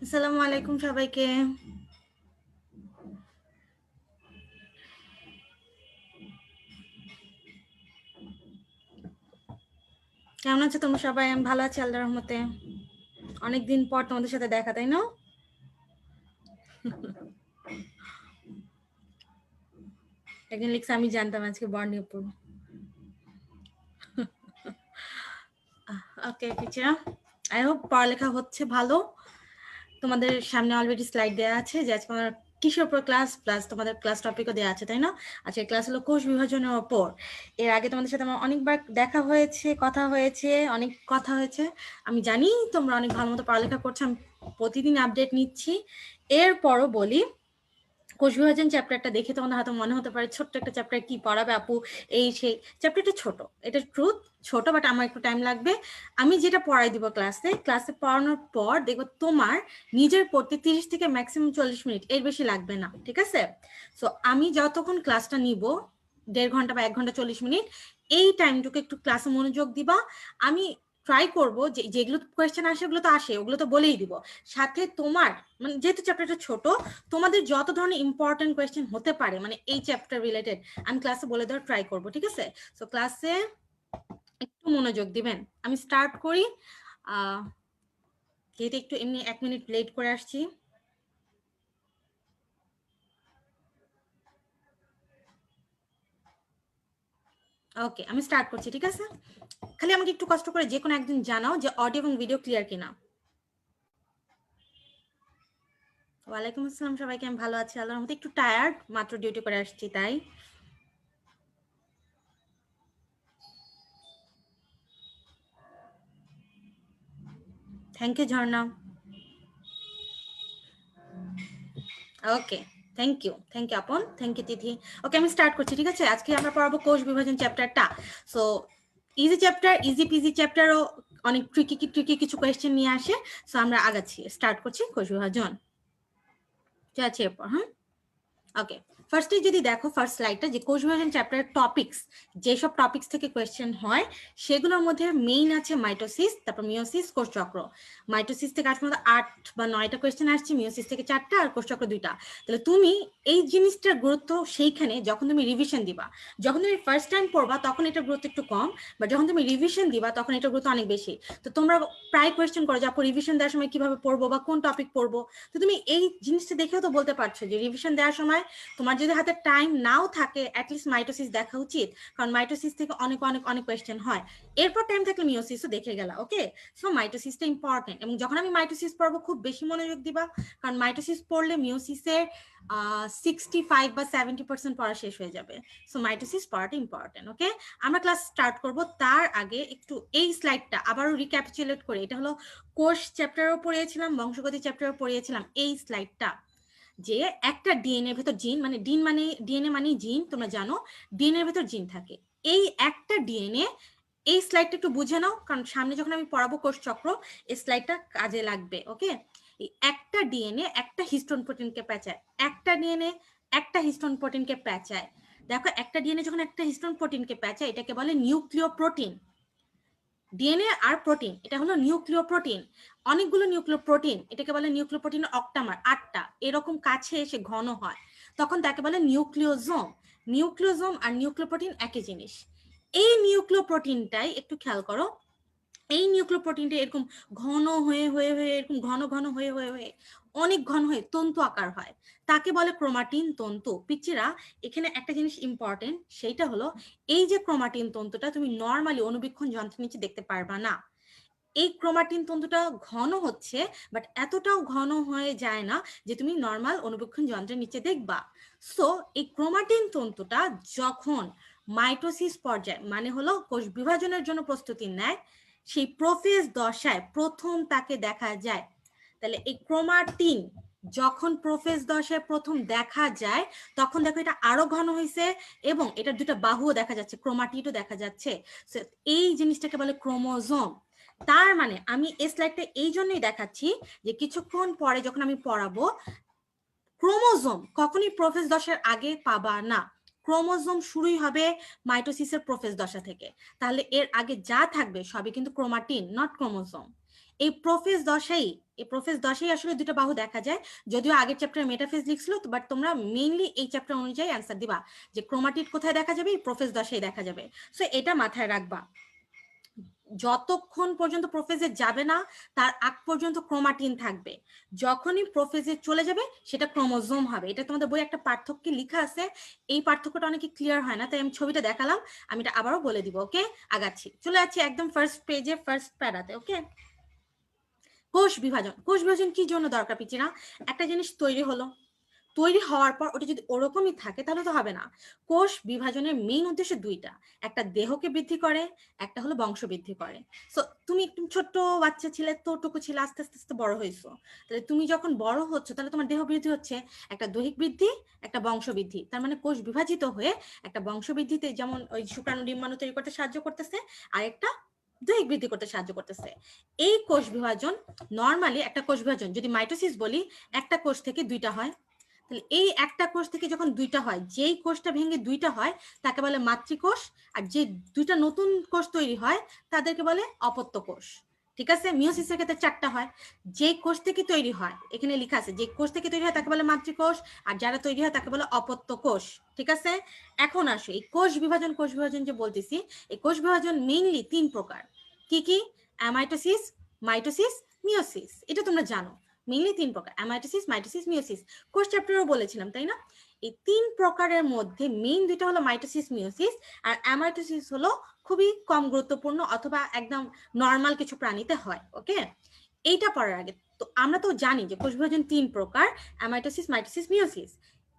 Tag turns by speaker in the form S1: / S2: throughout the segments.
S1: আসসালামু আলাইকুম সবাইকে। কেমন আছো তোমরা সবাই? আমি ভালো আছি আল্লাহর রহমতে। অনেকদিন পর তোমাদের সাথে দেখা, তাই না? একদিন লিখছে আমি জানতাম আজকে বর্ণিপুর। ওকে টিচার, আই হোপ পড়ালেখা হচ্ছে ভালো। তোমাদের সামনে অলরেডি স্লাইড দেওয়া আছে যে আজকে আমার কিসের উপর ক্লাস, প্লাস তোমাদের ক্লাস টপিকও দেওয়া আছে, তাই না? আজকে ক্লাস হলো কোষ বিভাজনের ওপর। এর আগে তোমাদের সাথে আমার অনেকবার দেখা হয়েছে, অনেক কথা হয়েছে। আমি জানি তোমরা অনেক ভালো মতো পড়ালেখা করছো, আমি প্রতিদিন আপডেট নিচ্ছি। এরপরও বলি, কোষ বিভাজন চ্যাপ্টারটা দেখে তোমাদের হয়তো মনে হতে পারে ছোট্ট একটা চ্যাপ্টার, কি পড়াবে আপু এই সেই। চ্যাপ্টারটা ছোট, এটা ট্রুথ, ছোট, বাট আমার একটু টাইম লাগবে। আমি যেটা পড়াই দিব ক্লাসে পড়ানোর পর দেখবো তোমার নিজের পড়তে 30 থেকে ম্যাক্সিমাম 40 মিনিট, এর বেশি লাগবে না, ঠিক আছে? সো আমি যতক্ষণ ক্লাসটা নিব, 1.5 ঘন্টা বা 1 ঘন্টা 40 মিনিট, এই টাইমটুকু একটু ক্লাসে মনোযোগ দিবা। আমি ট্রাই করবো যে যেগুলো কোয়েশ্চেন আসে ওগুলো তো আসে, ওগুলো তো বলেই দিব। সাথে তোমার মানে যেহেতু চ্যাপ্টারটা ছোট, তোমাদের যত ধরনের ইম্পর্টেন্ট কোয়েশ্চেন হতে পারে মানে এই চ্যাপ্টার রিলেটেড, আমি ক্লাসে বলে দেওয়ার ট্রাই করবো, ঠিক আছে? সো ক্লাসে একটু মনোযোগ দিবেন। আমি স্টার্ট করি। যেহেতু একটু এমনি 1 মিনিট লেট করে আসছি। ওকে, আমি স্টার্ট করছি, ঠিক আছে? খালি আমাকে একটু কষ্ট করে যে কোনো একদিন জানাও যে অডিও এবং ভিডিও ক্লিয়ার কিনা। ওয়ালাইকুম আসসালাম সবাইকে, আমি ভালো আছি আল্লাহর রহমতে। একটু টায়ার্ড, মাত্র ডিউটি করে আসছি তাই। Thank you Jharna. Okay, thank you Apon, thank you Tithi. Okay, আমি স্টার্ট করছি, ঠিক আছে? আজকে আমরা পড়াবো কোষ বিভাজন চ্যাপ্টারটা। So easy chapter, easy peasy চ্যাপ্টারও অনেক ট্রিকি কিছু কোয়েশ্চেন নিয়ে আসে। সো আমরা আগাচ্ছি, স্টার্ট করছি কোষ বিভাজন। আছে এরপর, হ্যাঁ। ওকে, ফার্স্টে যদি দেখো ফার্স্ট স্লাইডটা, যে কোষ বিভাজন চ্যাপ্টারের টপিকস, যেসব টপিকস থেকে কোয়েশ্চেন হয় সেগুলোর মধ্যে মেইন আছে মাইটোসিস, তারপর মিওসিস, কোষচক্র। মাইটোসিস থেকে আজ পর্যন্ত 8 বা 9টা কোয়েশ্চেন আসছে, মিওসিস থেকে 4টা, আর কোষচক্র 2টা। তাহলে তুমি এই জিনিসটার গুরুত্ব সেইখানে যখন তুমি রিভিশন দিবা। যখন তুমি ফার্স্ট টাইম পড়বা তখন এটার গুরুত্ব একটু কম, বাট যখন তুমি রিভিশন দিবা তখন এটার গুরুত্ব অনেক বেশি। তো তোমরা প্রায় কোয়েশ্চেন করো যে আপু রিভিশন দেওয়ার সময় কিভাবে পড়বো বা কোন টপিক পড়বো। তো তুমি এই জিনিসটা দেখেও তো বলতে পারছো যে রিভিশন দেওয়ার সময় তোমার যদি হাতে টাইম নাও থাকে, অ্যাটলিস্ট মাইটোসিস দেখা উচিত, কারণ মাইটোসিস থেকে অনেক অনেক অনেক কোয়েশ্চেন হয়। এরপর টাইম থাকলে মিওসিসও দেখে গেলা, ওকে? সো মাইটোসিসটা ইম্পর্টেন্ট, এবং যখন আমি মাইটোসিস পড়বো খুব বেশি মনোযোগ দিবা, কারণ মাইটোসিস পড়লে মিওসিসের 65 বা 70% পড়া শেষ হয়ে যাবে। সো মাইটোসিস পড়াটা ইম্পর্টেন্ট, ওকে? আমরা ক্লাস স্টার্ট করব, তার আগে একটু এই স্লাইডটা আবারও রিক্যাপিচুলেট করে, এটা হলো কোষ চ্যাপ্টারও পড়িয়েছিলাম, বংশগতি চ্যাপ্টারও পড়িয়েছিলাম। এই স্লাইডটা যে একটা ডিএনএ এর ভেতর জিন, মানে ডিএনএ মানে জিন, তোমরা জানো ডিএনএ এর ভেতর জিন থাকে। এই একটা ডিএনএ, এই স্লাইডটা একটু বুঝে নাও, কারণ সামনে যখন আমি পড়াবো কোষ চক্র, এই স্লাইডটা কাজে লাগবে, ওকে? এই একটা ডিএনএ একটা হিস্টোন প্রোটিনকে পেঁচায়, একটা ডিএনএ একটা হিস্টোন প্রোটিনকে পেঁচায়। দেখো, একটা ডিএনএ যখন একটা হিস্টোন প্রোটিনকে পেঁচায়, এটাকে বলে নিউক্লিয় প্রোটিন। ডিএনএ আর প্রোটিন, এটা হলো নিউক্লিয় প্রোটিন। অনেকগুলো নিউক্লিয় প্রোটিন, এটাকে বলে নিউক্লিয় প্রোটিন অক্টামার, 8টা এরকম কাছে এসে ঘন হয়, তখন তাকে বলে নিউক্লিওজোম। নিউক্লিওজোম আর নিউক্লিয় প্রোটিন একই জিনিস। এই নিউক্লিয় প্রোটিনটাই একটু খেয়াল করো, এই নিউক্লিয় প্রোটিনটা এরকম ঘন হয়ে হয়ে হয়ে এরকম ঘন ঘন হয়ে হয়ে হয়ে অনেক ঘন হয়ে তন্তু আকার হয়, তাকে বলে ক্রোমাটিন তন্তু। পিচ্চিরা, এখানে একটা জিনিস ইম্পর্টেন্ট, সেইটা হলো এই যে ক্রোমাটিন তন্তুটা তুমি নর্মালি অনুবীক্ষণ যন্ত্রের নিচে দেখতে পারবা না। এই ক্রোমাটিন তন্তুটা ঘন হচ্ছে, বাট এতটাও ঘন হয়ে যায় না যে তুমি নর্মাল অনুবীক্ষণ যন্ত্রের নিচে দেখবা। সো এই ক্রোমাটিন তন্তুটা যখন মাইটোসিস পর্যায়ে, মানে হলো কোষ বিভাজনের জন্য প্রস্তুতি নেয়, সেই প্রোফেজ দশায় প্রথম তাকে দেখা যায়। তাহলে এই ক্রোমাটিন যখন প্রোফেজ দশায় প্রথম দেখা যায়, তখন দেখো এটা আরো ঘন হয়েছে, এবং এটা দুটো বাহুও দেখা যাচ্ছে, ক্রোমাটিডও দেখা যাচ্ছে। এই জিনিসটাকে বলে ক্রোমোজোম। তার মানে আমি এই স্লাইডটা এই জন্যই দেখাচ্ছি যে কিছুক্ষণ পরে যখন আমি পড়াবো, ক্রোমোজোম কখনই প্রোফেজ দশার আগে পাবা না। ক্রোমোজোম শুরুই হবে মাইটোসিসের প্রোফেজ দশা থেকে। তাহলে এর আগে যা থাকবে সবই কিন্তু ক্রোমাটিন, নট ক্রোমোজোম। এই প্রোফেজ দশাই আসলে দুটো বাহু দেখা যায়, যদিও আগের চ্যাপ্টারে মেটাফিজিক্স ছিল, বাট তোমরা মেইনলি এই চ্যাপ্টার অনুযায়ী অ্যান্সার দিবা যে ক্রোমাটিড কোথায় দেখা যাবে, এই প্রোফেজ দশাই দেখা যাবে। সো এটা মাথায় রাখবা, যতক্ষণ পর্যন্ত প্রোফেজে যাবে না তার আগ পর্যন্ত ক্রোমাটিন থাকবে, যখনই প্রোফেজে চলে যাবে সেটা ক্রোমোজোম হবে। এটা তোমাদের বই একটা পার্থক্য লেখা আছে, এই পার্থক্যটা অনেকে ক্লিয়ার হয় না, তাই আমি ছবিটা দেখালাম, আমি এটা আবারও বলে দিব। ওকে, আগাচ্ছি, চলে যাচ্ছি একদম ফার্স্ট পেজে, ফার্স্ট প্যারাতে। ওকে, কোষ বিভাজন কি জন্য দরকার পিচিরা? একটা জিনিস তৈরি হলো, তৈরি হওয়ার পর ওটা যদি ওরকমই থাকে তাহলে তো হবে না। কোষ বিভাজনের মেইন উদ্দেশ্য দুইটা, একটা দেহকে বৃদ্ধি করে, একটা হলো বংশ বৃদ্ধি করে। সো তুমি একটু ছোট্ট বাচ্চা ছিলে, তোটুকু ছিলে, আস্তে আস্তে আস্তে বড় হয়েছো, তাহলে তুমি যখন বড় হচ্ছ তাহলে তোমার দেহ বৃদ্ধি হচ্ছে, একটা দৈহিক বৃদ্ধি, একটা বংশ বৃদ্ধি। তার মানে কোষ বিভাজিত হয়ে একটা বংশ বৃদ্ধিতে, যেমন ওই শুক্রাণু ডিম্বাণু তৈরি করতে সাহায্য করতেছে, আর একটা দৈহিক বৃদ্ধি করতে সাহায্য করতেছে। এই কোষ বিভাজন, নর্মালি একটা কোষ বিভাজন যদি মাইটোসিস বলি, একটা কোষ থেকে দুইটা হয়, তাহলে এই একটা কোষ থেকে যখন দুইটা হয়, যেই কোষটা ভেঙে দুইটা হয় তাকে বলে মাতৃকোষ, আর যে দুইটা নতুন কোষ তৈরি হয় তাদেরকে বলে অপত্য কোষ। ঠিক আছে, মিওসিসের ক্ষেত্রে চারটা হয়, যে কোষ থেকে তৈরি হয়, এখানে লেখা আছে যে কোষ থেকে তৈরি হয় তাকে বলে মাতৃকোষ, আর যারা তৈরি হয় তাকে বলে অপত্য কোষ। ঠিক আছে, এখন আসো এই কোষ বিভাজন যে বলতেছি, এই কোষ বিভাজন মেইনলি তিন প্রকার। কি কি? Amitosis, mitosis, meiosis. এটা তোমরা জানো, মেইনলি তিন প্রকার, অ্যামাইটোসিস, মাইটোসিস, মিওসিস। কোষ চ্যাপ্টারও বলেছিলাম, তাই না? এই তিন প্রকারের মধ্যে মেইন দুইটা হলো মাইটোসিস, মিওসিস, আর অ্যামাইটোসিস হলো খুবই কম গুরুত্বপূর্ণ, অথবা একদম নর্মাল কিছু প্রাণীতে হয়। ওকে, এইটা পড়ার আগে তো আমরা তো জানি যে কোষ বিভাজন তিন প্রকার, অ্যামাইটোসিস, মাইটোসিস, মিওসিস।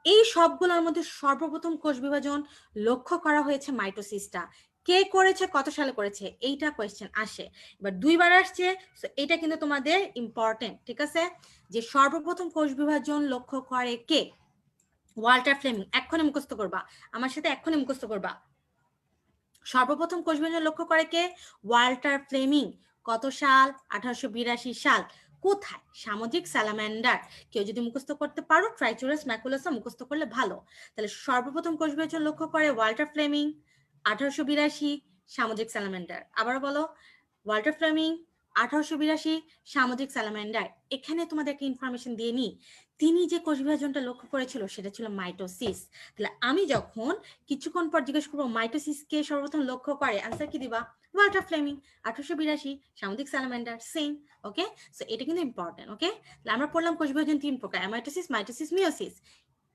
S1: এই সবগুলোর মধ্যে সর্বপ্রথম কোষ বিভাজন লক্ষ্য করা হয়েছে মাইটোসিসটা। কে করেছে, কত সালে করেছে, এইটা কোয়েশ্চেন আসে, এবার দুইবার আসছে। এটা কিন্তু তোমাদের ইম্পর্টেন্ট। ঠিক আছে, যে সর্বপ্রথম কোষ বিভাজন লক্ষ্য করে কে? Walter Fleming. এক্ষুনি মুখস্থ করবা, আমার সাথে এক্ষুনি মুখস্থ করবা। সর্বপ্রথম কোষ বিভাজন লক্ষ্য করে কে? Walter Fleming. কত সাল? 1882 সাল। কোথায়? সামুদ্রিক স্যালামান্ডার। কেউ যদি মুখস্থ করতে পারো, ট্রাইচুরাস ম্যাকুলাসা মুখস্থ করলে ভালো। তাহলে সর্বপ্রথম কোষ বিভাজন লক্ষ্য করে ওয়াল্টার ফ্লেমিং, 1882, সামুদ্রিক স্যালামান্ডার। আবার বলো, ওয়াল্টার ফ্লেমিং, 1882, সামুদ্রিক স্যালামান্ডার। এখানে তোমাদেরকে ইনফরমেশন দিয়ে নিই, তিনি যে কোষ বিভাজনটা লক্ষ্য করেছিল সেটা ছিল মাইটোসিস। তাহলে আমি যখন কিছুক্ষণ পর জিজ্ঞেস করবো মাইটোসিস কে সর্বপ্রথম লক্ষ্য করে, আনসার কি দিবা? ওয়াল্টার ফ্লেমিং, 1882, সামুদ্রিক স্যালামান্ডার, সেম। ওকে, সো এটা কিন্তু ইম্পর্টেন্ট। ওকে, তাহলে আমরা পড়লাম কোষ বিভাজন তিন প্রকার, অ্যামাইটোসিস, মাইটোসিস, মিওসিস।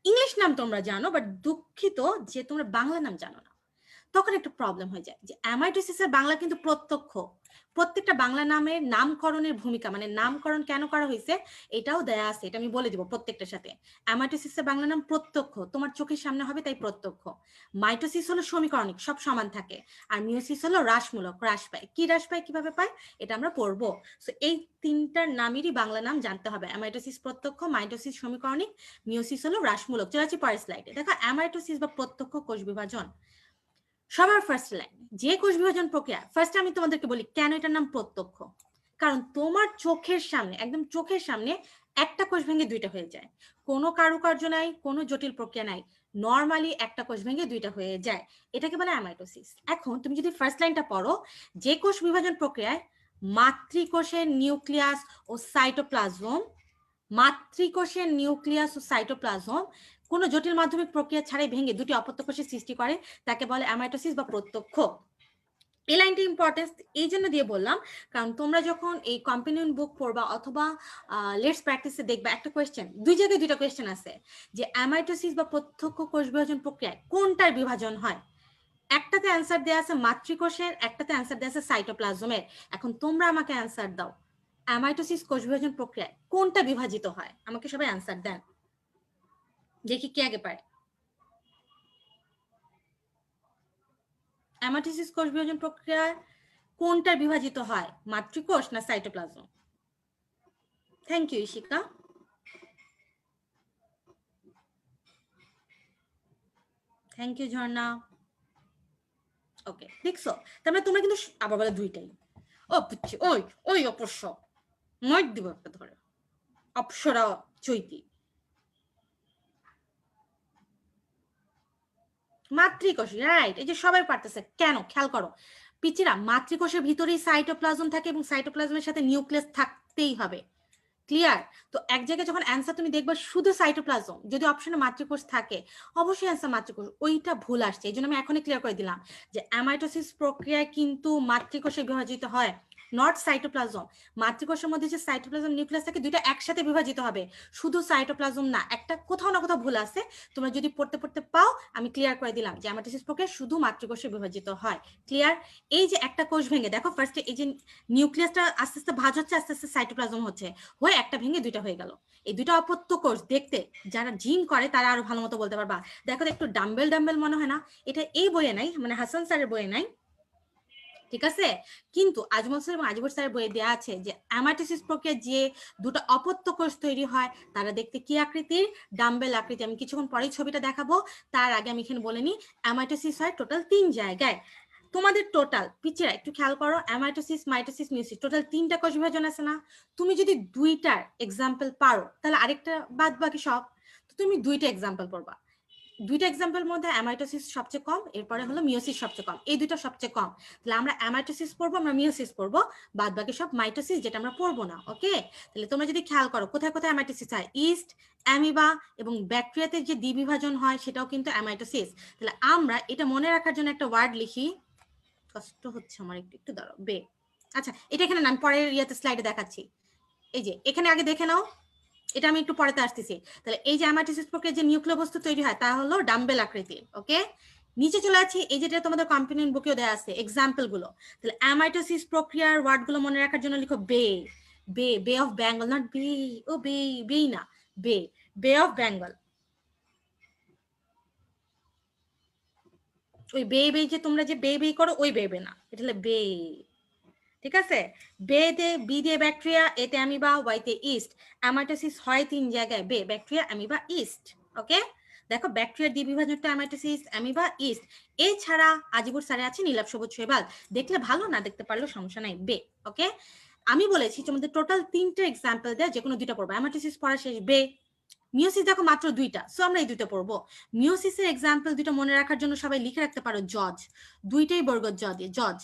S1: ইংলিশ নাম তোমরা জানো, বাট দুঃখিত যে তোমরা বাংলা নাম জানো না, তখন একটা প্রবলেম হয়ে যায়। যে অ্যামাইটোসিসের বাংলা কিন্তু প্রত্যক্ষ, প্রত্যেকটা বাংলা নামের নামকরণের ভূমিকা, মানে নামকরণ কেন করা হয়েছে এটাও দেয়া আছে, এটা আমি বলে দিব প্রত্যেকটার সাথে। অ্যামাইটোসিসের বাংলা নাম প্রত্যক্ষ, তোমার চোখের সামনে হবে তাই প্রত্যক্ষ। মাইটোসিস হলো সমীকরণিক, সব সমান থাকে, আর মিওসিস হলো হ্রাসমূলক, হ্রাস পায়। কি হ্রাস পায়, কিভাবে পায়, এটা আমরা পড়বো। সো এই তিনটার নামেরই বাংলা নাম জানতে হবে, অ্যামাইটোসিস প্রত্যক্ষ, মাইটোসিস সমীকরণিক, মিওসিস হলো হ্রাসমূলক। চলে যাচ্ছি পরের স্লাইডে। দেখো অ্যামাইটোসিস বা প্রত্যক্ষ কোষ বিভাজন সবার ফার্স্ট লাইন, যে কোষ বিভাজন প্রক্রিয়া, ফার্স্ট আমি তোমাদেরকে বলি কেন এটার নাম প্রত্যক্ষ। কারণ তোমার চোখের সামনে, একদম চোখের সামনে একটা কোষ ভেঙে দুইটা হয়ে যায়, কোনো কারুকার্য নাই, কোনো জটিল প্রক্রিয়া নাই, নর্মালি একটা কোষ ভেঙে দুইটা হয়ে যায়, এটাকে বলে অ্যামাইটোসিস। এখন তুমি যদি ফার্স্ট লাইনটা পড়ো, যে কোষ বিভাজন প্রক্রিয়ায় মাতৃকোষের নিউক্লিয়াস ও সাইটোপ্লাজম, মাতৃকোষের নিউক্লিয়াস ও সাইটোপ্লাজম কোনো জটিল মাধ্যমিক প্রক্রিয়া ছাড়াই ভেঙে দুটি অপত্য কোষের সৃষ্টি করে, তাকে বলে অ্যামাইটোসিস বা প্রত্যক্ষ। এই লাইনটি ইম্পর্টেন্স এই জন্য দিয়ে বললাম, কারণ তোমরা যখন এই কম্পেনিয়ন বুক পড়বা অথবা লেটস প্র্যাকটিসে দেখবা, একটা কোয়েশ্চেন, দুই জায়গায় দুইটা কোয়েশ্চেন আছে, যে অ্যামাইটোসিস বা প্রত্যক্ষ কোষ বিভাজন প্রক্রিয়ায় কোনটার বিভাজন হয়। একটাতে অ্যান্সার দেওয়া আছে মাতৃকোষের, একটাতে অ্যান্সার দেওয়া আছে সাইটোপ্লাজমের। এখন তোমরা আমাকে অ্যান্সার দাও, অ্যামাইটোসিস কোষ বিভাজন প্রক্রিয়ায় কোনটা বিভাজিত হয়, আমাকে সবাই অ্যান্সার দেন, দেখি কে আগে পারে। অ্যামাইটোসিস কোষ বিভাজন প্রক্রিয়ায় কোনটা বিভাজিত হয়, মাতৃকোষ না cytoplasm? Thank you Ishika. Thank you Jharna. Okay, দেখছো, তারপরে তোমরা কিন্তু আবার বলে দুইটাই। ও বুঝছি, ওই ওই অপস্য মই দিব একটা ধরে, অপসরা চৈতি, মাতৃকোষ, রাইট। এই যে সবাই পারতেছে কেন, খেয়াল করো, পিচিরা মাতৃকোষের ভিতরেই সাইটোপ্লাজম থাকে এবং সাইটোপ্লাজমের সাথে নিউক্লিয়াস থাকতেই হবে। ক্লিয়ার? তো এক জায়গায় যখন অ্যান্সার তুমি দেখবা শুধু সাইটোপ্লাজম, যদি অপশনে মাতৃকোষ থাকে অবশ্যই অ্যান্সার মাতৃকোষ, ওইটা ভুল আসছে। এই জন্য আমি এখনই ক্লিয়ার করে দিলাম যে অ্যামাইটোসিস প্রক্রিয়ায় কিন্তু মাতৃকোষে বিভাজিত হয়, নট সাইটোপ্লাজম। মাতৃকোষের মধ্যে যে সাইটোপ্লাজম নিউক্লিয়াস থাকে দুইটা একসাথে বিভাজিত হবে, শুধু সাইটোপ্লাজম না। একটা কোথাও না কোথাও ভুল আছে, তোমরা যদি পড়তে পড়তে পাও আমি ক্লিয়ার করে দিলাম যে অ্যামাইটোসিস প্রক্রিয়া শুধু মাতৃকোষে বিভাজিত হয়। ক্লিয়ার? এই যে একটা কোষ ভেঙে দেখো, ফার্স্টে এই যে নিউক্লিয়াসটা আস্তে আস্তে ভাঁজ হচ্ছে, আস্তে আস্তে সাইটোপ্লাজম হচ্ছে, হয়ে একটা ভেঙে দুইটা হয়ে গেল। এই দুইটা অপত্য কোষ দেখতে যারা জিম করে তারা আরো ভালো মতো বলতে পারবা। দেখো একটু ডাম্বেল ডাম্বেল মনে হয় না? এটা এই বইয়ে নাই, মানে হাসান স্যারের বইয়ে নাই, ঠিক আছে? কিন্তু আজমল স্যার এবং আজিবর স্যারের বইয়ে দেওয়া আছে যে অ্যামাইটোসিস প্রক্রিয়া যে দুটো অপত্য কোষ তৈরি হয় তারা দেখতে কি আকৃতির? ডাম্বেল আকৃতি। আমি কিছুক্ষণ পরেই ছবিটা দেখাবো, তার আগে আমি এখানে বলে নিই অ্যামাইটোসিস হয় টোটাল 3 জায়গায়। তোমাদের টোটাল পিচিরা একটু খেয়াল করো, অ্যামাইটোসিস, মাইটোসিস, মিওসিস, টোটাল 3টা কোষ বিভাজন আছে না? তুমি যদি 2টার এক্সাম্পল পারো তাহলে আরেকটা বাদ বাকি সব, তো তুমি 2টা এক্সাম্পল পড়বা। 2টা এক্সাম্পল মধ্যে অ্যামাইটোসিস সবচেয়ে কম, এরপরে হলো মিওসিস সবচেয়ে কম, এই দুটো সবচেয়ে কম। তাহলে আমরা অ্যামাইটোসিস পড়বো, আমরা মিওসিস পড়বো, বাদ বাকি সব মাইটোসিস, যেটা আমরা পড়বো না। ওকে? তাহলে তোমরা যদি খেয়াল করো কোথায় কোথায় অ্যামাইটোসিস হয়, ইস্ট, অ্যামিবা এবং ব্যাকটেরিয়াতে যে দ্বিবিভাজন হয় সেটাও কিন্তু অ্যামাইটোসিস। তাহলে আমরা এটা মনে রাখার জন্য একটা ওয়ার্ড লিখি, কষ্ট হচ্ছে আমার একটু, একটু দাঁড়াও, বে। আচ্ছা, এটা এখানে না, পরের ইয়াতে স্লাইডে দেখাচ্ছি। এই যে এখানে আগে দেখে নাও, এটা আমি একটু পরেতে আসতেছি। তাহলে এই যে অ্যামাইটোসিস প্রক্রিয়া যে নিউক্লিয় বস্তু তৈরি হয় তা হলো ডাম্বেল আকৃতির। ওকে? নিচে চলে আছি, এই যেটা তোমাদের কম্পোনেন্ট বুকেও দেওয়া আছে এক্সাম্পল গুলো। তাহলে অ্যামাইটোসিস প্রক্রিয়ার ওয়ার্ড গুলো মনে রাখার জন্য লিখো বে, বে, বে অফ বেঙ্গল, নট বে, ও বে, বে না, বে, বে অফ বেঙ্গল। ওই বে বে যে তোমরা যে বে বে করো ওই বে বে না, এটা হলো বে। ঠিক আছে? বে দে, বি দিয়ে ব্যাকটেরিয়া, এতে অ্যামিবা, ওয়াইতে ইস্ট। অ্যামাইটোসিস হয় 3 জায়গায়, বে, ব্যাকটেরিয়া, অ্যামিবা, ইস্ট। ওকে? দেখো ব্যাকটেরিয়ার দ্বিবিভাজনটা অ্যামাইটোসিস, অ্যামিবা, ইস্ট। এছাড়া আজিবুর স্যারে আছে নীলাভ সবুজ শৈবাল, দেখলে ভালো, না দেখতে পারলেও সমস্যা নাই, বে। ওকে? আমি বলেছি তোমাদের টোটাল 3টে এক্সাম্পল দেয়, যে কোনো 2টা পড়বো। অ্যামাইটোসিস পড়া শেষ, বে। মিওসিস দেখো মাত্র 2টা, সো আমরা এই 2টা পড়বো। মিওসিসের এক্সাম্পল 2টা মনে রাখার জন্য সবাই লিখে রাখতে পারো জজ, 2টাই বর্গ জ দিয়ে, জজ,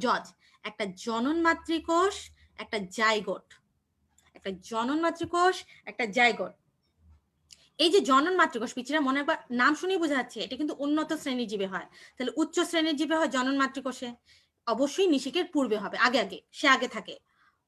S1: জজ। একটা জনন মাতৃকোষ, একটা জাইগোট, একটা জনন মাতৃকোষ, একটা জাইগোট। এই যে জনন মাতৃকোষ, পিছিয়ে মনে একবার নাম শুনেই বোঝা যাচ্ছে এটা কিন্তু উন্নত শ্রেণীর জীবে হয়। তাহলে উচ্চ শ্রেণীর জীবে হয় জনন মাতৃকোষে, অবশ্যই নিষেকের পূর্বে হবে, আগে আগে, সে আগে থাকে।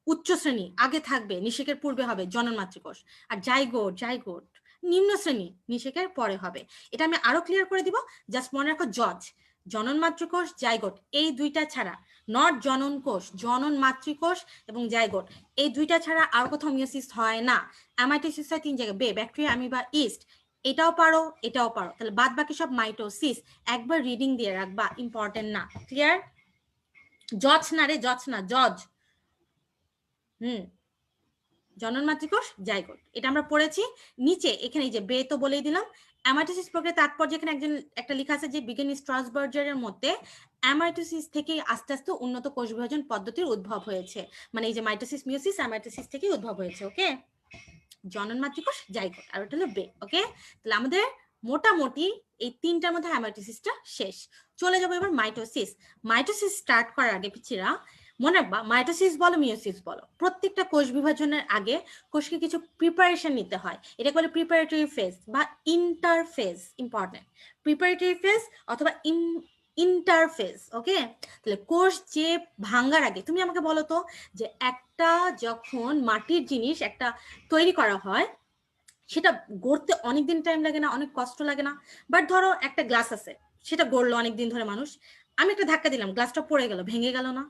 S1: উচ্চ শ্রেণী আগে থাকবে, নিষেকের পূর্বে হবে জনন মাতৃকোষ। আর জাইগোট, জাইগোট নিম্ন শ্রেণী, নিষেকের পরে হবে। এটা আমি আরো ক্লিয়ার করে দিব, জাস্ট মনে রাখো জজ, জনন মাতৃকোষ, জাইগোট, এই 2টা ছাড়া, নট জনন কোষ, জনন মাতৃকোষ এবং জাইগোট, এই 2টা ছাড়া আর কোথাও মিওসিস হয় না। অ্যামাইটোসিস হয় 3 জায়গায়, বে, ব্যাকটেরিয়া, অ্যামিবা, ইস্ট। এটাও পারো, এটাও পারো, তাহলে বাদ বাকি সব মাইটোসিস। একবার রিডিং দিয়ে রাখবা, ইম্পর্টেন্ট না। ক্লিয়ার? জজ না রে, জজ না, জজ। জনন মাতৃকোষ, জাইগোট, এটা আমরা পড়েছি। নিচে এখানে যে বে তো বলেই দিলাম। অ্যামাইটোসিস প্রক্রিয়া তাৎপর্য এখানে একজন একটা লেখা আছে যে বিজ্ঞানী স্ট্রাসবার্জারের মতে অ্যামাইটোসিস থেকে আস্তে আস্তে উন্নত কোষ বিভাজন পদ্ধতির উদ্ভব হয়েছে, মানে এই যে মাইটোসিস, মিওসিস, অ্যামাইটোসিস থেকেই উদ্ভব হয়েছে। ওকে? জনন মাতৃকোষ, জাইগোট, আর ওটা হলো বে। ওকে? তাহলে আমাদের মোটামুটি এই 3টার মধ্যে অ্যামাইটোসিসটা শেষ। চলে যাবো এবার মাইটোসিস। মাইটোসিস স্টার্ট করার আগে পিছিরা মনে রাখবা, মাইটোসিস বলো মিওসিস বলো, প্রত্যেকটা কোষ বিভাজনের আগে কোষকে কিছু প্রিপারেশন নিতে হয়, এটা বলে প্রিপারেটরি ফেজ বা ইন্টারফেজ। ইম্পর্টেন্ট, প্রিপারেটরি ফেজ অথবা ইন্টারফেজ। ওকে? তাহলে কোষ যে ভাঙার আগে তুমি আমাকে বলো তো, যে একটা যখন মাটির জিনিস একটা তৈরি করা হয় সেটা গড়তে অনেকদিন টাইম লাগে না, অনেক কষ্ট লাগে না? বাট ধরো একটা গ্লাস আছে, সেটা গড়লো অনেকদিন ধরে মানুষ, আমি একটা ধাক্কা দিলাম, গ্লাসটা পড়ে গেল, ভেঙে গেল না?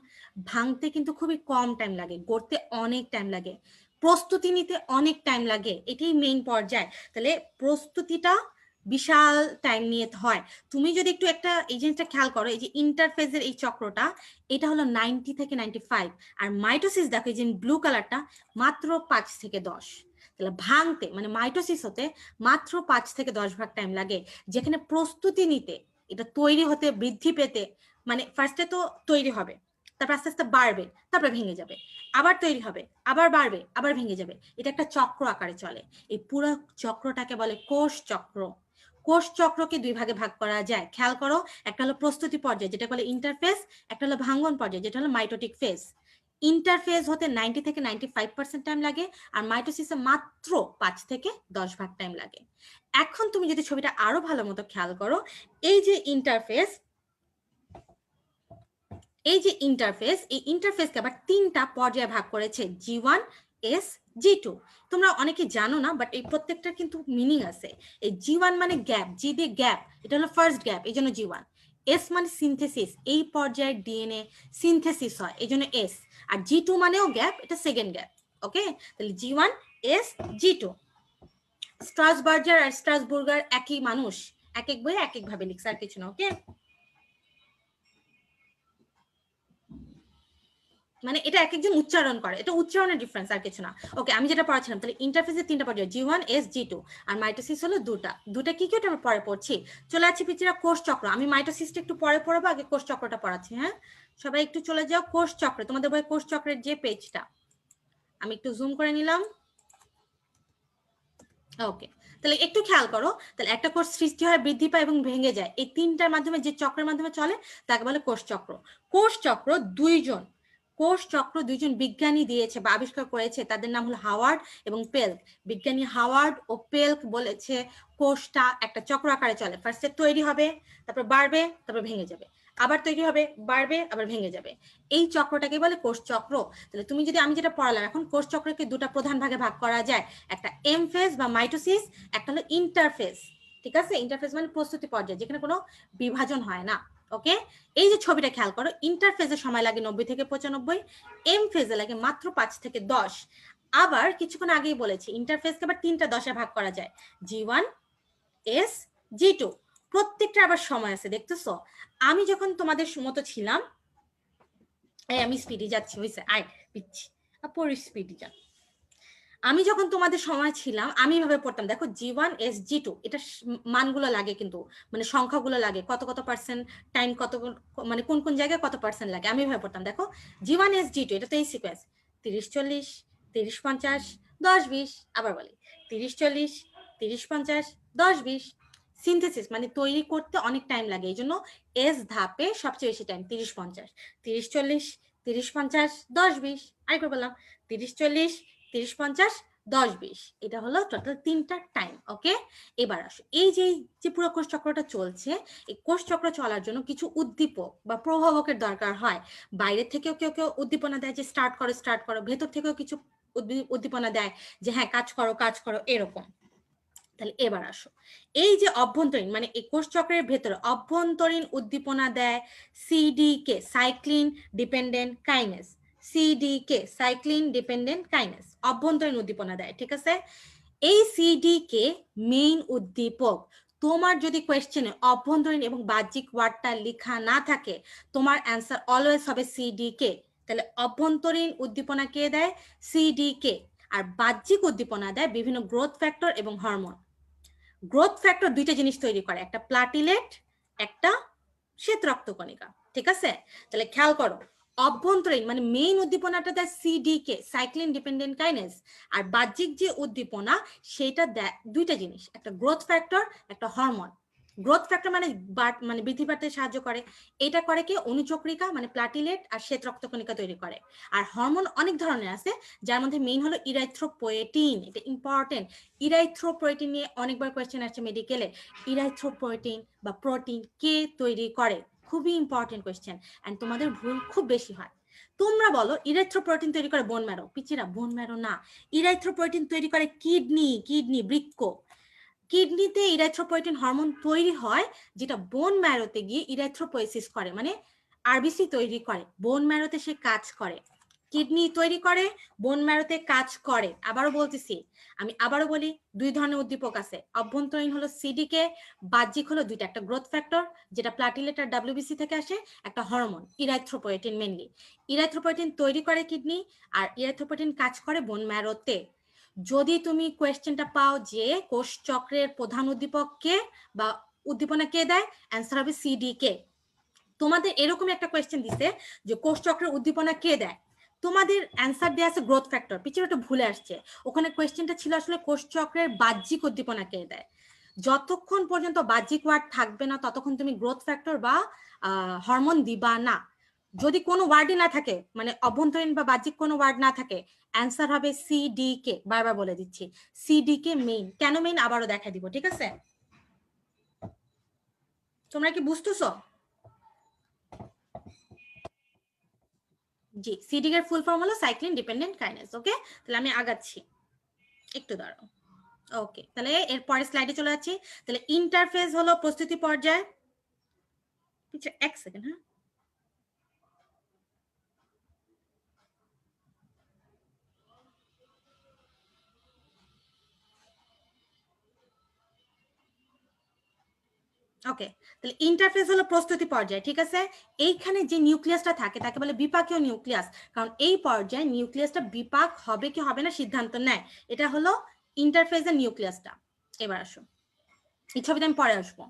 S1: ভাঙতে কিন্তু খুবই কম টাইম লাগে, গড়তে অনেক টাইম লাগে, প্রস্তুতি নিতে অনেক টাইম লাগে, এটাই মেইন পর্যায়। তাহলে প্রস্তুতিটা বিশাল টাইম নিয়ে হয়। তুমি যদি একটু একটা এই জিনিসটা খেয়াল করো, এই যে ইন্টারফেজের এই চক্রটা, এটা হলো 90 থেকে 95। আর মাইটোসিস দেখো এই যে ব্লু কালারটা, মাত্র 5 থেকে 10। তাহলে ভাঙতে মানে মাইটোসিস হতে মাত্র 5 থেকে 10 ভাগ টাইম লাগে, যেখানে প্রস্তুতি নিতে, এটা তৈরি হতে, বৃদ্ধি পেতে, মানে ফার্স্টে তো তৈরি হবে, তারপর আস্তে আস্তে বাড়বে, তারপরে ভেঙে যাবে, আবার তৈরি হবে, আবার বাড়বে, আবার ভেঙে যাবে, এটা একটা চক্র আকারে চলে। এই পুরো চক্রটাকে বলে কোষ চক্র। কোষ চক্রকে দুই ভাগে ভাগ করা যায়। খেয়াল করো, একটা হলো প্রস্তুতি পর্যায় যেটা বলে ইন্টারফেজ, একটা হলো ভাঙ্গন পর্যায় যেটা হলো মাইটোটিক ফেজ। ইন্টারফেজ হতে 90 থেকে 95% টাইম লাগে, আর মাইটোসিসে মাত্র 5 থেকে 10 ভাগ টাইম লাগে। এখন তুমি যদি ছবিটা আরো ভালো মতো খেয়াল করো, এই যে ইন্টারফেজ, এই ইন্টারফেসকে আবার 3টা পর্যায়ে ভাগ করেছে, G1, S, G2। তোমরা অনেকে জানো না, বাট এই প্রত্যেকটা কিন্তু মিনিং আছে। এই G1 মানে গ্যাপ, জি দিয়ে গ্যাপ, এটা হলো ফার্স্ট গ্যাপ, এই জন্য G1। S মানে সিনথেসিস, এই পর্যায়ে ডিএনএ সিনথেসিস হয়, এই জন্য S। আর G2 মানেও গ্যাপ, এটা সেকেন্ড গ্যাপ। ওকে, তাহলে G1, S, G2। স্ট্রাসবার্গার আর স্ট্রাসবুর্গার একই মানুষ, এক এক বইয়ে এক এক ভাবে লিখছে, আর কিছু না। ওকে, মানে এটা এক একজন উচ্চারণ করে, এটা উচ্চারণের ডিফারেন্স, আর কিছু না। ওকে, আমি যেটা পড়াচ্ছিলাম, তাহলে ইন্টারফেসের 3টা পর্যায়, G1, S, G2, আর মাইটোসিস হলো দুটা কি কি ওটা আমরা পরে পড়ছি। চলে যাচ্ছি পিছিয়ে কোষ চক্র। আমি মাইটোসিসটা একটু পরে পড়াবো, আগে কোষ চক্রটা পড়াচ্ছি। হ্যাঁ, সবাই একটু চলে যাও কোষ চক্র, তোমাদের বই কোষ চক্রের যে পেজটা, আমি একটু জুম করে নিলাম। ওকে, তাহলে একটু খেয়াল করো, তাহলে একটা কোষ সৃষ্টি হয়, বৃদ্ধি পায় এবং ভেঙে যায়, এই 3টার মাধ্যমে যে চক্রের মাধ্যমে চলে তাকে বলে কোষ চক্র। কোষ চক্র দুইজন বিজ্ঞানী দিয়েছে বা আবিষ্কার করেছে, তাদের নাম হলো হাওয়ার্ড এবং পেল্ক। বিজ্ঞানী হাওয়ার্ড ও পেল্ক বলেছে কোষটা একটা চক্র আকারে চলে, ফার্স্টে তৈরি হবে, তারপর বাড়বে, তারপর ভেঙে যাবে, আবার তৈরি হবে, বাড়বে, আবার ভেঙে যাবে, এই চক্রটাকে বলে কোষ চক্র। তাহলে তুমি যদি, আমি যেটা পড়ালাম এখন, কোষ চক্রকে দুটা প্রধান ভাগে ভাগ করা যায়, একটা এম ফেজ বা মাইটোসিস, একটা হলো ইন্টারফেজ। ঠিক আছে, ইন্টারফেজ মানে প্রস্তুতি পর্যায়ে, যেখানে কোনো বিভাজন হয় না। ওকে, এই যে ছবিটা খেয়াল করো, ইন্টারফেজে সময় লাগে 90 থেকে 95, এম ফেজে লাগে মাত্র 5 থেকে 10। আবার কিছুক্ষণ আগেই বলেছি ইন্টারফেজকে আবার 3টা 10-এ ভাগ করা যায়, G1, S, G2। প্রত্যেকটা আবার সময় আছে, দেখতেছো? আমি যখন তোমাদের মতো ছিলাম, আমি স্পিডে যাচ্ছি, হয়েছে, আয় পিচ্ছি, পরে স্পিডে যা। আমি যখন তোমাদের সময় ছিলাম, আমি এভাবে পড়তাম, দেখো G1, S, G2, এটা মানগুলো লাগে কিন্তু, মানে সংখ্যাগুলো লাগে, কত কত পার্সেন্ট টাইম, কত মানে কোন কোন জায়গায় কত পার্সেন্ট লাগে, আমি এভাবে পড়তাম। দেখো G1, S, G2, এটা তো এই সিকোয়েন্স, 30-40, 30-50, 10-20, আবার বলি 30-40, 30-50, 10-20। সিনথেসিস মানে তৈরি করতে অনেক টাইম লাগে, এই জন্য এস ধাপে সবচেয়ে বেশি টাইম, 30-50, 30-40, 30-50, 10-20, আরেকবার বললাম 30-40, 30-50, 10-20, এটা হলো টোটাল 3টা টাইম। ওকে, এবার আসো, এই যে পুরো কোষ চক্রটা চলছে, এই কোষ চক্র চলার জন্য কিছু উদ্দীপক বা প্রভাবকের দরকার হয়। বাইরে থেকেও কেউ কেউ উদ্দীপনা দেয় যে স্টার্ট করো, ভেতর থেকেও কিছু উদ্দীপনা দেয় যে হ্যাঁ কাজ করো, এরকম। তাহলে এবার আসো, এই যে অভ্যন্তরীণ মানে এই কোষ চক্রের ভেতরে অভ্যন্তরীণ উদ্দীপনা দেয় সিডিকে, cyclin dependent kinase. সিডিকে, cyclin dependent kinase, অভ্যন্তরীণ উদ্দীপনা দেয়। ঠিক আছে, এই সিডিকে মেইন উদ্দীপক। তোমার যদি কোয়েশ্চেনে অভ্যন্তরীণ এবং বাহ্যিক ওয়ার্ডটা লেখা না থাকে, তোমার অ্যান্সার অলওয়েজ হবে সিডিকে। তাহলে অভ্যন্তরীণ উদ্দীপনা কে দেয়? সিডিকে। আর বাহ্যিক উদ্দীপনা দেয় বিভিন্ন গ্রোথ ফ্যাক্টর এবং হরমোন। গ্রোথ ফ্যাক্টর দুইটা জিনিস তৈরি করে, একটা প্লাটিলেট, একটা শ্বেত রক্তকণিকা। ঠিক আছে, তাহলে খেয়াল করো, অভ্যন্তরীণ মানে মেইন উদ্দীপনাটা দেয় সিডিকে, সাইক্লিন ডিপেন্ডেন্ট কাইনেস। আর বাহ্যিক যে উদ্দীপনা সেটা দেয় দুইটা জিনিস, একটা গ্রোথ ফ্যাক্টর, একটা হরমোন। গ্রোথ ফ্যাক্টর মানে বৃদ্ধি পাতে সাহায্য করে, এটা করে কি অনুচক্রিকা মানে প্লাটিলেট আর শ্বেত রক্তকণিকা তৈরি করে। আর হরমোন অনেক ধরনের আছে, যার মধ্যে মেইন হলো ইরাইথ্রোপোয়েটিন, এটা ইম্পর্টেন্ট। ইরাইথ্রোপোয়েটিন নিয়ে অনেকবার কোয়েশ্চেন আসছে মেডিকেলে। ইরাইথ্রোপোয়েটিন বা প্রোটিন কে তৈরি করে, খুবই ইম্পর্টেন্ট কোয়েশ্চেন, এন্ড তোমাদের ভুল খুব বেশি হয়। তোমরা বলো ইরাইথ্রোপোয়েটিন তৈরি করে বোন ম্যারো, পিচিরা বোন ম্যারো না, ইরাইথ্রোপোয়েটিন তৈরি করে কিডনি বৃক্ক। কিডনিতে ইরাইথ্রোপোয়েটিন হরমোন তৈরি হয়, যেটা বোন ম্যারোতে গিয়ে ইরাইথ্রোপোয়েসিস করে, মানে আরবিসি তৈরি করে, বোন ম্যারোতে সে কাজ করে। কিডনি তৈরি করে, বোন ম্যারোতে কাজ করে। আবারও বলতেছি, আমি আবারও বলি, দুই ধরনের উদ্দীপক আছে, অভ্যন্তরীণ হলো সিডিকে, বাহ্যিক হলো দুইটা, একটা গ্রোথ ফ্যাক্টর যেটা প্লাটিলেট আর ডাব্লিউবিসি থেকে আসে, একটা হরমোন ইরাইথ্রোপোয়েটিন মেনলি। ইরাইথ্রোপোয়েটিন তৈরি করে কিডনি, আর ইরাইথ্রোপোয়েটিন কাজ করে বোন ম্যারোতে। যদি তুমি কোয়েশ্চেনটা পাও যে কোষ চক্রের প্রধান উদ্দীপক কে বা উদ্দীপনা কে দেয়, অ্যান্সার হবে সিডিকে। তোমাদের এরকম একটা কোয়েশ্চেন দিছে যে কোষ চক্রের উদ্দীপনা কে দেয়, তোমাদের অ্যান্সার দেয়া আছে গ্রোথ ফ্যাক্টর, পিছনে একটা ভুলে আসছে, ওখানে কোয়েশ্চেনটা ছিল আসলে কোষ চক্রের বাহ্যিক উদ্দীপনা কে দেয়। যতক্ষণ পর্যন্ত বাহ্যিক ওয়ার্ড থাকবে না ততক্ষণ তুমি গ্রোথ ফ্যাক্টর বা হরমোন দিবা না। যদি কোনো ওয়ার্ডই না থাকে, মানে অভ্যন্তরীণ বা বাহ্যিক কোনো ওয়ার্ড না থাকে, অ্যান্সার হবে CDK। বারবার বলে দিচ্ছি, CDK মেইন। কেন মেইন আবারও দেখা দিব, ঠিক আছে? তোমরা কি বুঝতেছো? জি, CDK এর ফুল ফর্ম হলো সাইক্লিন ডিপেন্ডেন্ট কাইনেজ। ওকে, তাহলে আমি আগাচ্ছি, একটু দাঁড়াও। ওকে, তাহলে এর পরের স্লাইডে চলে যাচ্ছি। তাহলে ইন্টারফেজ হলো প্রস্তুতি পর্যায়। এক সেকেন্ড, হ্যাঁ। ওকে, তাহলে ইন্টারফেস হলো প্রস্তুতি পর্যায়, ঠিক আছে? এইখানে যে নিউক্লিয়াসটা থাকে তাকে বলে বিপাকীয় নিউক্লিয়াস, কারণ এই পর্যায়ে নিউক্লিয়াসটা বিপাক হবে কি হবে না সিদ্ধান্ত নেয়। এটা হলো ইন্টারফেজের নিউক্লিয়াসটা। এবার আসো, এই ছবিতে আমি পরে আসবো।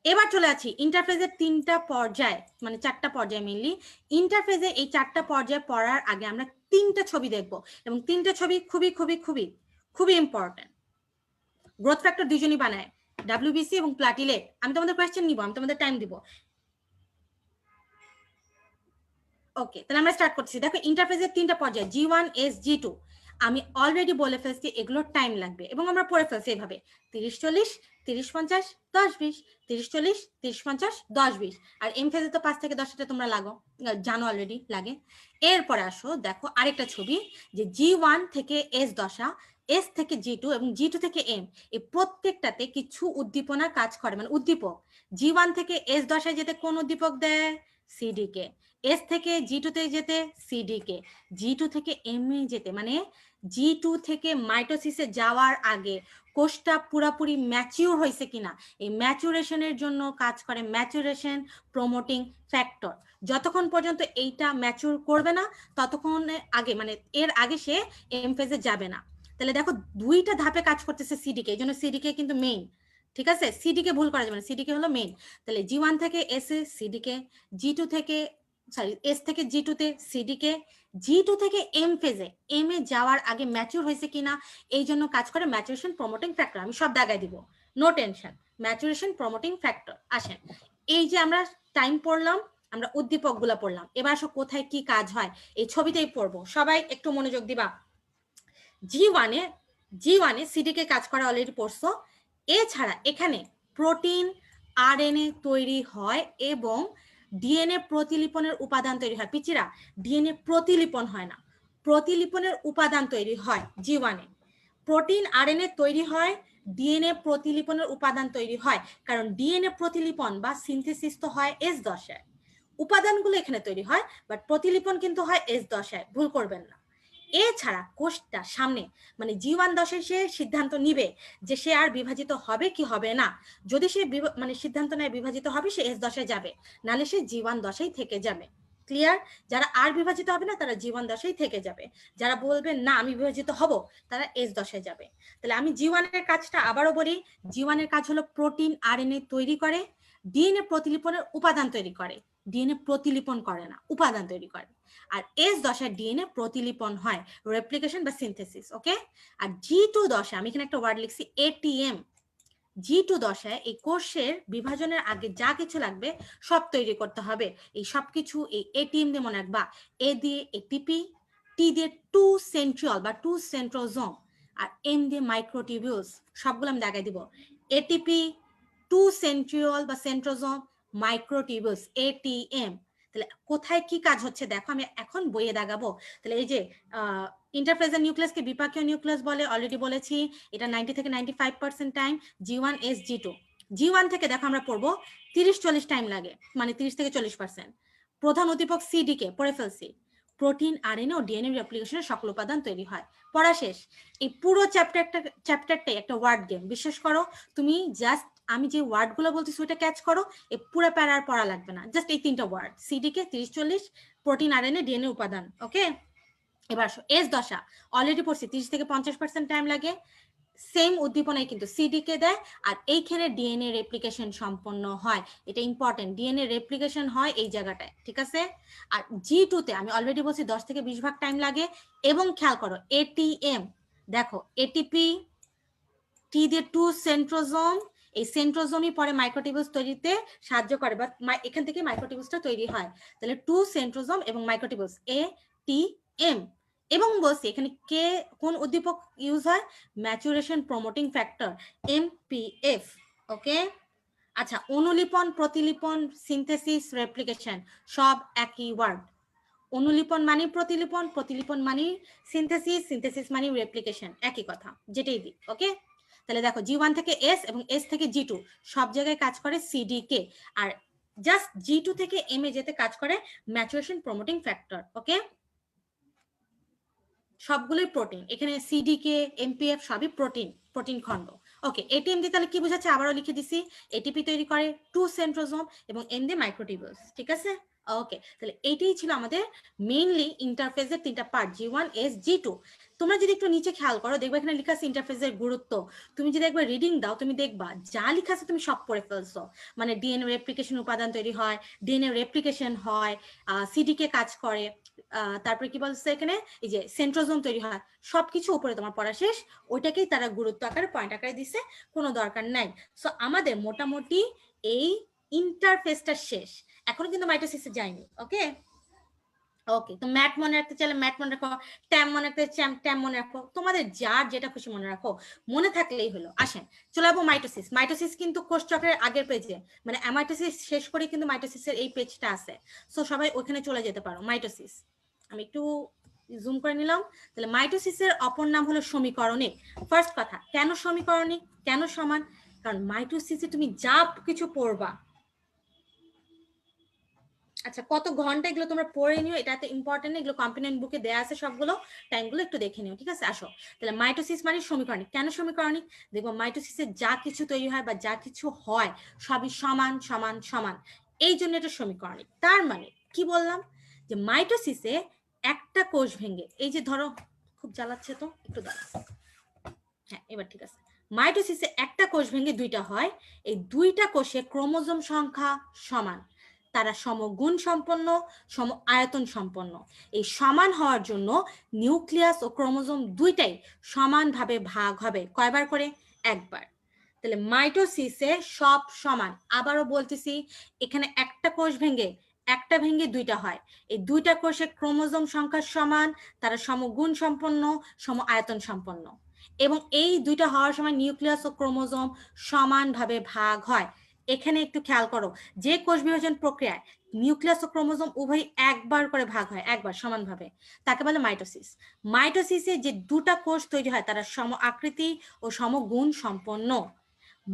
S1: এবার চলে আছি ইন্টারফেজের 3টা পর্যায়, মানে 4টা পর্যায় মেইনলি। ইন্টারফেজে এই 4টা পর্যায় পড়ার আগে আমরা 3টা ছবি দেখব, এবং 3টা ছবি খুবই খুবই খুবই খুবই ইম্পর্টেন্ট। গ্রোথ ফ্যাক্টর দুজনই বানায়, WBC এবং প্লাটিলেট। আমি তোমাদের কোয়েশ্চেন নিব, আমি তোমাদের টাইম দিব। ওকে, তাহলে আমরা স্টার্ট করছি। দেখো ইন্টারফেজের 3টা পর্যায়, G1, S, G2। আমি অলরেডি বলে ফেলছি এগুলোর টাইম লাগবে, এবং আমরা পড়ে ফেলছি এভাবে 30-40, 30-50, 10-20, 30-40, 30-50, 10-20। আর এম ফেজে তো 5 থেকে 10টা তোমরা জানো অলরেডি লাগে। এরপরে আসো, দেখো আরেকটা ছবি, যে G1 থেকে S দশা, S থেকে G2 এবং G2 থেকে M, এই প্রত্যেকটাতে কিছু উদ্দীপনা কাজ করে, মানে উদ্দীপক। G1 থেকে S দশায় যেতে কোন উদ্দীপক দেয়? CDK। এস থেকে G2 তে যেতে CDK। G2 থেকে M এ যেতে, মানে G2 থেকে মাইটোসিসে যাওয়ার আগে কোষটা পুরোপুরি ম্যাচিউর হয়েছে কিনা, এই ম্যাচুরেশনের জন্য কাজ করে ম্যাচুরেশন প্রমোটিং ফ্যাক্টর। যতক্ষণ পর্যন্ত এইটা ম্যাচুর করবে না ততক্ষণ আগে, মানে এর আগে সে এম ফেজে যাবে না। তাহলে দেখো 2টা ধাপে কাজ করতেছে CDK, এই জন্য CDK কিন্তু মেইন, ঠিক আছে? CDK ভুল করা যাবে না, CDK হলো মেইন। তাহলে G1 থেকে S এ CDK, G2 থেকে S থেকে G2 তে CDK, G2 থেকে M ফেজে, M এ যাওয়ার আগে ম্যাচিউর হয়েছে কিনা এই জন্য কাজ করে ম্যাচুরেশন প্রমোটিং ফ্যাক্টর। আমি সব দাগাই দিব, no tension. Maturation promoting factor. আসেন, এই যে আমরা টাইম পড়লাম, আমরা উদ্দীপক গুলা পড়লাম, এবার আসো কোথায় কি কাজ হয় এই ছবিতেই পড়বো। সবাই একটু মনোযোগ দিবা। G1 এ CDK কাজ করা অলরেডি পড়ছো। এছাড়া এখানে প্রোটিন RNA তৈরি হয় এবং ডিএনএ প্রতিলিপনের উপাদান তৈরি হয়। পিচিরা, ডিএনএ প্রতিলিপন হয় না, প্রতিলিপনের উপাদান তৈরি হয় G1 এ। প্রোটিন RNA তৈরি হয়, ডিএনএ প্রতিলিপনের উপাদান তৈরি হয়, কারণ ডিএনএ প্রতিলিপন বা সিনথেসিস তো হয় S দশায়। উপাদানগুলো এখানে তৈরি হয়, বাট প্রতিলিপন কিন্তু হয় S দশায়, ভুল করবেন না। এছাড়া কোষটা সামনে, মানে G1 দশায় সে সিদ্ধান্ত নিবে যে সে আর বিভাজিত হবে কি হবে না। যদি সে মানে সিদ্ধান্ত নেয় বিভাজিত হবে, সে S দশায় যাবে, নাহলে সে G1 দশায় থেকে যাবে। ক্লিয়ার? যারা আর বিভাজিত হবে না তারা G1 দশায় থেকে যাবে, যারা বলবে না আমি বিভাজিত হব তারা S দশায় যাবে। তাহলে আমি G1 এর কাজটা আবারও বলি। G1 এর কাজ হলো প্রোটিন RNA তৈরি করে, ডিএনএ প্রতিলিপনের উপাদান তৈরি করে। ডিএনএ প্রতিলিপন করে না, উপাদান তৈরি করে। আর S দশায় ডিএনএ প্রতিলিপন হয়, রেপ্লিকেশন বা সিনথেসিস। ওকে, আর G2 দশা, আমি এখানে একটা ওয়ার্ড লিখছি ATM। G2 দশায় এই কোষের বিভাজনের আগে যা কিছু লাগবে সব তৈরি করতে হবে। এই সবকিছু এই ATM দিয়ে মনে রাখবা। A দিয়ে ATP, T দিয়ে 2 সেন্ট্রিওল বা 2 সেন্ট্রোজোম, আর M দিয়ে মাইক্রোটিবিউলস। সবগুলো আমি দেখাই দিব। ATP, 2 সেন্ট্রিওল বা সেন্ট্রোজোম, মাইক্রোটিবিউলস, ATM। তাহলে কোথায় কি কাজ হচ্ছে দেখো, আমি এখন বইয়ে দাগাবো। তাহলে এই যে ইন্টারফেজাল নিউক্লিয়াসকে বিপাকীয় নিউক্লিয়াস বলে, অলরেডি বলেছি। এটা 90 থেকে 95% time G1, S, G2। G1 থেকে দেখো আমরা পড়বো 30-40 টাইম লাগে, মানে 30 থেকে 40%। প্রধান উদ্দীপক CDK পড়ে ফেলছি। প্রোটিন RNA ও ডিএনএ রেপ্লিকেশনের সকল উপাদান তৈরি হয়। পড়া শেষ। এই পুরো চ্যাপ্টারটাই একটা ওয়ার্ড গেম। বিশ্বাস করো, তুমি জাস্ট আমি যে ওয়ার্ডগুলো বলতেছি ওইটা ক্যাচ করো, এই পুরো প্যারার পড়া লাগবে না, জাস্ট এই 3টা word, CDK 30-40, protein RNA DNA উপাদান। ওকে, এবার S দশা অলরেডি পড়ছি, 30 থেকে 50% টাইম লাগে। সেম উদ্দীপনায় কিন্তু CDK দেয়, আর এইখানে ডিএনএ রেপ্লিকেশন সম্পন্ন হয়। এটা ইম্পর্টেন্ট, ডিএনএ রেপ্লিকেশন হয় এই জায়গাটায়, ঠিক আছে? আর G2 তে আমি অলরেডি বলছি 10 থেকে 20 ভাগ টাইম লাগে। এবং খেয়াল করো ATM, দেখো ATP, T দিয়ে 2 সেন্ট্রোজোম, এই সেন্ট্রোজোমই পরে মাইক্রোটিবিউলস তৈরিতে সাহায্য করে, বা এখান থেকে মাইক্রোটিবিউলসটা তৈরি হয়। তাহলে 2 সেন্ট্রোজোম এবং মাইক্রোটিবিউলস ATM। এবং বলছি এখানে কে কোন উদ্দীপক ইউজ হয়, ম্যাচুরেশন প্রমোটিং ফ্যাক্টর MPF। ওকে, আচ্ছা, অনুলিপন, প্রতিলিপন, সিনথেসিস, রেপ্লিকেশন সব একই ওয়ার্ড। অনুলিপন মানে প্রতিলিপন, প্রতিলিপন মানে সিনথেসিস, সিনথেসিস মানে রেপ্লিকেশন, একই কথা, যেটাই দিই। ওকে, তাহলে দেখো G1 থেকে S এবং S থেকে G2 সব জায়গায় কাজ করে CDK, আর জাস্ট G2 থেকে M এ যেতে কাজ করে ম্যাচুরেশন প্রমোটিং ফ্যাক্টর। ওকে, সবগুলোই প্রোটিন, এখানে CDK MPF সবই প্রোটিন, প্রোটিন খণ্ড। ওকে, ATM দিয়ে তাহলে কি বোঝাচ্ছে, আবারও লিখে দিছি, ATP তৈরি করে 2 সেন্ট্রোজোম এবং N দিয়ে মাইক্রোটিবিউলস। ঠিক আছে, ওকে, তাহলে এইটাই ছিল আমাদের মেইনলি ইন্টারফেজের 3টা পার্ট, G1 S G2। তোমরা যদি একটু নিচে খেয়াল করো, দেখবে এখানে লেখা আছে ইন্টারফেজের গুরুত্ব। তুমি যদি একবার রিডিং দাও, তুমি দেখবা যা লেখা আছে তুমি সব পড়ে ফেলছো। মানে ডিএনএ রেপ্লিকেশন উপাদান তৈরি হয়, ডিএনএ রেপ্লিকেশন হয়, সিডিকে কাজ করে, তারপরে কি বলছে এখানে, এই যে সেন্ট্রোজোম তৈরি হয়, সবকিছু উপরে তোমার পড়া শেষ। ওইটাকেই তারা গুরুত্ব আকারে পয়েন্ট আকারে দিছে, কোনো দরকার নাই। সো আমাদের মোটামুটি এই ইন্টারফেসটা শেষ, এখনো কিন্তু মাইটোসিসে যায়নি। ওকে, ওকে, তো ম্যাট মনে রাখতে চাইলে ম্যাট মনে রাখো, ট্যাম মনে রাখতে ট্যাম মনে রাখো, তোমাদের যার যেটা খুশি মনে রাখো, মনে থাকলেই হলো। আসেন চলে যাবো মাইটোসিস। মাইটোসিস কিন্তু কোষ চক্রের আগের পেজে, মানে অ্যামাইটোসিস শেষ করে কিন্তু মাইটোসিসের এই পেজটা আছে। সো সবাই ওখানে চলে যেতে পারো। মাইটোসিস আমি একটু জুম করে নিলাম। তাহলে মাইটোসিসের অপর নাম হলো সমীকরণিক। ফার্স্ট কথা, কেন সমীকরণিক, কেন সমান? কারণ মাইটোসিসে তুমি যা কিছু পড়বা, আচ্ছা কত ঘন্টা এগুলো তোমরা পড়ে নিও, এটা তো ইম্পর্টেন্ট, এগুলো কম্পোনেন্ট বুকে দেয়া আছে সবগুলো, টাইমগুলো একটু দেখে নিও। ঠিক আছে, আসো তাহলে মাইটোসিস মানে সমীকরণিক। কেন সমীকরণিক? দেখো মাইটোসিসে যা কিছু তৈরি হয় বা যা কিছু হয় সবই সমান সমান সমান, এই জন্য এটা সমীকরণিক। তার মানে কি বললাম, যে মাইটোসিসে একটা কোষ ভেঙে, এই যে ধরো খুব জ্বালাচ্ছে তো একটু দাঁড়া, হ্যাঁ এবার ঠিক আছে, মাইটোসিসে একটা কোষ ভেঙে দুইটা হয়, এই দুইটা কোষে ক্রোমোজোম সংখ্যা সমান, তারা সমগুণ সম্পন্ন, সম আয়তন সম্পন্ন। এই সমান হওয়ার জন্য নিউক্লিয়াস ও ক্রোমোজোম দুইটাই সমানভাবে ভাগ হবে, কয়বার করে? একবার। তাহলে মাইটোসিসে সব সমান। আবারও বলতেছি, এখানে একটা কোষ ভেঙে দুইটা হয়, এই দুইটা কোষে ক্রোমোজোম সংখ্যা সমান, তারা সমগুণ সম্পন্ন, সম আয়তন সম্পন্ন, এবং এই দুইটা হওয়ার সময় নিউক্লিয়াস ও ক্রোমোজোম সমানভাবে ভাগ হয়। এখানে একটু খেয়াল করো, যে কোষ বিভাজন প্রক্রিয়ায় নিউক্লিয়াস ও ক্রোমোজোম উভয় একবার করে ভাগ হয়, একবার সমানভাবে, তাকে বলে মাইটোসিস। মাইটোসিসে যে দুটা কোষ তৈরি হয় তারা সম আকৃতি ও সমগুণ সম্পন্ন।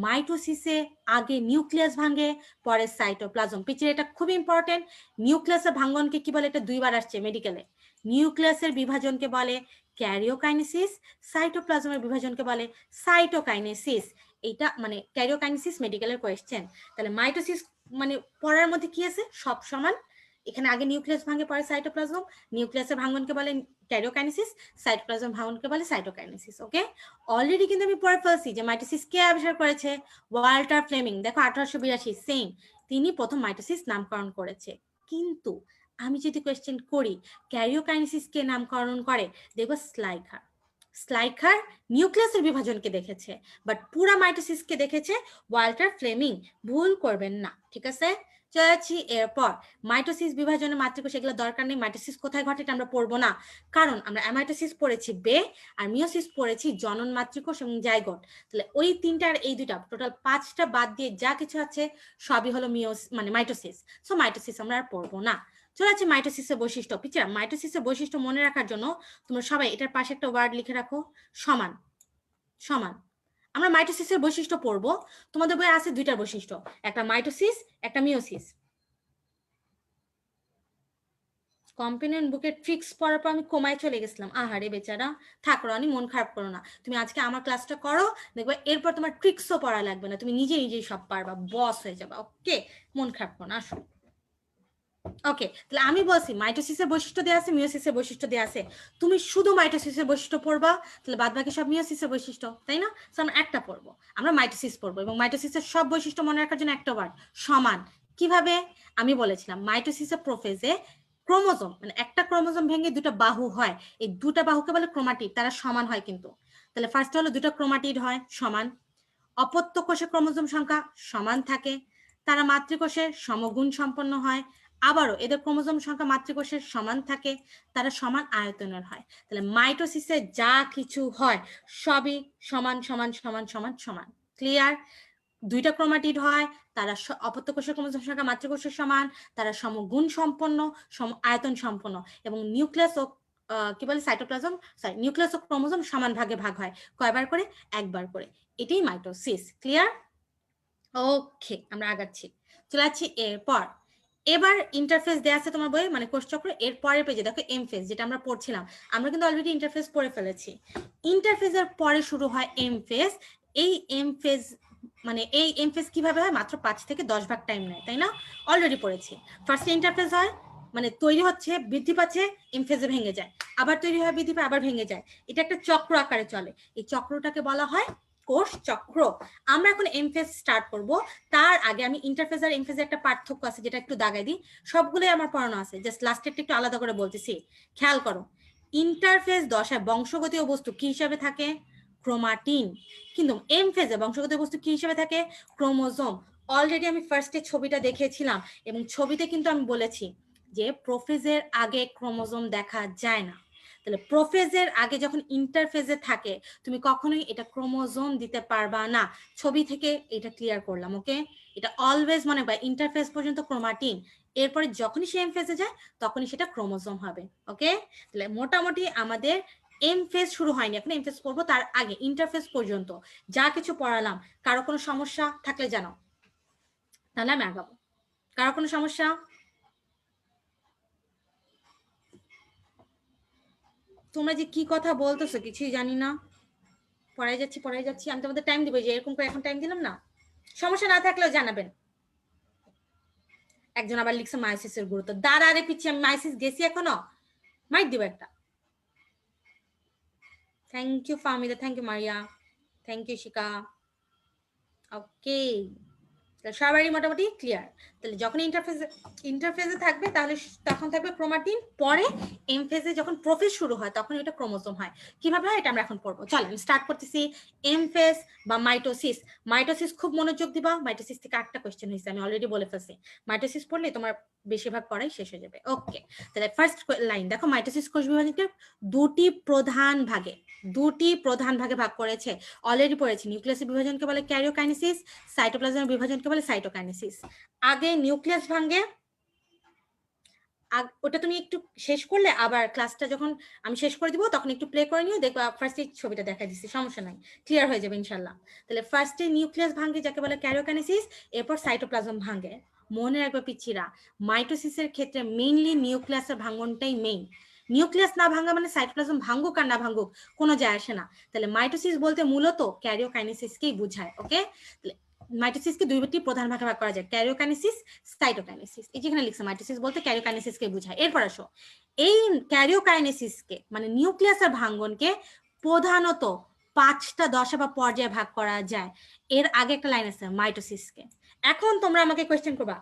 S1: মাইটোসিসে আগে নিউক্লিয়াস ভাঙে, পরে সাইটোপ্লাজম। পিছিয়ে এটা খুব ইম্পর্টেন্ট, নিউক্লিয়াসের ভাঙ্গনকে কি বলে, এটা দুইবার আসছে মেডিকেলে। নিউক্লিয়াসের বিভাজনকে বলে ক্যারিওকাইনেসিস, সাইটোপ্লাজমের বিভাজনকে বলে সাইটোকাইনেসিস। এইটা মানে ক্যারিওকাইনেসিস মেডিকেলের কোয়েশ্চেন। তাহলে মাইটোসিস মানে পড়ার মধ্যে কি আছে, সব সমান। এখানে আগে নিউক্লিয়াস ভাঙে, পরে সাইটোপ্লাজম। নিউক্লিয়াসের ভাঙ্গনকে বলে ক্যারিওকাইনেসিস, সাইটোপ্লাজম ভাঙ্গনকে বলে সাইটোকাইনেসিস। ওকে, অলরেডি কিন্তু আমি পড়ে ফেলছি যে মাইটোসিস কে আবিষ্কার করেছে, ওয়াল্টার ফ্লেমিং। দেখো 1882 সেম, তিনি প্রথম মাইটোসিস নামকরণ করেছে। কিন্তু আমি যদি কোয়েশ্চেন করি ক্যারিওকাইনেসিস কে নামকরণ করে, দেখো স্লাইখার। স্লাইখার নিউক্লিয়াসের বিভাজনকে দেখেছে, বাট পুরা মাইটোসিসকে দেখেছে ওয়াল্টার ফ্লেমিং। ভুল করবেন না, ঠিক আছে। চলে যাচ্ছি এরপর, মাইটোসিস বিভাজনের মাতৃকোষ, এগুলো দরকার নেই। মাইটোসিস কোথায় ঘটে এটা আমরা পড়বো না, কারণ আমরা অ্যামাইটোসিস পড়েছি বে, আর মিওসিস পড়েছি জনন মাতৃকোষ এবং জাইগোট। তাহলে ওই তিনটা আর এই দুইটা, টোটাল 5টা বাদ দিয়ে যা কিছু আছে সবই হলো মানে মাইটোসিস। সো মাইটোসিস আমরা আর পড়বো না। চলে আছে মাইটোসিসের বৈশিষ্ট্য। পিচার মাইটোসিসের বৈশিষ্ট্য মনে রাখার জন্য তোমরা সবাই এটার পাশে একটা ওয়ার্ড লিখে রাখো, সমান। সমান। আমরা মাইটোসিসের বৈশিষ্ট্য পড়বো, তোমাদের বইয়ে আছে দুইটার বৈশিষ্ট্য, একটা মাইটোসিস, একটা মিওসিস। কম্পোনেন্ট বুকের ট্রিক্স পড়ার পর আমি কমায় চলে গেছিলাম, আহারে বেচারা। থাক রনি, মন খারাপ করো না, তুমি আজকে আমার ক্লাসটা করো, দেখবে এরপর তোমার ট্রিক্সও পড়া লাগবে না, তুমি নিজে নিজেই সব পারবা, বস হয়ে যাবা। ওকে, মন খারাপ করো না, আসো। ওকে, তাহলে আমি বলছি মাইটোসিসের বৈশিষ্ট্য দেওয়া আছে, মিওসিসের বৈশিষ্ট্য দেওয়া আছে, তুমি শুধু মাইটোসিসের বৈশিষ্ট্য পড়বা, তাহলে বাদ বাকি সব মিওসিসের বৈশিষ্ট্য, তাই না? আমরা একটা পড়বো, আমরা মাইটোসিস পড়বো, এবং মাইটোসিসের সব বৈশিষ্ট্য মনে রাখার জন্য একটা ওয়ার্ড, সমান। কিভাবে? আমি বলেছিলাম মাইটোসিসের প্রোফেজে ক্রোমোজোম, মানে একটা ক্রোমোজোম ভেঙে দুটা বাহু হয়, এই দুটা বাহুকে বলে ক্রোমাটিড, তারা সমান হয় কিন্তু। তাহলে ফার্স্ট হলো দুটো ক্রোমাটিড হয় সমান। অপত্য কোষে ক্রোমোজোম সংখ্যা সমান থাকে, তারা মাতৃকোষের সমগুণ সম্পন্ন হয়, আবারও এদের ক্রোমোজোম সংখ্যা মাতৃকোষের সমান থাকে, তারা সমান আয়তনের হয়। তাহলে মাইটোসিসে যা কিছু হয় সবই সমান সমান সমান সমান সমান। ক্লিয়ার? দুইটা ক্রোমাটিড হয়, তারা অপত্য কোষের ক্রোমোজোম সংখ্যা মাতৃকোষের সমান, তারা সমগুণ সম্পন্ন, সম আয়তন সম্পন্ন, এবং নিউক্লিয়াস ও কি বলে সাইটোপ্লাজম, সরি নিউক্লিয়াস ও ক্রোমোজোম সমান ভাগে ভাগ হয়। কয়বার করে? একবার করে। এটাই মাইটোসিস। ক্লিয়ার? ওকে, আমরা আগাচ্ছি, চলে যাচ্ছি এরপর। এবার ইন্টারফেস দেয়া আছে তোমার বইয়ে, মানে কোষচক্র। এর পরের পেজে দেখো এম ফেজ, যেটা আমরা পড়ছিলাম। আমরা কিন্তু অলরেডি ইন্টারফেস পড়ে ফেলেছি। ইন্টারফেসের পরে শুরু হয় এম ফেজ। এই এম ফেজ মানে এই এম ফেজ কিভাবে হয়? মাত্র 5 থেকে 10 ভাগ টাইম নেয়, তাই না? অলরেডি পড়েছি। ফার্স্ট ইন্টারফেজ হয়, মানে তৈরি হচ্ছে, বৃদ্ধি পাচ্ছে, এম ফেজে ভেঙে যায়, আবার তৈরি হয়, বৃদ্ধি পায়, আবার ভেঙে যায়। এটা একটা চক্র আকারে চলে। এই চক্রটাকে বলা হয় কোষ চক্র। আমরা এখন এম ফেজ স্টার্ট করব। তার আগে আমি ইন্টারফেজ আর এমফেজের একটা পার্থক্য আছে, যেটা একটু দাগাই দিই। সবগুলোই আমার পড়ানো আছে, জাস্ট লাস্টেরটা একটু আলাদা করে বলতেছি, খেয়াল করো। ইন্টারফেজ দশায় বংশগতীয় বস্তু কি হিসাবে থাকে? ক্রোমাটিন। কিন্তু এম ফেজে বংশগত বস্তু কি হিসেবে থাকে? ক্রোমোজোম। অলরেডি আমি ফার্স্টে ছবিটা দেখিয়েছিলাম, এবং ছবিতে কিন্তু আমি বলেছি যে প্রোফেজের আগে ক্রোমোজোম দেখা যায় না। তাহলে প্রোফেজের আগে যখন ইন্টারফেজে থাকে, তুমি কখনোই এটা ক্রোমোজোম দিতে পারবা না। ছবি থেকে এটা ক্লিয়ার করলাম। ওকে, এটা অলওয়েজ মনে রাখবা, ইন্টারফেজ পর্যন্ত ক্রোমাটিন, এরপরে যখনই সে এম ফেজে যায় তখনই সেটা ক্রোমোজোম হবে। ওকে, তাহলে মোটামুটি আমাদের এম ফেজ শুরু হয়নি, এখন এম ফেজ করবো। তার আগে ইন্টারফেজ পর্যন্ত যা কিছু পড়ালাম, কারো কোনো সমস্যা থাকলে জানাও, তাহলে আমি আগাবো। কারো কোনো সমস্যা? তোমরা যে কি কথা বলতেছো কিছুই জানি না। পড়াই যাচ্ছি, আমি তোমাদের টাইম দিব, যে এরকম করে এখন টাইম দিলাম না। সমস্যা না থাকলেও জানাবেন। একজন আবার লিখছে মাইসিসের গুরুত্ব। দাঁড়া রে পিচ্ছি, আমি মাইসিস গেছি এখনো, মাইট দিব একটা। Thank you Fahmida, thank you Maria, thank you Shika. Okay, সবারই মোটামুটি ক্লিয়ার। তাহলে যখন ইন্টারফেজে থাকবে, তাহলে তখন থাকবে ক্রোমাটিন। পরে এম ফেজে যখন প্রোফেজ শুরু হয়, তখন এটা ক্রোমোজোম হয়। কিভাবে হয় এটা আমরা এখন পড়বো। চলো আমি স্টার্ট করতেছি। এম ফেজ বা মাইটোসিস। মাইটোসিস খুব মনোযোগ দিবা, মাইটোসিস থেকে 8টা কোয়েশ্চেন হয়েছে, আমি অলরেডি বলে ফেলছি। মাইটোসিস পড়লে তোমার বেশিরভাগ পড়াই শেষ হয়ে যাবে। ওকে, তাহলে ফার্স্ট লাইন দেখো, মাইটোসিস কোষ বিভাজনকে দুটি প্রধান ভাগে ভাগ করেছে। অলরেডি পড়েছি, নিউক্লিয়াসের বিভাজনকে বলে ক্যারিওকাইনেসিস, সাইটোপ্লাজমের বিভাজনকে বলে সাইটোকাইনেসিস। আগে নিউক্লিয়াস ভাঙে, ওটা তুমি একটু শেষ করলে, আবার ক্লাসটা যখন আমি শেষ করে দিব তখন একটু প্লে করে নিও, দেখবা ফার্স্টে ছবিটা দেখা দিচ্ছি, সমস্যা নাই, ক্লিয়ার হয়ে যাবে ইনশাল্লাহ। তাহলে ফার্স্টে নিউক্লিয়াস ভাঙে, যাকে বলে ক্যারিওকাইনেসিস, এরপর সাইটোপ্লাজম ভাঙে। মনে রাখবে পিচ্ছিরা, মাইটোসিসের ক্ষেত্রে মেইনলি নিউক্লিয়াসের ভাঙনটাই মেইন। নিউক্লিয়াস না ভাঙা মানে সাইটোপ্লাজম ভাঙুক আর না ভাঙুক কোনো যায় আসে না। তাহলে মাইটোসিস বলতে মূলত ক্যারিওকাইনেসিসকেই বোঝায়। ওকে, তাহলে মাইটোসিসকে দুইটি প্রধান ভাগে ভাগ করা যায়, ক্যারিওকাইনেসিস, সাইটোকাইনেসিস। এই যেখানে লিখছে মাইটোসিস বলতে ক্যারিওকাইনেসিসকে বোঝায়। এরপর আসো, এই ক্যারিওকাইনেসিসকে মানে নিউক্লিয়াসের ভাঙ্গনকে প্রধানত 5টা দশা বা পর্যায়ে ভাগ করা যায়। এর আগে একটা লাইন আছে মাইটোসিসকে। এখন তোমরা আমাকে কোয়েশ্চেন করবা,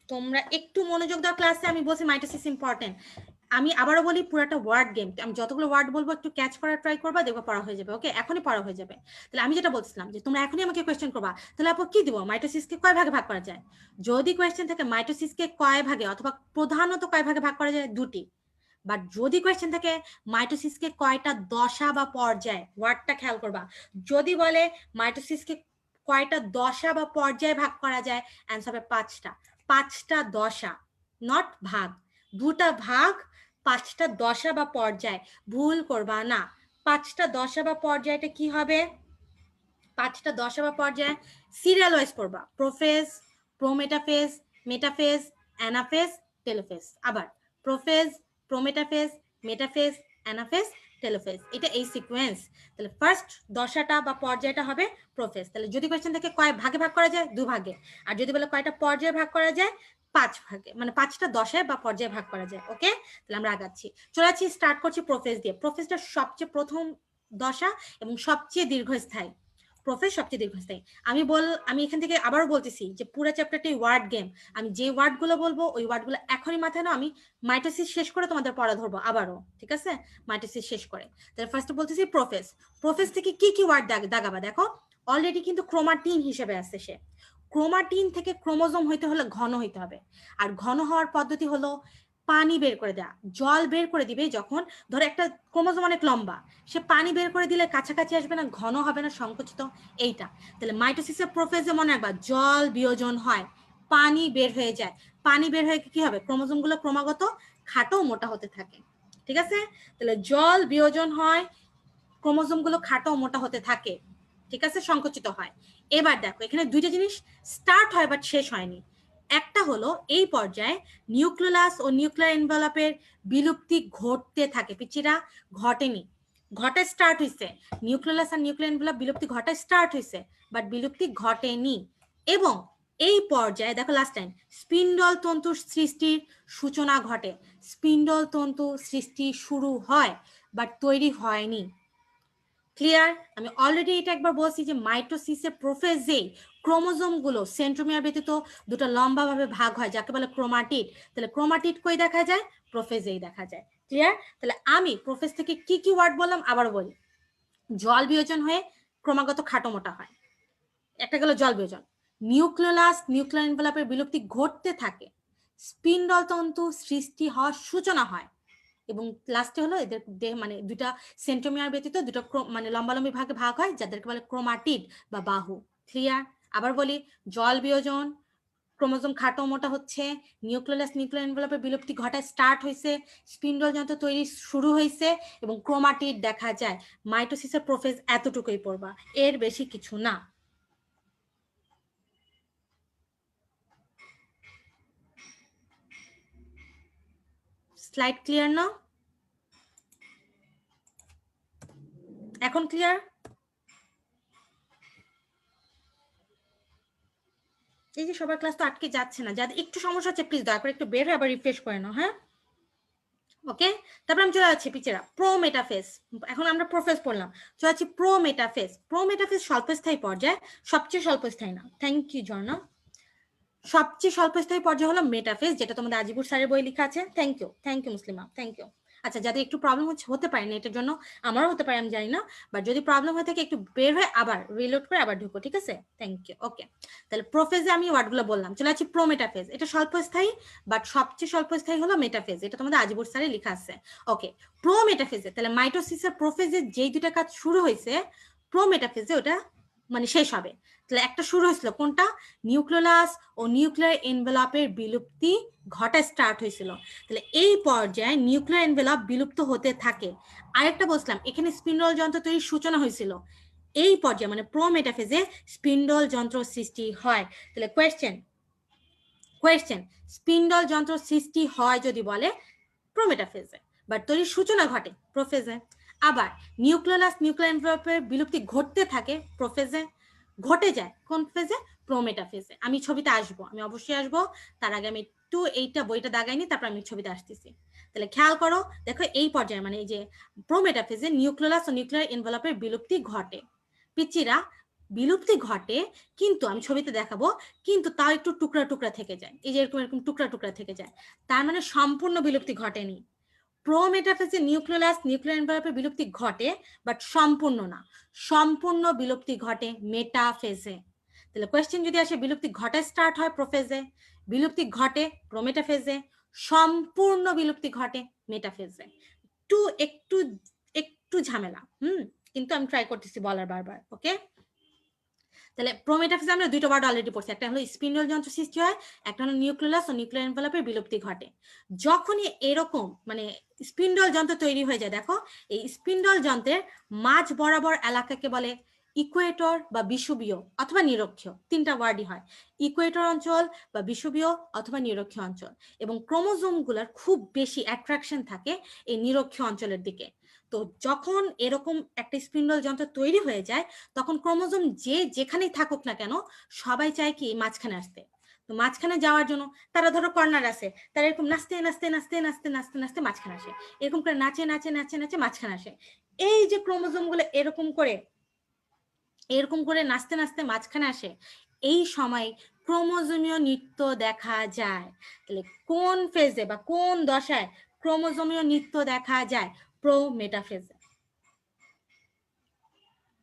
S1: তোমরা একটু মনোযোগ দাও ক্লাসে। আমি বলছি মাইটোসিস ইম্পর্টেন্ট। আমি আবারও বলি, পুরাটা ওয়ার্ড গেম, আমি যতগুলো ওয়ার্ড বলবো একটু ক্যাচ করার ট্রাই করবা, দেখবো পড়া হয়ে যাবে। ওকে, এখনই পড়া হয়ে যাবে। তাহলে আমি যেটা বলছিলাম যে তোমরা এখনই আমাকে কোয়েশ্চেন করবা, তাহলে আপু কি দিব, মাইটোসিসকে কয় ভাগে ভাগ করা যায়? যদি কোয়েশ্চেন থাকে মাইটোসিসকে কয় ভাগে অথবা প্রধানত কয় ভাগে ভাগ করা যায়, দুটি। বাট যদি কোয়েশ্চেন থাকে মাইটোসিসকে কয়টা দশা বা পর্যায়, ওয়ার্ডটা খেয়াল করবা। যদি বলে মাইটোসিসকে কয়টা দশা বা পর্যায়ে ভাগ করা যায়, অ্যান্সার হবে 5টা। 5টা দশা, নট ভাগ। 2টা ভাগ, 5টা দশা বা পর্যায়, ভুল করবা না। 5টা দশা বা পর্যায়টা কি হবে? 5টা দশা বা পর্যায় সিরিয়াল ওয়াইজ পড়বা। Prophase, prometaphase, metaphase, anaphase, telophase. আবার prophase, prometaphase, metaphase, anaphase, telophase. এটা এই সিকোয়েন্স। তাহলে ফার্স্ট দশাটা বা পর্যায়টা হবে প্রোফেজ। তাহলে যদি কোয়েশ্চেন থেকে কয় ভাগে ভাগ করা যায়, 2 ভাগে। আর যদি বলে কয়টা পর্যায়ে ভাগ করা যায়, 5 ভাগে, মানে 5টা দশায় বা পর্যায়ে ভাগ করা যায়। ওকে, তাহলে আমরা আগাচ্ছি, চলে যাচ্ছি, স্টার্ট করছি প্রোফেজ দিয়ে। প্রোফেজটা সবচেয়ে প্রথম দশা এবং সবচেয়ে দীর্ঘস্থায়ী। প্রোফেজ সবচেয়ে দীর্ঘস্থায়ী। আমি এখান থেকে আবারও বলতেছি যে পুরো চ্যাপ্টারটি ওয়ার্ড গেম। আমি যে ওয়ার্ডগুলো বলবো ওই ওয়ার্ডগুলো এখনই মাথায় নাও, আমি মাইটোসিস শেষ করে তোমাদের পড়া ধরবো আবারও, ঠিক আছে? মাইটোসিস শেষ করে তাহলে ফার্স্ট বলতেছি প্রোফেজ। প্রোফেজ থেকে কি কি ওয়ার্ড দাগাবা দেখো। অলরেডি কিন্তু ক্রোমাটিন হিসেবে আসছে সে। ক্রোমাটিন থেকে ক্রোমোজোম হইতে হলে ঘন হইতে হবে, আর ঘন হওয়ার পদ্ধতি হলো পানি বের করে দেয়া, জল বের করে দিবে যখন ধরো একটা ক্রোমোজোম অনেক লম্বা, সে পানি বের করে দিলে কাছাকাছি আসবে না, ঘন হবে না, সংকুচিত, এইটা। তাহলে মাইটোসিসের প্রোফেজে মনে রাখবা জল বিয়োজন হয়, পানি বের হয়ে যায়, পানি বের হয়ে কি হবে, ক্রোমোজোম গুলো ক্রমাগত খাটো মোটা হতে থাকে, ঠিক আছে? তাহলে জল বিয়োজন হয়, ক্রোমোজোম গুলো খাটো মোটা হতে থাকে, ঠিক আছে, সংকুচিত হয়। এবার দেখো এখানে দুইটা জিনিস স্টার্ট হয় বাট শেষ হয়নি। একটা হলো এই পর্যায়ে নিউক্লিয়াস ও নিউক্লিয়ার এনভেলপের বিলুপ্তি ঘটতে থাকে, পিচিরা ঘটেনি, ঘটে স্টার্ট হইছে, নিউক্লিয়াস আর নিউক্লিয়ার এনভেলপ বিলুপ্তি ঘটে স্টার্ট হইছে বাট বিলুপ্তি ঘটেনি। এবং এই পর্যায়ে দেখো লাস্ট টাইম স্পিন্ডল তন্তুর সৃষ্টির সূচনা ঘটে, স্পিন্ডল তন্তু সৃষ্টি শুরু হয় বাট তৈরি হয়নি। ক্লিয়ার? আমি অলরেডি এটা একবার বলছি যে মাইটোসিসের প্রোফেজে ক্রোমোজোম গুলো সেন্ট্রোমিয়ার ব্যতীত দুটো লম্বা ভাবে ভাগ হয় যাকে বলে ক্রোমাটিড। তাহলে ক্রোমাটিড কই দেখা যায়? প্রোফেজেই দেখা যায়। ক্লিয়ার? তাহলে আমি প্রোফেজ থেকে কি কি ওয়ার্ড বললাম আবার বলি। জল বিয়োজন হয়ে ক্রমাগত খাটো মোটা হয়, একটা গেল জল বিয়োজন। নিউক্লিয়াস নিউক্লিয়ার এনভেলপের বিলুপ্তি ঘটতে থাকে, স্পিন্ডল তন্তু সৃষ্টি হওয়ার সূচনা হয়, এবং লাস্টে হলো এদের মানে দুটা সেন্ট্রোমিয়ার ব্যতীত দুটো মানে লম্বালম্বি ভাগে ভাগ হয় যাদেরকে বলে ক্রোমাটিড বা বাহু। ক্লিয়ার? আবার বলি, জল বিয়োজন, ক্রোমোজোম খাটো মোটা হচ্ছে, নিউক্লিয়াস নিউক্লিয়ার এনভেলপের বিলুপ্তি ঘটায় স্টার্ট হয়েছে, স্পিন্ডল যন্ত্র তৈরি শুরু হয়েছে এবং ক্রোমাটিড দেখা যায়। মাইটোসিসের প্রোফেজ এতটুকুই পড়বা, এর বেশি কিছু না। স্লাইড ক্লিয়ার না? এখন ক্লিয়ার? এই যে সবার ক্লাস তো আটকে যাচ্ছে না, যাদের একটু সমস্যা হচ্ছে প্লিজ দয়া করে একটু বের হয়ে আবার রিফ্রেশ করে নাও, হ্যাঁ? ওকে, তারপর আমি চলে যাচ্ছি পিচেরা প্রোমেটাফেজ। এখন আমরা প্রোফেজ পড়লাম, চলে যাচ্ছি প্রোমেটাফেজ। প্রোমেটাফেজ স্বল্পস্থায়ী পর্যায়, সবচেয়ে স্বল্পস্থায়ী না। থ্যাংক ইউ ঝর্ণা। সবচেয়ে স্বল্পস্থায়ী পর্যায় হলো মেটাফেজ, যেটা তোমাদের আজিবুর স্যারের বই লেখা আছে। Thank you Muslima, thank you. আচ্ছা, যাদের একটু প্রবলেম হতে পারে না এটার জন্য, আমারও হতে পারে আমি জানি না, বাট যদি প্রবলেম হয়ে থাকে একটু বের হয়ে আবার রিলোড করে আবার ঢুকো, ঠিক আছে? Thank you. ওকে, তাহলে প্রোফেজে আমি ওয়ার্ডগুলো বললাম, চলে যাচ্ছি প্রোমেটাফেজ। এটা স্বল্পস্থায়ী বাট সবচেয়ে স্বল্পস্থায়ী হলো মেটাফেজ, এটা তোমাদের আজিবুর স্যারে লেখা আছে। ওকে, প্রোমেটাফেজে তাহলে মাইটোসিসের প্রোফেজে যেই দুটা কাজ শুরু হয়েছে, প্রোমেটাফেজে ওটা মানে শেষ হবে। তাহলে একটা শুরু হয়েছিল কোনটা? নিউক্লিয়াস ও নিউক্লিয়ার এনভেলপের বিলুপ্তি ঘটা স্টার্ট হয়েছিল। তাহলে এই পর্যায়ে নিউক্লিয়ার এনভেলপ বিলুপ্ত হতে থাকে। আরেকটা বলছিলাম এখানে স্পিন্ডল যন্ত্র তৈরির সূচনা হয়েছিল। এই পর্যায়ে মানে প্রোমেটাফেজে স্পিন্ডল যন্ত্র সৃষ্টি হয়। তাহলে কোয়েশ্চেন স্পিন্ডল যন্ত্র সৃষ্টি হয় যদি বলে প্রোমেটাফেজে, বাট তৈরির সূচনা ঘটে প্রোফেজে। আবার নিউক্লিয়াস নিউক্লিয়ার এনভেলপের বিলুপ্তি ঘটতে থাকে প্রোফেজে, ঘটে যায় কোন ফেজে? প্রোমেটাফেজে। আমি ছবিতে আসবো, আমি অবশ্যই আসবো, তার আগে আমি একটু এইটা বইটা দাগাইনি, তারপর আমি ছবিতে আসতেছি। তাহলে খেয়াল করো, দেখো এই পর্যায়ে মানে এই যে প্রোমেটাফেজে নিউক্লিয়াস ও নিউক্লিয়ার এনভেলপের বিলুপ্তি ঘটে। পিচিরা বিলুপ্তি ঘটে, কিন্তু আমি ছবিতে দেখাবো, কিন্তু তাও একটু টুকরা টুকরা থেকে যায়, এই যে এরকম এরকম টুকরা টুকরা থেকে যায়, তার মানে সম্পূর্ণ বিলুপ্তি ঘটেনি। প্রোমেটাফেজে নিউক্লিয়াস নিউক্লিয়ার এনভেলপের বিলুপ্তি ঘটে বাট সম্পূর্ণ না, সম্পূর্ণ বিলুপ্তি ঘটে মেটাফেজে। তাহলে কোয়েশ্চেন যদি আসে বিলুপ্তি ঘটে স্টার্ট হয় প্রোফেজে, বিলুপ্তি ঘটে প্রোমেটাফেজে, সম্পূর্ণ বিলুপ্তি ঘটে মেটাফেজে। একটু একটু ঝামেলা, কিন্তু আমি ট্রাই করতেছি বলার বারবার। ওকে, তাহলে প্রোমেটাফেজে আমরা দুইটা ওয়ার্ড অলরেডি পড়ছি, একটা হলো স্পিন্ডল যন্ত্র সৃষ্টি হয়, একটা হলো নিউক্লিয়াস ও নিউক্লিয়ার এনভেলপের বিলুপ্তি ঘটে। যখনই এরকম মানে স্পিন্ডল যন্ত্র তৈরি হয়ে যায়, দেখো এই স্পিন্ডল যন্ত্রের মাঝ বরাবর এলাকাকে বলে ইকুয়েটর বা বিষুবীয় অথবা নিরক্ষীয়, তিনটা ওয়ার্ডই হয়, ইকুয়েটর অঞ্চল বা বিষুবীয় অথবা নিরক্ষীয় অঞ্চল। এবং ক্রোমোজোমগুলোর খুব বেশি অ্যাট্রাকশন থাকে এই নিরক্ষীয় অঞ্চলের দিকে। তো যখন এরকম একটা স্পিন্ডল যন্ত্র তৈরি হয়ে যায়, তখন ক্রোমোজোম যে যেখানেই থাকুক না কেন সবাই চায় কি মাঝখানে আসতে। তো মাঝখানে যাওয়ার জন্য তারা ধরো কর্নার আছে, তারা এরকম নাচতে নাচতে নাচতে নাচতে নাচতে নাচতে মাঝখানে আসে, এরকম করে নাচে নাচে নাচে নাচে মাঝখানে আসে। এই যে ক্রোমোজোম গুলো এরকম করে এরকম করে নাচতে নাচতে মাঝখানে আসে, এই সময় ক্রোমোজোমীয় নৃত্য দেখা যায়। তাহলে কোন ফেজে বা কোন দশায় ক্রোমোজোমীয় নৃত্য দেখা যায়? প্রো মেটাফেজে।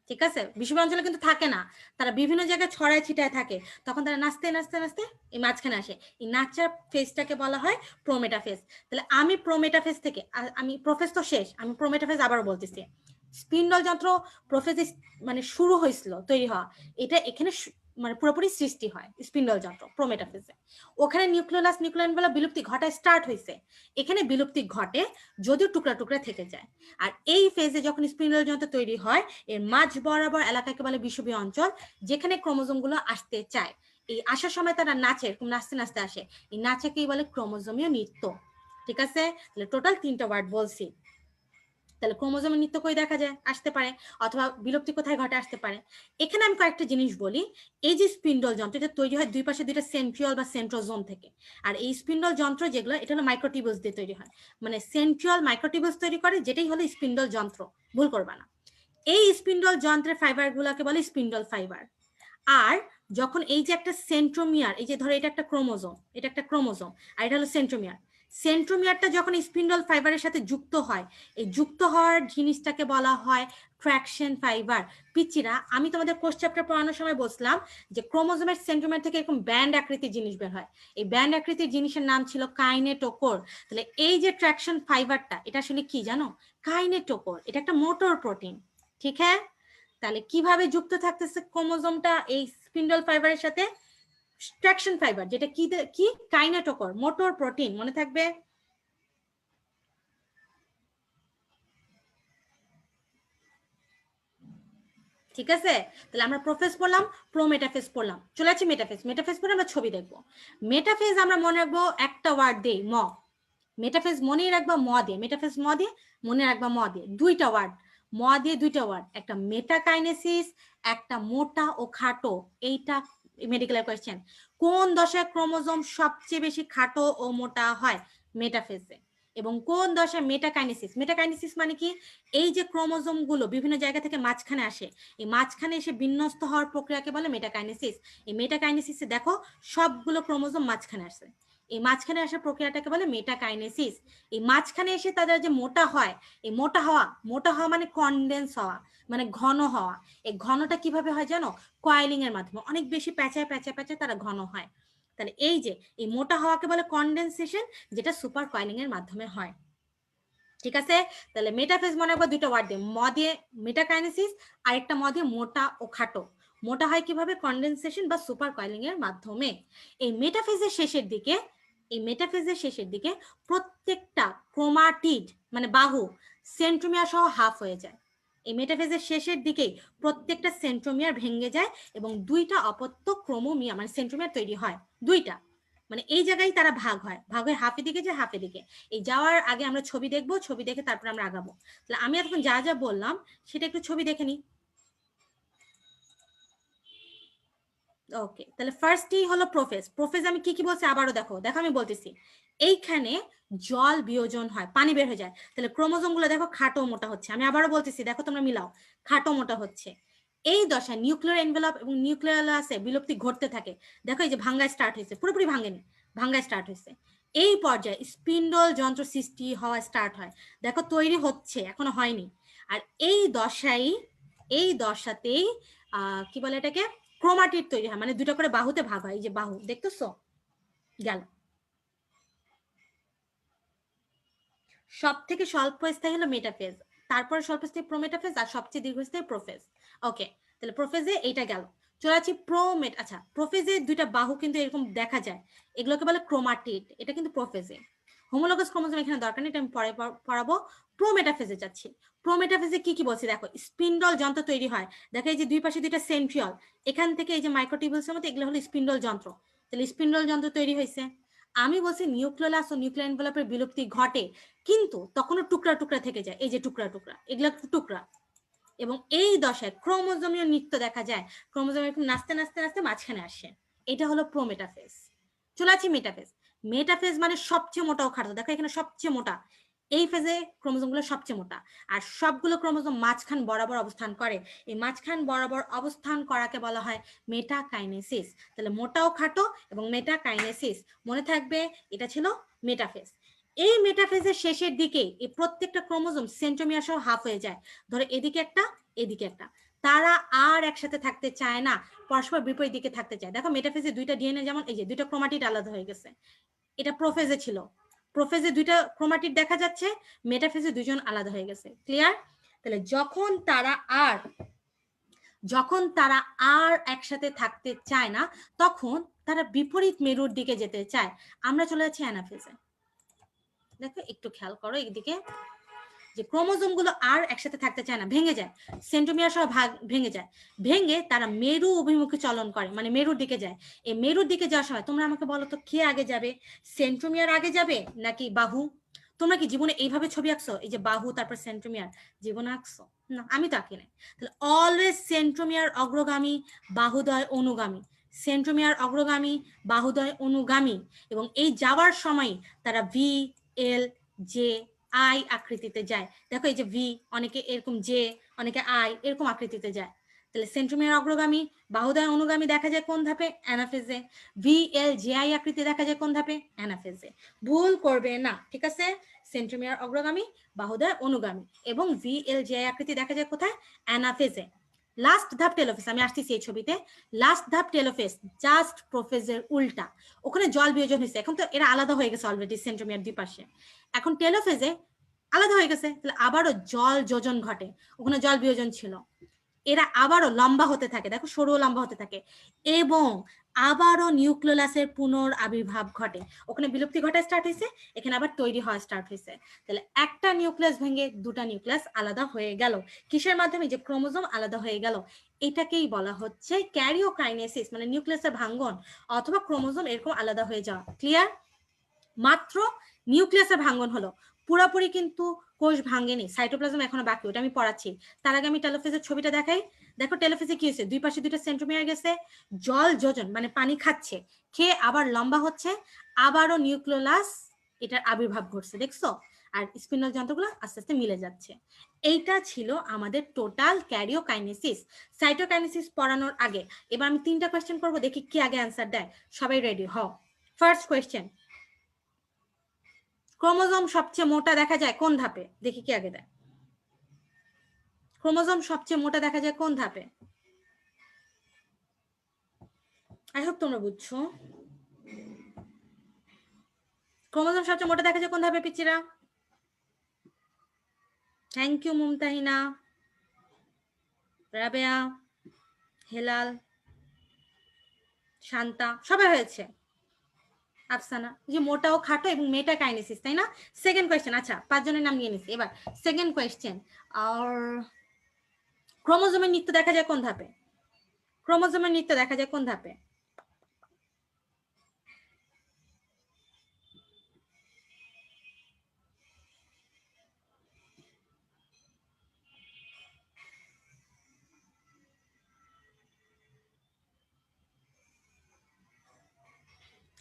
S1: ঠিক আছে, বিষুব অঞ্চলে কিন্তু থাকে না, তারা বিভিন্ন জায়গায় ছড়ায় ছিটায় থাকে, তখন তারা নাচতে নাচতে নাচতে এই মাঝখানে আসে, এই নাচার ফেজটাকে বলা হয় প্রোমেটাফেজ। তাহলে আমি প্রোমেটাফেজ থেকে, আমি প্রোফেজ তো শেষ, আমি প্রোমেটাফেজ আবারও বলতেছি। স্পিন্ডল যন্ত্র প্রোফেজ মানে শুরু হয়েছিল তৈরি হওয়া, এটা এখানে মানে পুরোপুরি সৃষ্টি হয় স্পিন্ডল যন্ত্র প্রোমেটাফেজে। ওখানে নিউক্লিয়াস নিউক্লিয়ানগুলো বিলুপ্তি ঘটায় স্টার্ট হয়েছে, এখানে বিলুপ্তি ঘটে যদিও টুকরা টুকরা থেকে যায়। আর এই ফেজে যখন স্পিন্ডল যন্ত্র তৈরি হয়, এর মাঝ বরাবর এলাকাকে বলে বিষুবীয় অঞ্চল, যেখানে ক্রোমোজোমগুলো আসতে চায়। এই আসার সময় তারা নাচে, এরকম নাচতে নাচতে আসে, এই নাচেকেই বলে ক্রোমোজোমীয় নৃত্য। ঠিক আছে, তাহলে টোটাল 3টা ওয়ার্ড বলছি। তাহলে ক্রোমোজোমের নৃত্য কই দেখা যায়, আসতে পারে, অথবা বিলুপ্তি কোথায় ঘটে, আসতে পারে। এখানে আমি কয়েকটা জিনিস বলি। এই যে স্পিন্ডল যন্ত্র, এটা তৈরি হয় দুই পাশে দুইটা সেন্ট্রিওল বা সেন্ট্রোজোম থেকে। আর এই স্পিন্ডল যন্ত্র যেগুলো, এটা হলো মাইক্রোটিউবুলস দিয়ে তৈরি হয়, মানে সেন্ট্রিওল মাইক্রোটিউবুলস তৈরি করে, যেটাই হলো স্পিন্ডল যন্ত্র, ভুল করবা না। এই স্পিন্ডল যন্ত্রের ফাইবার গুলাকে বলে স্পিন্ডল ফাইবার। আর যখন এই যে একটা সেন্ট্রোমিয়ার, এই যে ধরো এটা একটা ক্রোমোজোম, এটা একটা ক্রোমোজোম, আর এটা হলো সেন্ট্রোমিয়ার, সেন্ট্রোমিয়ারটা যখন স্পিন্ডল ফাইবারের সাথে যুক্ত হয়, এই যুক্ত হওয়ার জিনিসটাকে বলা হয় ট্র্যাকশন ফাইবার। পিচিরা, আমি তোমাদের কোর্স চ্যাপ্টার পড়ানোর সময় বলছিলাম যে ক্রোমোজোমের সেন্ট্রোমিয়ার থেকে এরকম ব্যান্ড আকৃতির জিনিস বের হয়, এই ব্যান্ড আকৃতির জিনিসের নাম ছিল কাইনেটোকোর। তাহলে এই যে ট্র্যাকশন ফাইবারটা, এটা আসলে কি জানো? কাইনেটোকোর, এটা একটা মোটর প্রোটিন। ঠিক হ্যাঁ, তাহলে কিভাবে যুক্ত থাকতেছে ক্রোমোজোমটা এই স্পিন্ডল ফাইবারের সাথে? ট্র্যাকশন ফাইবার, যেটা কি কি কাইনেটোকর, মোটর প্রোটিন, মনে থাকবে। ঠিক আছে, তাহলে আমরা প্রোফেজ পড়লাম, প্রো মেটাফেজ পড়লাম, চলে যাচ্ছি মেটাফেজ। মেটাফেজ পরে আমরা ছবি দেখবো। মেটাফেজ আমরা মনে রাখবো একটা ওয়ার্ড দেই, ম। মেটাফেজ মনে রাখবা ম দিয়ে, মেটাফেজ ম দিয়ে, মনে রাখবা ম দিয়ে, দুইটা ওয়ার্ড, ম দিয়ে দুইটা ওয়ার্ড, একটা মেটাকাইনেসিস, একটা মোটা ও খাটো। এইটা মেডিকেল কোয়েশ্চেন, কোন দশায় ক্রোমোজোম সবচেয়ে বেশি খাটো ও মোটা হয়? মেটাফেজে। এবং কোন দশায় মেটাকাইনেসিস? মেটাকাইনেসিস মানে কি? এই যে ক্রোমোজোম গুলো বিভিন্ন জায়গা থেকে মাঝখানে আসে, এই মাঝখানে এসে বিন্যস্ত হওয়ার প্রক্রিয়াকে বলে মেটাকাইনেসিস। এই মেটাকাইনেসিসে দেখো সবগুলো ক্রোমোজোম মাঝখানে আসে, এই মাঝখানে আসার প্রক্রিয়াটাকে বলে মেটাকাইনেসিস। এই মাঝখানে এসে তাদের যে মোটা হয়, এই মোটা হওয়া, মোটা হওয়া মানে কনডেন্স হওয়া, মানে ঘন হওয়া। এই ঘনটা কিভাবে হয় জানো? কয়েলিং এর মাধ্যমে, অনেক বেশি প্যাঁচায় প্যাঁচায় প্যাঁচায় তারা ঘন হয়। তাহলে এই যে এই মোটা হওয়াকে বলে কনডেনসেশন, যেটা সুপার কয়েলিং এর মাধ্যমে হয়। ঠিক আছে, তাহলে মেটাফেজ মনে রাখবো দুটো ওয়ার্ড দিয়ে, ম দিয়ে মেটাকাইনেসিস, আর একটা ম দিয়ে মোটা ও খাটো। মোটা হয় কিভাবে? কনডেনসেশন বা সুপার কয়েলিং এর মাধ্যমে। এই মেটাফেজের শেষের দিকে, এই মেটাফেজের শেষের দিকে প্রত্যেকটা ক্রোমাটিড মানে বাহু সেন্ট্রোমিয়ার সহ হাফ হয়ে যায়। এই মেটাফেজের শেষের দিকেই প্রত্যেকটা সেন্ট্রোমিয়ার ভেঙে যায় এবং দুইটা অপত্য ক্রোমোমিয়া মানে সেন্ট্রোমিয়ার তৈরি হয়, দুইটা। মানে এই জায়গায় তারা ভাগ হয়, ভাগ হয়ে হাফের দিকে যায়, হাফের দিকে। এই যাওয়ার আগে আমরা ছবি দেখবো, ছবি দেখে তারপর আমরা আগাবো। তাহলে আমি এখন যা যা বললাম সেটা একটু ছবি দেখে নিই। ওকে, তাহলে ফার্স্টই হলো প্রোফেজ। প্রোফেজ আমি কি কি বলছি আবারও দেখো, দেখো আমি বলতেছি, এইখানে জল বিয়োজন হয়, পানি বের হয়ে যায়, তাহলে ক্রোমোজোম গুলো দেখো খাটো মোটা হচ্ছে। আমি আবারও বলতেছি, দেখো তোমরা মিলাও, খাটো মোটা হচ্ছে। এই দশায় নিউক্লিয়ার এনভেলপ এবং নিউক্লিয়াসে বিলুপ্তি ঘটতে থাকে। দেখো এই যে ভাঙ্গা স্টার্ট হয়েছে, পুরোপুরি ভাঙেনি, ভাঙ্গা স্টার্ট হয়েছে। এই পর্যায়ে স্পিন্ডল যন্ত্র সৃষ্টি হওয়া স্টার্ট হয়, দেখো তৈরি হচ্ছে, এখনো হয়নি। আর এই দশাই, এই দশাতেই কি বলে এটাকে, ক্রোমাটিড তৈরি হয়, মানে দুটো করে বাহুতে ভাগ হয়। এই যে বাহু দেখতেছো, গেল। সব থেকে স্বল্পস্থায়ী হলো মেটাফেজ, তারপরে স্বল্পস্থায়ী প্রোমেটাফেজ, আর সবচেয়ে দীর্ঘস্থায়ী প্রোফেজ। ওকে, তাহলে প্রোফেজে এইটা গেল। চলে আসছি প্রোমেট। আচ্ছা, প্রোফেজে দুইটা বাহু কিন্তু এরকম দেখা যায়, এগুলোকে বলে ক্রোমাটিড, এটা কিন্তু প্রোফেজে। হোমোলোগাস ক্রোমোজোম এখানে দরকার নেই, এটা আমি পরে পড়াবো। প্রোমেটাফেজে যাচ্ছি। প্রোমেটাফেজে কি কি বলছি দেখো, স্পিন্ডল যন্ত্র তৈরি হয়, দেখো এই যে দুই পাশে দুইটা সেন্ট্রিওল, এখান থেকে এই যে মাইক্রোটিউবুলসের মতো, এগুলো হলো স্পিন্ডল যন্ত্র। তাহলে স্পিন্ডল যন্ত্র তৈরি হয়েছে। আমি বলছি নিউক্লিয়াস ও নিউক্লিয়ার এনভেলপের বিলুপ্তি ঘটে, কিন্তু তখনও টুকরা টুকরা থেকে যায়, এই যে টুকরা টুকরা, এগুলো টুকরা। এবং এই দশায় ক্রোমোজোমীয় নৃত্য দেখা যায়, ক্রোমোজোম এরকম নাচতে নাচতে নাচতে মাঝখানে আসে, এটা হলো প্রোমেটাফেজ। চলে আছি মেটাফেজ। মেটাফেজ মানে সবচেয়ে মোটা ও খাটো, দেখো এখানে সবচেয়ে মোটা, এই ফেজে ক্রোমোজোমগুলো সবচেয়ে মোটা, আর সবগুলো ক্রোমোজোম মাঝখান বরাবর অবস্থান করে। এই মাঝখান বরাবর অবস্থান করাকে বলা হয় মেটাকাইনেসিস। তাহলে মোটাও খাটো এবং মেটাকাইনেসিস, মনে থাকবে এটা ছিল মেটাফেজ। এই মেটাফেজের শেষের দিকে এই প্রত্যেকটা ক্রোমোজোম সেন্ট্রোমিয়ার সহ হাফ হয়ে যায়। ধরো এদিকে একটা, এদিকে একটা, তারা আর একসাথে থাকতে চায় না, পরস্পর বিপরীত দিকে থাকতে চায়। দেখো মেটাফেজে দুইটা ডিএনএ, যেমন এই যে দুইটা ক্রোমাটিড আলাদা হয়ে গেছে, এটা প্রোফেজে ছিল, প্রোফেজে দুইটা ক্রোমাটিড দেখা যাচ্ছে, মেটাফেজে দুইজন আলাদা হয়ে গেছে। ক্লিয়ার? তাহলে যখন তারা আর একসাথে থাকতে চায় না, তখন তারা বিপরীত মেরুর দিকে যেতে চায়। আমরা চলে যাচ্ছি অ্যানাফেজে। দেখো একটু খেয়াল করো এইদিকে, যে ক্রোমোজোম গুলো আর একসাথে থাকতে চায় না, ভেঙে যায়, সেন্ট্রোমিয়ার সহ ভেঙে যায়, ভেঙে তারা মেরু অভিমুখে চলন করে, মানে মেরুর দিকে যায়। এই মেরুর দিকে যাওয়ার সময় তোমরা আমাকে বলো তো, কে আগে যাবে? সেন্ট্রোমিয়ার আগে যাবে নাকি বাহু? তোমরা কি জীবনে এইভাবে ছবি আঁকছো, এই যে বাহু তারপর সেন্ট্রোমিয়ার, জীবনে আঁকছো না? আমি তো আঁকি নাই। তাহলে অলওয়েজ সেন্ট্রোমিয়ার অগ্রগামী, বাহুদয় অনুগামী, সেন্ট্রোমিয়ার অগ্রগামী, বাহুদয় অনুগামী, এবং এই যাওয়ার সময় তারা ভি, এল, জে, আই আকৃতিতে যায়। দেখো এই যে ভি, অনেকে এরকম, জে, অনেকে আই, এরকম আকৃতিতে যায়। তাহলে সেন্ট্রোমিয়ার অগ্রগামী, বাহুদয় অনুগামী দেখা যায় কোন ধাপে? অ্যানাফেজে। ভি, এল, জে, আই আকৃতি দেখা যায় কোন ধাপে? অ্যানাফেজে। ভুল করবে না, ঠিক আছে? সেন্ট্রোমিয়ার অগ্রগামী, বাহুদয় অনুগামী এবং ভি, এল, জে, আই আকৃতি দেখা যায় কোথায়? অ্যানাফেজে। লাস্ট ধাপ টেলোফেজ, আমি আসতেছি এই ছবিতে। লাস্ট ধাপ টেলোফেজ, জাস্ট প্রোফেজের উল্টা। ওখানে জল বিয়োজন হয়েছে, এখন তো এরা আলাদা হয়ে গেছে অলরেডি সেন্ট্রোমিয়ার দুই পাশে। এখন টেলোফেজে আলাদা হয়ে গেছে, তাহলে আবারও জল যোজন ঘটে, ওখানে জল বিয়োজন ছিল। এরা আবারও লম্বা হতে থাকে, দেখো সরু লম্বা হতে থাকে, এবং আবারও নিউক্লিয়াসের পুনর আবির্ভাব ঘটে। ওখানে বিলুপ্তি ঘটা স্টার্ট হয়েছে, এখানে আবার তৈরি হওয়া স্টার্ট হয়েছে। তাহলে একটা নিউক্লিয়াস ভেঙে দুটা নিউক্লিয়াস আলাদা হয়ে গেল, কিসের মাধ্যমে? যে ক্রোমোজোম আলাদা হয়ে গেল। এটাকেই বলা হচ্ছে ক্যারিওকাইনেসিস, মানে নিউক্লিয়াসের ভাঙ্গন অথবা ক্রোমোজোম এরকম আলাদা হয়ে যাওয়া। ক্লিয়ার? মাত্র নিউক্লিয়াসের ভাঙ্গন হলো, পুরোপুরি কিন্তু কোষ ভাঙ্গেনি, সাইটোপ্লাজম এখনো বাকি, ওটা আমি পড়াচ্ছি। তার আগে আমি টেলোফেজের ছবিটা দেখাই। দেখো টেলোফেজে কি হয়েছে, দুই পাশে দুইটা সেন্ট্রোমিয়ার গেছে, জল যোজন মানে পানি খাচ্ছে, খেয়ে আবার লম্বা হচ্ছে, আবারও নিউক্লিয়াস এটার আবির্ভাব ঘটছে, দেখছো? আর স্পিনাল যন্ত্রগুলো আস্তে আস্তে মিলে যাচ্ছে। এইটা ছিল আমাদের টোটাল ক্যারিওকাইনেসিস। সাইটোকাইনেসিস পড়ানোর আগে এবার আমি 3টা কোয়েশ্চেন করবো, দেখি কি আগে অ্যান্সার দেয়। সবাই রেডি হও। ফার্স্ট কোয়েশ্চেন, ক্রোমোজোম সবচেয়ে মোটা দেখা যায় কোন ধাপে? দেখি কি আগে দেয়। ক্রোমোজোম সবচেয়ে মোটা দেখা যায় কোন ধাপে? আই হোপ তোমরা বুঝছো। ক্রোমোজোম সবচেয়ে মোটা দেখা যায় কোন ধাপে পিচিরা? থ্যাংক ইউ মুমতাহিনা, রাবেয়া, হেলাল, শান্তা, সবাই হয়েছে। আফসানা, যে মোটাও খাটো এবং মেটাকাইনেসিস, তাই না? সেকেন্ড কোয়েশ্চেন, আচ্ছা 5 জনের নাম নিয়ে নিছি। এবার সেকেন্ড কোয়েশ্চেন, আর ক্রোমোজোমের নৃত্য দেখা যায় কোন ধাপে? ক্রোমোজোমের নৃত্য দেখা যায় কোন ধাপে?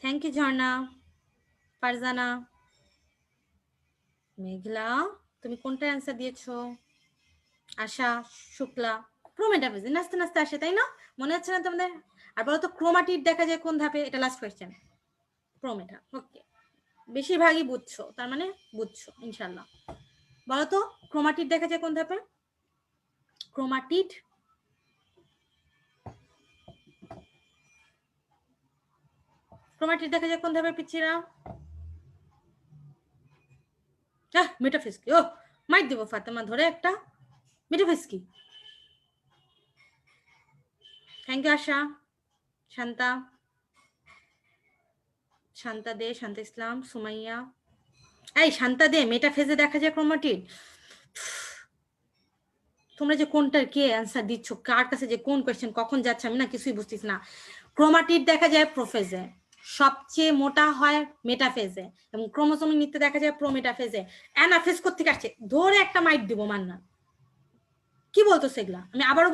S1: থ্যাংক ইউ ঝর্ণা, ফারজানা, মেঘলা, তুমি কোনটা অ্যান্সার দিয়েছো? আশা, শুক্লা, প্রোমেটাফেজ, নাচতে নাচতে আসে, তাই না? মনে হচ্ছে না তোমাদের? আর বলো তো ক্রোমাটিড দেখা যায় কোন ধাপে? এটা লাস্ট কোয়েশ্চেন। প্রোমেটা, ওকে, বেশিরভাগই বুঝছো, তার মানে বুঝছো ইনশাল্লাহ। বলো তো ক্রোমাটিড দেখা যায় কোন ধাপে? ক্রোমাটিড ক্রোমাটিড দেখা যায় কোন ধাপে পিচ্ছিরা? মেটাফেজ কি? ও মাইক দিব ফাতেমা ধরে একটা। মেটাফেজ কি? থ্যাংক ইউ আশা, শান্তা, শান্তা দে, শান্তা ইসলাম, সুমাইয়া। এই শান্তা দে, মেটাফেজে দেখা যায় ক্রোমাটিড? তোমরা যে কোনটার কে অ্যান্সার দিচ্ছ, কার কাছে যে কোন কোয়েশ্চেন কখন যাচ্ছে, আমি না কিছুই বুঝতেছি না। ক্রোমাটিড দেখা যায় প্রোফেজে, সবচেয়ে মোটা হয় মেটাফেজে, এবং ক্রোমোসোমের নৃত্য দেখা যায় প্রোমেটাফেজে। অ্যানাফেজ কোথেকে আসছে? ধরে একটা মাইক দিব মান্না। কি বলতেছে এগুলা? আমি আবারও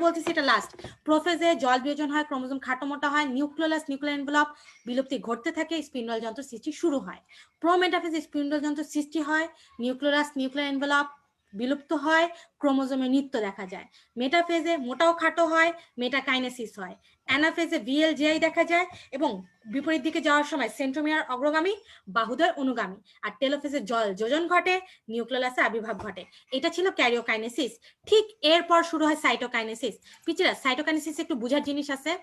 S1: বলতেছি এটা লাস্ট। প্রোফেজে জল বিয়োজন হয়, ক্রোমোজোম খাটো মোটা হয়, নিউক্লিয়াস নিউক্লিয়ার এনভেলপ বিলুপ্তি ঘটতে থাকে, স্পিন্ডল যন্ত্র সৃষ্টি শুরু হয়। প্রোমেটাফেজে স্পিন্ডল যন্ত্র সৃষ্টি হয়, নিউক্লিয়াস নিউক্লিয়ার এনভেলপ বিলুপ্ত হয়, ক্রোমোজোমে নৃত্য দেখা যায়। মেটাফেজে মোটাও খাটো হয়, মেটাকাইনেসিস হয়। অ্যানাফেজে ভিএলজিআই দেখা যায় এবং বিপরীত দিকে যাওয়ার সময় সেন্ট্রোমিয়ার অগ্রগামী, বাহুদ্বয় অনুগামী। আর টেলোফেজে জল যোজন ঘটে, নিউক্লিয়াসে আবির্ভাব ঘটে। এটা ছিল ক্যারিওকাইনেসিস। ঠিক এরপর শুরু হয় সাইটোকাইনেসিস। পিচিরা সাইটোকাইনেসিস একটু বুঝার জিনিস আছে,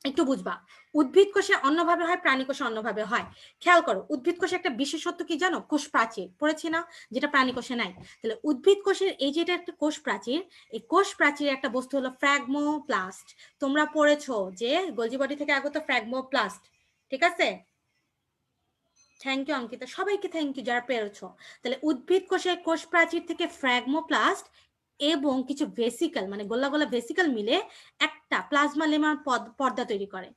S1: একটু বুঝবা। উদ্ভিদ কোষে অন্যভাবে হয়, প্রাণী কোষে অন্যভাবে হয়। খেয়াল করো, উদ্ভিদ কোষে একটা বিশেষত্ব কি জানো? কোষ প্রাচীর পড়েছি না, যেটা প্রাণী কোষে নাই। তাহলে উদ্ভিদ কোষের এই যেটা একটা কোষ প্রাচীর, এই কোষ প্রাচীরের একটা বস্তু হলো ফ্র্যাগমোপ্লাস্ট। তোমরা পড়েছো যে গোলজি বডি থেকে আগত ফ্র্যাগমোপ্লাস্ট, ঠিক আছে? থ্যাংক ইউ অঙ্কিতা, সবাইকে থ্যাংক ইউ যারা পেরেছো। তাহলে উদ্ভিদ কোষের কোষ প্রাচীর থেকে ফ্র্যাগমোপ্লাস্ট এবং কিছু ভেসিকল মানে গোলা গোলা ভেসিকল মিলে একটা প্লাজমা লেমার পর্দা তৈরি করে,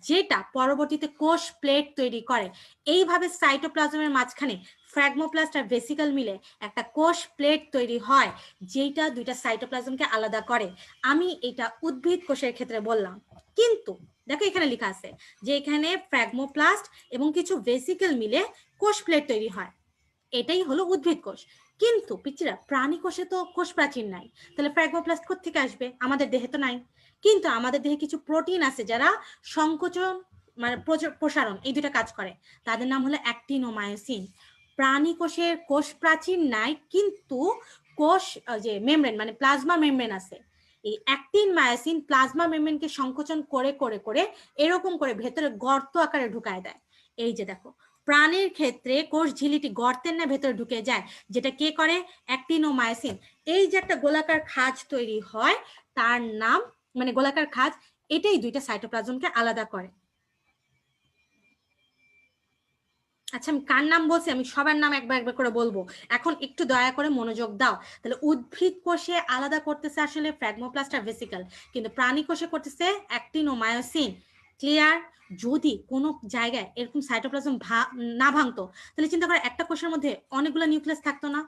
S1: যেটা পরবর্তীতে কোষ প্লেট তৈরি করে। এইভাবে সাইটোপ্লাজমের মাঝখানে ফ্র্যাগমোপ্লাস্ট আর ভেসিকল মিলে একটা কোষ প্লেট তৈরি হয়, যেটা দুইটা সাইটোপ্লাজমকে আলাদা করে। আমি এটা উদ্ভিদ কোষের ক্ষেত্রে বললাম, কিন্তু দেখো এখানে লেখা আছে যে এখানে ফ্র্যাগমোপ্লাস্ট এবং কিছু ভেসিকল মিলে কোষ প্লেট তৈরি হয়, এটাই হলো উদ্ভিদ কোষ। কিন্তু পিচিরা প্রাণী কোষে তো কোষ প্রাচীর নাই, তাহলে ফ্র্যাগমোপ্লাস্ট কোত্থেকে আসবে? আমাদের দেহে তো নাই। কিন্তু আমাদের দেহে কিছু প্রোটিন আছে যারা সংকোচন মানে প্রসারণ এই দুটা কাজ করে, তাদের নাম হলো অ্যাক্টিন ও মায়োসিন। প্রাণী কোষের কোষ প্রাচীর নাই, কিন্তু কোষ যে মেমব্রেন মানে প্লাজমা মেমব্রেন আছে। এই অ্যাক্টিন মায়োসিন প্লাজমা মেমব্রেনকে সংকোচন করে করে করে এরকম করে ভেতরে গর্ত আকারে ঢুকায় দেয়। এই যে দেখো, প্রাণীর ক্ষেত্রে কোষ ঝিলিটি গর্তের না ভেতরে ঢুকে যায়, যেটা কে করে? অ্যাক্টিন ও মায়োসিন। এই যে একটা গোলাকার খাঁজ তৈরি হয়, তার নাম মানে গোলাকার খাঁজ, এটাই দুইটা সাইটোপ্লাজমকে আলাদা করে। আচ্ছা, আমি কার নাম বলছি? আমি সবার নাম একবার একবার করে বলবো, এখন একটু দয়া করে মনোযোগ দাও। তাহলে উদ্ভিদ কোষে আলাদা করতেছে আসলে ফ্র্যাগমোপ্লাস্ট আর ভেসিকল, কিন্তু প্রাণী কোষে করতেছে অ্যাক্টিন ও মায়োসিন। ক্লিয়ার? যদি কোনো জায়গায় এরকম সাইটোপ্লাজম না ভাঙতো, তাহলে চিন্তা করো একটা কোষের মধ্যে অনেকগুলো নিউক্লিয়াস থাকতো না।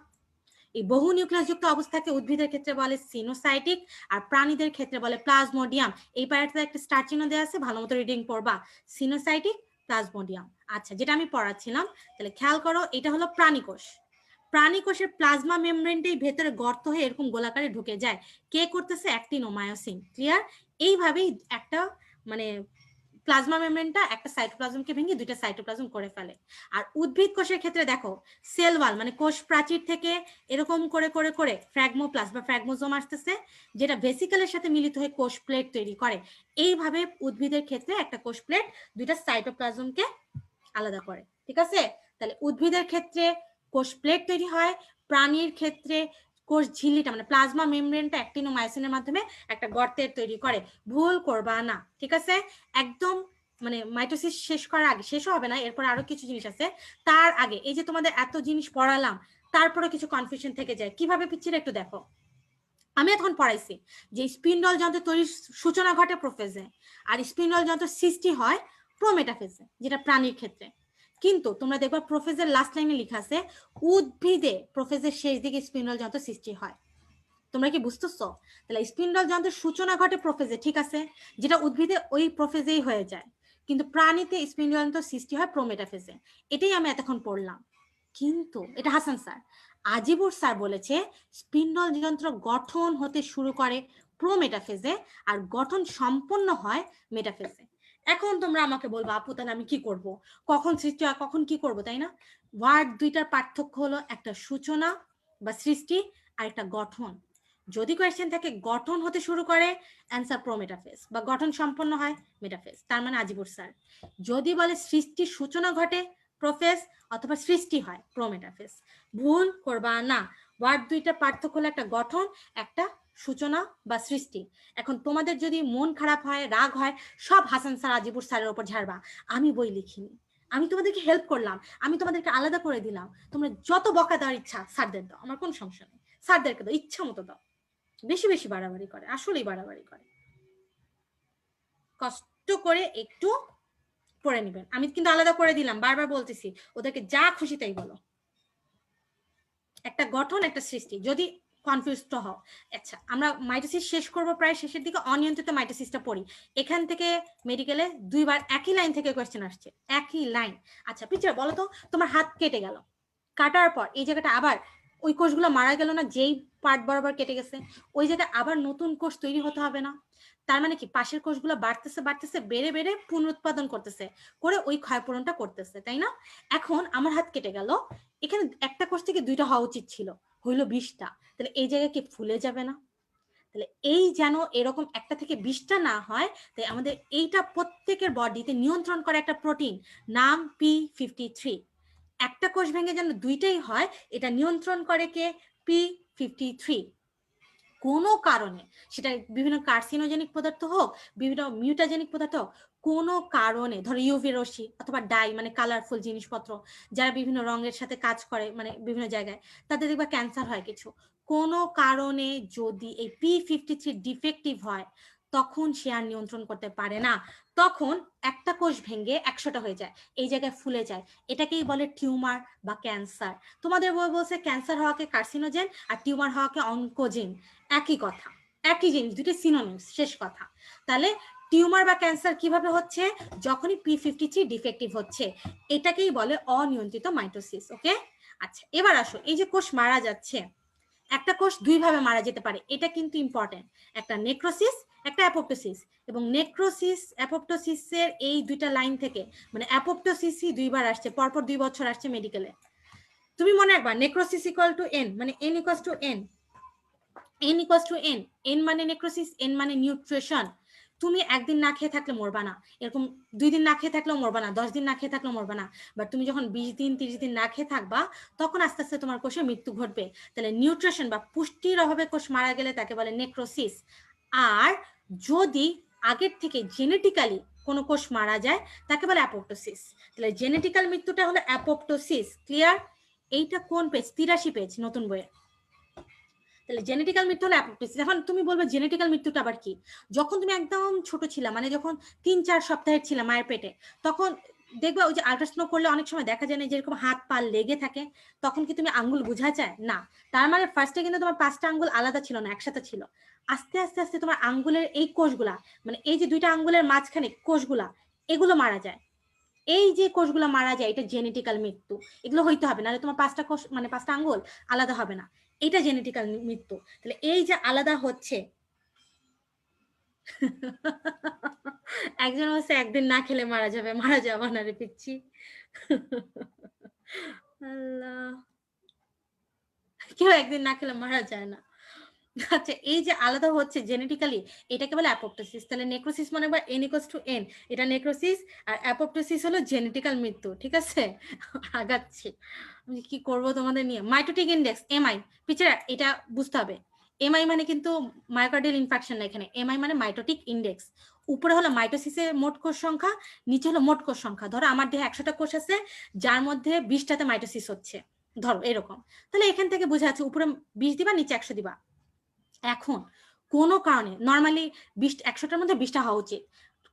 S1: এই বহু নিউক্লিয়াস যুক্ত অবস্থাকে উদ্ভিদের ক্ষেত্রে বলে সিনোসাইটিক, আর প্রাণীদের ক্ষেত্রে বলে প্লাজমোডিয়াম। এই প্যারাতে একটা স্টার চিহ্ন দেওয়া আছে, ভালো মতো রিডিং পড়বা। Coenocytic, plasmodium. আচ্ছা, যেটা আমি পড়াচ্ছিলাম, তাহলে খেয়াল করো, এটা হলো প্রাণী কোষ। প্রাণী কোষের প্লাজমা মেমব্রেনটাই ভেতরে গর্ত হয়ে এরকম গোলাকারে ঢুকে যায়। কে করতেছে? অ্যাক্টিন ও মায়োসিন। ক্লিয়ার? এইভাবেই একটা মানে প্লাজমা মেমব্রেনটা একটা সাইটোপ্লাজমকে ভেঙে দুইটা সাইটোপ্লাজম করে ফেলে। আর উদ্ভিদ কোষের ক্ষেত্রে দেখো, সেল ওয়াল মানে কোষ প্রাচীর থেকে এরকম করে করে করে ফ্র্যাগমোপ্লাস্ট বা ফ্র্যাগমোজোম আসতেছে, যেটা ভেসিকলের সাথে মিলিত হয়ে কোষ প্লেট তৈরি করে। এইভাবে উদ্ভিদের ক্ষেত্রে একটা কোষ প্লেট দুইটা সাইটোপ্লাজমকে আলাদা করে। ঠিক আছে? তাহলে উদ্ভিদের ক্ষেত্রে কোষ প্লেট তৈরি হয়, প্রাণীর ক্ষেত্রে কোষ ঝিল্লিটা মানে প্লাজমা মেমব্রেনটা অ্যাক্টিন ও মায়োসিনের মাধ্যমে একটা গর্তের তৈরি করে। ভুল করবা না, ঠিক আছে? একদম মানে মাইটোসিস শেষ করার আগে, শেষও হবে না, এরপর আরো কিছু জিনিস আছে, তার আগে এই যে তোমাদের এত জিনিস পড়ালাম, তারপরে কিছু কনফিউশন থেকে যায়। কিভাবে পিচ্ছিরা একটু দেখো। আমি এখন পড়াইছি যে স্পিন্ডল যন্ত্র তৈরির সূচনা ঘটে প্রোফেজে, আর স্পিন্ডল যন্ত্র সৃষ্টি হয় প্রোমেটাফেজে, যেটা প্রাণীর ক্ষেত্রে। কিন্তু তোমরা দেখবা প্রোফেজের লাস্ট লাইনে লেখা আছে উদ্ভিদে প্রোফেজের শেষ দিকে স্পিন্ডল যন্ত্র সৃষ্টি হয়। তোমরা কি বুঝতেছো? তাহলে স্পিন্ডল যন্ত্রের সূচনা ঘটে প্রোফেজে, ঠিক আছে, যেটা উদ্ভিদে ওই প্রোফেজেই হয়ে যায়। কিন্তু প্রাণীতে স্পিন্ডল যন্ত্র সৃষ্টি হয় প্রোমেটাফেজে। এটাই আমি এতক্ষণ পড়লাম। কিন্তু এটা হাসান স্যার, আজিবুর স্যার বলেছে স্পিন্ডল যন্ত্র গঠন হতে শুরু করে প্রোমেটাফেজে আর গঠন সম্পন্ন হয় মেটাফেজে। এখন তোমরা আমাকে বলবো আপু তাহলে আমি কি করব, কখন সৃষ্টি হয় কখন কি করব, তাই না? ওয়ার্ড দুইটার পার্থক্য হলো একটা সূচনা বা সৃষ্টি আর একটা গঠন। যদি কোয়েশ্চেন থাকে গঠন হতে শুরু করে, অ্যান্সার প্রোমেটাফেজ, বা গঠন সম্পন্ন হয় মেটাফেজ, তার মানে আজিবুর স্যার। যদি বলে সৃষ্টির সূচনা ঘটে প্রোফেজ, অথবা সৃষ্টি হয় প্রোমেটাফেজ। ভুল করবা না, ওয়ার্ড দুইটা পার্থক্য হলো একটা গঠন, একটা সূচনা বা সৃষ্টি। এখন তোমাদের যদি মন খারাপ হয়, রাগ হয়, সব হাসান স্যার আজিবুর স্যারের উপর ঝাড়বা। আমি বই লিখিনি, আমি তোমাদেরকে হেল্প করলাম, আমি তোমাদেরকে আলাদা করে দিলাম। তোমরা যত বকা দেওয়ার ইচ্ছা স্যারদের দাও, আমার কোনো সমস্যা নেই, স্যারদেরকে দাও, ইচ্ছা মতো দাও। বেশি বেশি বাড়াবাড়ি করে, আসলেই বাড়াবাড়ি করে। কষ্ট করে একটু পড়ে নেবেন, আমি কিন্তু আলাদা করে দিলাম, বারবার বলতেছি ওদেরকে যা খুশি তাই বলো। একটা গঠন একটা সৃষ্টি, যদি কনফিউজ তো হও। আচ্ছা, আমরা মাইটোসিস শেষ করব প্রায় শেষের দিকে, অনিয়ন্ত্রিত মাইটোসিসটা পড়ি। এখান থেকে মেডিকেলে 2বার একই লাইন থেকে কোয়েশ্চেন আসছে, একই লাইন। আচ্ছা পিকচার বলো তো, তোমার হাত কেটে গেল, কাটার পর এই জায়গাটা আবার ওই কোষগুলো মারা গেল না, যেই পার্ট বরাবর কেটে গেছে ওই জায়গায় আবার নতুন কোষ তৈরি হতে হবে না? তার মানে কি পাশের কোষগুলো বাড়তেছে বাড়তেছে, বেড়ে বেড়ে পুনরুৎপাদন করতেছে, করে ওই ক্ষয়পূরণটা করতেছে, তাই না? এখন আমার হাত কেটে গেল, এখানে একটা কোষ থেকে 2টা হওয়া উচিত ছিল, হইলো 20টা, তাহলে এই জায়গায় কি ফুলে যাবে না? তাহলে এই যেন এরকম একটা থেকে 20টা না হয়, তাই আমাদের এইটা প্রত্যেকের বডিতে নিয়ন্ত্রণ করে একটা প্রোটিন, নাম P53। একটা কোষ ভেঙে যেন 2টাই হয়, এটা নিয়ন্ত্রণ করে কে? P53। কোনো কারণে সেটা বিভিন্ন কার্সিনোজেনিক পদার্থ হোক, বিভিন্ন মিউটাজেনিক পদার্থ হোক, কোনো কারণে ধরো ইউভি রশ্মি অথবা ডাই মানে কালারফুল জিনিসপত্র, যারা বিভিন্ন রঙের সাথে কাজ করে মানে বিভিন্ন জায়গায়, তাদের দেখবা ক্যান্সার হয় কিছু, কোনো কারণে যদি এই P53 ডিফেক্টিভ হয়, তখন সে আর নিয়ন্ত্রণ করতে পারে না, তখন একটা কোষ ভেঙে 100টা হয়ে যায়, এই জায়গায় ফুলে যায়, এটাকেই বলে টিউমার বা ক্যান্সার। তোমাদের বই বলছে ক্যান্সার হওয়াকে কার্সিনোজেন আর টিউমার হওয়াকে অনকোজেন, একই কথা, একই জিনিস, দুটো সিনোনিমস, শেষ কথা। তাহলে টিউমার বা ক্যান্সার কিভাবে হচ্ছে? যখনই P53 ডিফেক্টিভ হচ্ছে, এটাকেই বলে অনিয়ন্ত্রিত মাইটোসিস। ওকে, আচ্ছা এবার আসো, এই যে কোষ মারা যাচ্ছে, একটা কোষ 2ভাবে মারা যেতে পারে, এটা কিন্তু ইম্পর্টেন্ট, একটা নেক্রোসিস, একটা অ্যাপোপ্টোসিস। এবং নেক্রোসিস অ্যাপোপ্টোসিসের এই 2টা লাইন থেকে, মানে অ্যাপোপ্টোসিসই 2বার আসছে, পরপর 2 বছর আসছে মেডিকেলে। তুমি মনে রাখবা নেক্রোসিস ইকুয়াল টু এন, মানে N equal to N, N equal to N, N মানে নেক্রোসিস, এন মানে নিউট্রিশন। তুমি একদিন না খেয়ে থাকলে মরবা না, এরকম 2 দিন না খেয়ে থাকলেও মরবা না, 10 দিন না খেয়ে থাকলেও মরবা না, বাট তুমি যখন 20 দিন 30 দিন না খেয়ে থাকবা, তখন আস্তে আস্তে তোমার কোষে মৃত্যু ঘটবে। তাহলে নিউট্রিশন বা পুষ্টির অভাবে কোষ মারা গেলে তাকে বলে নেক্রোসিস। আর যদি আগের থেকে জেনেটিক্যালি কোনো কোষ মারা যায়, তাকে বলে অ্যাপোপ্টোসিস। তাহলে জেনেটিক্যাল মৃত্যুটা হলো অ্যাপোপ্টোসিস। ক্লিয়ার? এইটা কোন পেজ? 83 পেজ নতুন বইয়ে। তাহলে জেনেটিক্যাল মৃত্যু হলো অ্যাপোপ্টোসিস। এখন তুমি বলবে জেনেটিক্যাল মৃত্যুটা আবার কি? যখন তুমি একদম ছোট ছিলা, মানে যখন 3-4 সপ্তাহের ছিলা মায়ের পেটে, তখন দেখবা ওই যে আল্ট্রাসাউন্ড করলে অনেক সময় দেখা যায় না যেরকম হাত পা লেগে থাকে, তখন কি তুমি আঙ্গুল বোঝা যায় না? তার মানে ফার্স্টে কিন্তু তোমার 5টা আঙ্গুল আলাদা ছিল না, একসাথে ছিল। আস্তে আস্তে আস্তে তোমার আঙ্গুলের এই কোষগুলা, মানে এই যে 2টা আঙ্গুলের মাঝখানে কোষগুলা, এগুলো মারা যায়। এই যে কোষগুলো মারা যায়, এটা জেনেটিক্যাল মৃত্যু। এগুলো হইতে হবে, নাহলে তোমার 5টা কোষ মানে 5টা আঙ্গুল আলাদা হবে না, এটা জেনেটিক্যাল মৃত্যু। তাহলে এই যে আলাদা হচ্ছে, একজন হচ্ছে একদিন না খেলে মারা যাবে, মারা যাবো না রে পিচ্ছি। আল্লাহ, কেউ একদিন না খেলে মারা যায় না। আচ্ছা, এই যে আলাদা হচ্ছে জেনেটিক্যালি, এটাকে বলে অ্যাপোপ্টোসিস। তাহলে নেক্রোসিস মানে এন ইকুয়ালস টু এন, এটা নেক্রোসিস, আর অ্যাপোপ্টোসিস হলো জেনেটিক্যাল মৃত্যু। ঠিক আছে, আগাচ্ছি, আমি কি করব তোমাদের নিয়ে। মাইটোটিক ইন্ডেক্স এমআই, পিছাড়া এটা বুঝতে হবে। এমআই মানে কিন্তু মায়োকার্ডিয়াল ইনফাকশন না, এখানে এমআই মানে মাইটোটিক ইন্ডেক্স। উপরে হলো মাইটোসিসের মোট কোষ সংখ্যা, নিচে হলো মোট কোষ সংখ্যা। ধরো আমার দেহে 100টা কোষ আছে, যার মধ্যে 20টাতে মাইটোসিস হচ্ছে, ধরো এরকম। তাহলে এখান থেকে বোঝা যাচ্ছে উপরে 20 দিবা, নিচে 100 দিবা। এখন কোনো কারণে নর্মালি 100টার মধ্যে 20টা হওয়া উচিত,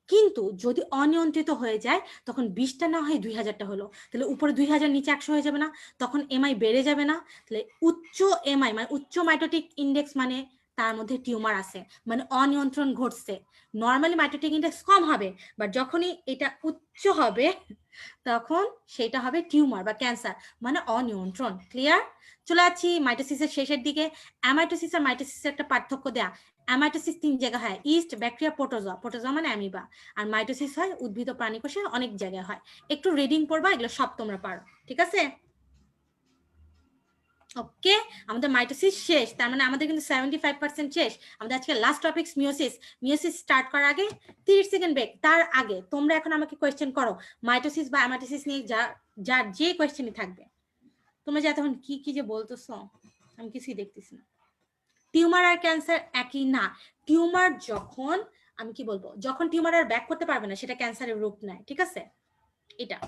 S1: কিন্তু যদি অনিয়ন্ত্রিত হয়ে যায়, তখন 20টা না হয় 2000টা হলো, তাহলে উপরে 2000 নিচে 100 হয়ে যাবে না? তখন এমআই বেড়ে যাবে না? তাহলে উচ্চ এমআই মানে উচ্চ মাইটোটিক ইন্ডেক্স, মানে তার মধ্যে টিউমার আছে, মানে অনিয়ন্ত্রণ ঘটছে। নর্মালি মাইটোটিক ইন্ডেক্স কম হবে, বাট যখনই এটা উচ্চ হবে, তখন সেটা হবে টিউমার বা ক্যান্সার, মানে অনিয়ন্ত্রণ। ক্লিয়ার? চলে যাচ্ছি মাইটোসিসের শেষের দিকে। অ্যামাইটোসিস আর মাইটোসিসের একটা পার্থক্য দেয়া। অ্যামাইটোসিস 3 জায়গায় হয়, ইস্ট, ব্যাকটেরিয়া, প্রোটোজোয়া। প্রোটোজোয়া মানে অ্যামিবা। আর মাইটোসিস হয় উদ্ভিদ ও প্রাণী কোষে, অনেক জায়গায় হয়। একটু রিডিং পড়বা, এগুলো সব তোমরা পারো। ঠিক আছে? ওকে, আমাদের মাইটোসিস শেষ, তার মানে আমাদের কিন্তু 75% শেষ। আমাদের আজকে last topic meiosis. Meiosis start করার আগে 30 সেকেন্ড ব্রেক। তার আগে তোমরা এখন আমাকে কোয়েশ্চেন করো মাইটোসিস বা অ্যামাইটোসিস নিয়ে, যার যে কোয়েশ্চেনই থাকবে। তোমরা যে এতক্ষণ কি কি যে বলতেছো, আমি কিছুই দেখতেছি না। টিউমার আর ক্যান্সার একই না। টিউমার যখন, আমি কি বলবো, যখন টিউমার আর ব্যাক করতে পারবে না, সেটা ক্যান্সারের রূপ নেয়। ঠিক আছে, এটা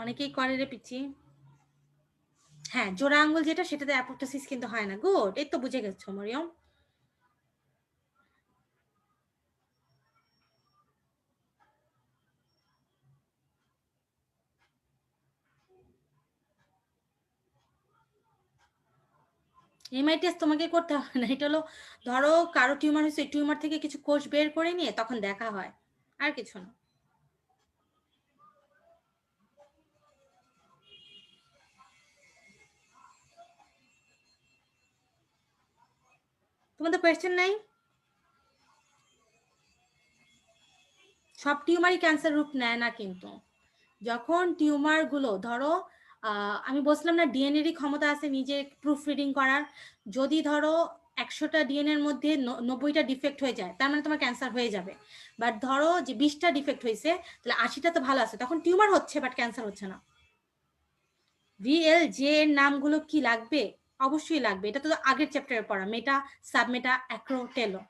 S1: অনেকেই করে রে পিচ্ছি। হ্যাঁ, জোড়া আঙ্গুল যেটা সেটাতে অ্যাপোপ্টোসিস কিন্তু হয় না। গুড, এই তো বুঝে গেছো মরিয়ম। এমআই টেস্ট তোমাকে করতে হবে না, এটা হলো ধরো কারো টিউমার হয়েছে, টিউমার থেকে কিছু কোষ বের করে নিয়ে তখন দেখা হয়, আর কিছু না। তোমাদের কোয়েশ্চেন নাই? সব টিউমারই ক্যান্সার রূপ নেয় না কিন্তু। যখন টিউমার গুলো ধরো আমি বলছিলাম না ডিএনএরই ক্ষমতা আছে নিজে প্রুফ রিডিং করার, যদি ধরো 100টা ডিএনএর মধ্যে 90টা ডিফেক্ট হয়ে যায় তার মানে তোমার ক্যান্সার হয়ে যাবে। বাট ধরো যে 20টা ডিফেক্ট হয়েছে তাহলে 80টা তো ভালো আছে, তখন টিউমার হচ্ছে বাট ক্যান্সার হচ্ছে না। ভিএল জে এর নামগুলো কি লাগবে? অবশ্যই লাগবে, এটা তো আগের চ্যাপ্টারে পড়া, মেটা সাবমেটা অ্যাক্রোটেলো।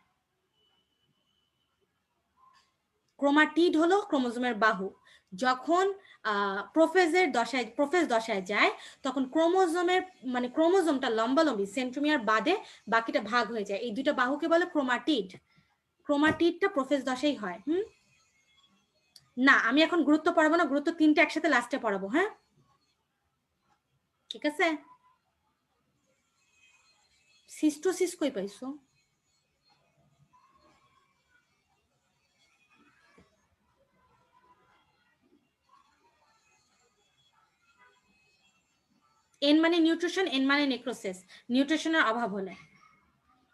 S1: ক্রোমাটিড হলো ক্রোমোজোমের বাহু। যখন প্রোফেজ দশায় যায় তখন ক্রোমোজোমের মানে ক্রোমোজোমটা লম্বালম্বি সেন্ট্রোমিয়ার বাদে বাকিটা ভাগ হয়ে যায়, এই দুইটা বাহুকে বলে ক্রোমাটিড। ক্রোমাটিডটা প্রোফেজ দশাই হয়। না আমি এখন গুরুত্ব পড়াবো না, গুরুত্ব 3টা একসাথে লাস্টে পড়াবো। হ্যাঁ ঠিক আছে। সিস্টোসিস কই পাইছো? এন মানে নিউট্রিশন, এন মানে নেক্রোসিস, নিউট্রিশনের অভাব হলে।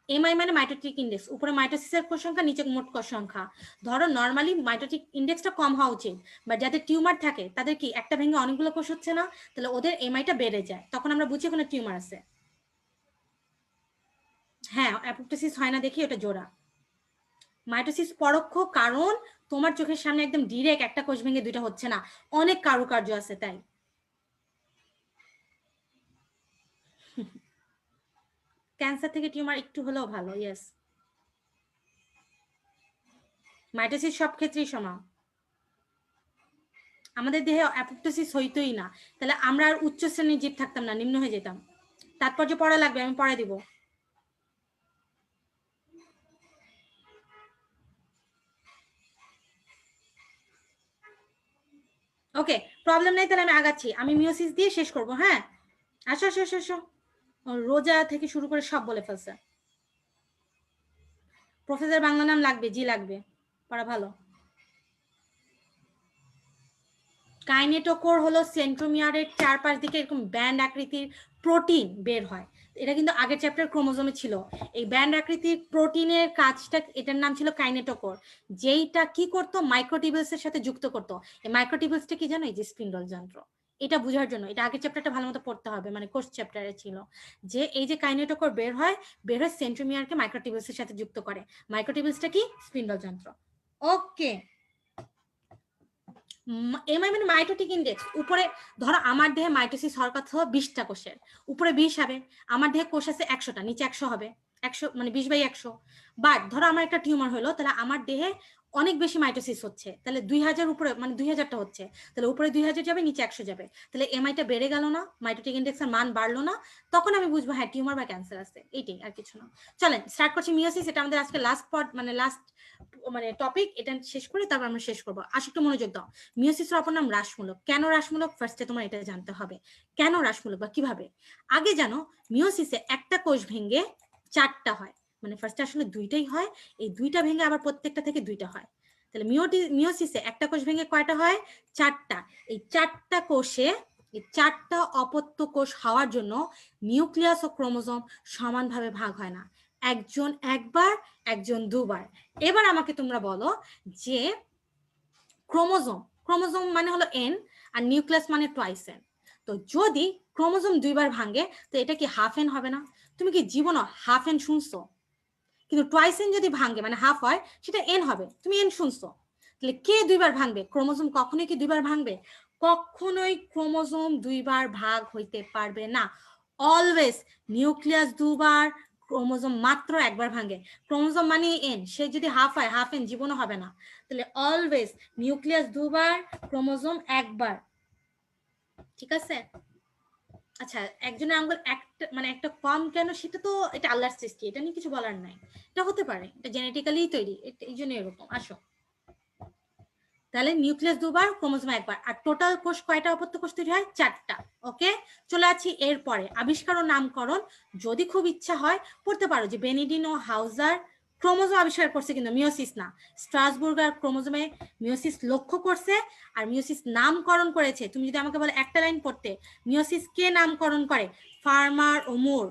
S1: এমআই মানে মাইটোটিক ইন্ডেক্স, উপরে মাইটোসিসের কোষ সংখ্যা নিচে মোট কোষ সংখ্যা। ধরো নর্মালি মাইটোটিক ইন্ডেক্সটা কম হওয়া উচিত, বাট যাদের টিউমার থাকে তাদের কি একটা ভেঙে অনেকগুলো কোষ হচ্ছে না, তাহলে ওদের এমআইটা বেড়ে যায়, তখন আমরা বুঝি কোনো টিউমার আছে। হ্যাঁ অ্যাপোপ্টোসিস হয় না দেখি ওটা জোড়া। মাইটোসিস পরোক্ষ, কারণ তোমার চোখের সামনে একদম ডিরেক্ট একটা কোষ ভেঙে দুইটা হচ্ছে না, অনেক কারুকার্য আছে তাই। ক্যান্সার থেকে টিউমার একটু হলেও ভালো, ইয়েস। মাইটোসিস সব ক্ষেত্রেই সমান। আমাদের দেহে অ্যাপোপ্টোসিস হইতোই না, তাহলে আমরা আর উচ্চ শ্রেণীর জীব থাকতাম না, নিম্ন হয়ে যেতাম। তাৎপর্য পড়া লাগবে, আমি পড়াই দিব। ওকে, প্রবলেম নেই, তাহলে আমি আগাচ্ছি, আমি মিওসিস দিয়ে শেষ করব। হ্যাঁ আসো আসো আসো আসো। রোজা থেকে শুরু করে সব বলে ফেলছে। প্রফেসর বাংলা নাম লাগবে, জি লাগবে, পড়া ভালো। কাইনেটোকোর হলো সেন্ট্রোমিয়ারের চারপাশ দিকে এরকম ব্যান্ড আকৃতির প্রোটিন বের হয়, এটা কিন্তু আগের চ্যাপ্টার ক্রোমোজোমে ছিল। এই ব্যান্ড আকৃতির প্রোটিনের কাজটা, এটার নাম ছিল কাইনেটোকোর, যেইটা কি করতো মাইক্রোটিবিউলস এর সাথে যুক্ত করতো। এই মাইক্রোটিবিউলসটা কি জানো? এই যে স্পিন্ডল যন্ত্র। এটা বোঝার জন্য এটা আগের চ্যাপ্টারটা ভালো মতো পড়তে হবে, মানে কোর্স চ্যাপ্টারে ছিল যে এই যে কাইনেটোকোর বের হয় সেন্ট্রোমিয়ারকে মাইক্রোটিবিউলস এর সাথে যুক্ত করে। মাইক্রোটিবিউলসটা কি? স্পিন্ডল যন্ত্র। ওকে, এমআই মানে মাইটোটিক ইন্ডেক্স। উপরে ধরো আমার দেহে মাইটোসিস হওয়ার কথা 20টা কোষের, উপরে 20 হবে, আমার দেহে কোষ আছে 100টা, নিচে 100 হবে, 100 মানে 20/100। বাট ধরো আমার একটা টিউমার হলো, তাহলে আমার দেহে অনেক বেশি মাইটোসিস হচ্ছে, তাহলে 2000 উপরে মানে 2000টা হচ্ছে, তাহলে উপরে 2000 যাবে, নিচে 100 যাবে, তাহলে এমআইটা বেড়ে গেল না, মাইটোটিক ইন্ডেক্সের মান বাড়লো না, তখন আমি বুঝবো হ্যাঁ টিউমার বা ক্যান্সার আছে, এইটাই আর কিছু না। চলেন স্টার্ট করছি মিওসিস, এটা আমাদের আজকে লাস্ট পড মানে লাস্ট মানে টপিক, এটা শেষ করে তারপর আমরা শেষ করবো। আসো একটু মনোযোগ দাও। মিওসিসের অপর নাম হ্রাসমূলক। কেন হ্রাসমূলক? ফার্স্টে তোমার এটা জানতে হবে কেন হ্রাসমূলক বা কিভাবে। আগে জানো মিওসিসে একটা কোষ ভেঙে 4টা হয়, মানে ফার্স্টে আসলে 2টাই হয়, এই 2টা ভেঙে আবার প্রত্যেকটা থেকে 2টা হয়। তাহলে মিওসিসে একটা কোষ ভেঙে কয়টা হয়? 4টা। এই 4টা কোষে এই 4টা অপত্য কোষ হওয়ার জন্য নিউক্লিয়াস ও ক্রোমোজোম সমানভাবে ভাগ হয় না, একজন একবার, একজন দুবার। এবার আমাকে তোমরা বলো যে ক্রোমোজোম, ক্রোমোজোম মানে হলো এন, আর নিউক্লিয়াস মানে টুয়াইস এন। তো যদি ক্রোমোজোম 2বার ভাঙে তো এটা কি হাফ এন হবে না? তুমি কি জীবনও হাফ এন শুনছো? কিন্তু টুয়াইস এন যদি ভাঙে মানে হাফ হয়, সেটা এন হবে, তুমি এন শুনছো। তাহলে কে 2বার ভাঙবে? ক্রোমোজোম কখনোই কি 2বার ভাঙবে? কখনোই ক্রোমোজোম 2বার ভাগ হইতে পারবে না। অলওয়েজ নিউক্লিয়াস 2বার, ক্রোমোজোম মাত্র 1বার ভাঙে। ক্রোমোজোম মানে এন, সে যদি হাফ হয়, হাফ এন জীবনও হবে না। তাহলে অলওয়েজ নিউক্লিয়াস 2বার, ক্রোমোজোম 1বার। ঠিক আছে? আচ্ছা, একজনের আঙ্গুল একটা মানে একটা কম কেন, সেটা তো এটা আল্লাহর সৃষ্টি, এটা নিয়ে কিছু বলার নাই। এটা হতে পারে, এটা জেনেটিক্যালি তৈরি, এই জন্য এরকম। আসো, তাহলে নিউক্লিয়াস দুবার, ক্রোমোজোম একবার, আর টোটাল কোষ কয়টা অপত্য কোষ তৈরি হয়? 4টা। ওকে, চলে আছি এরপরে আবিষ্কার ও নামকরণ। যদি খুব ইচ্ছা হয় পড়তে পারো যে বেনিডিন ও হাউজার ক্রোমোজোম আবিষ্কার করছে, কিন্তু মিওসিস না। স্ট্রাসবুর্গার ক্রোমোজোমে মিওসিস লক্ষ্য করছে আর মিওসিস নামকরণ করেছে। তুমি যদি আমাকে বলে একটা লাইন পড়তে, মিওসিস কে নামকরণ করে? ফার্মার ও মুর।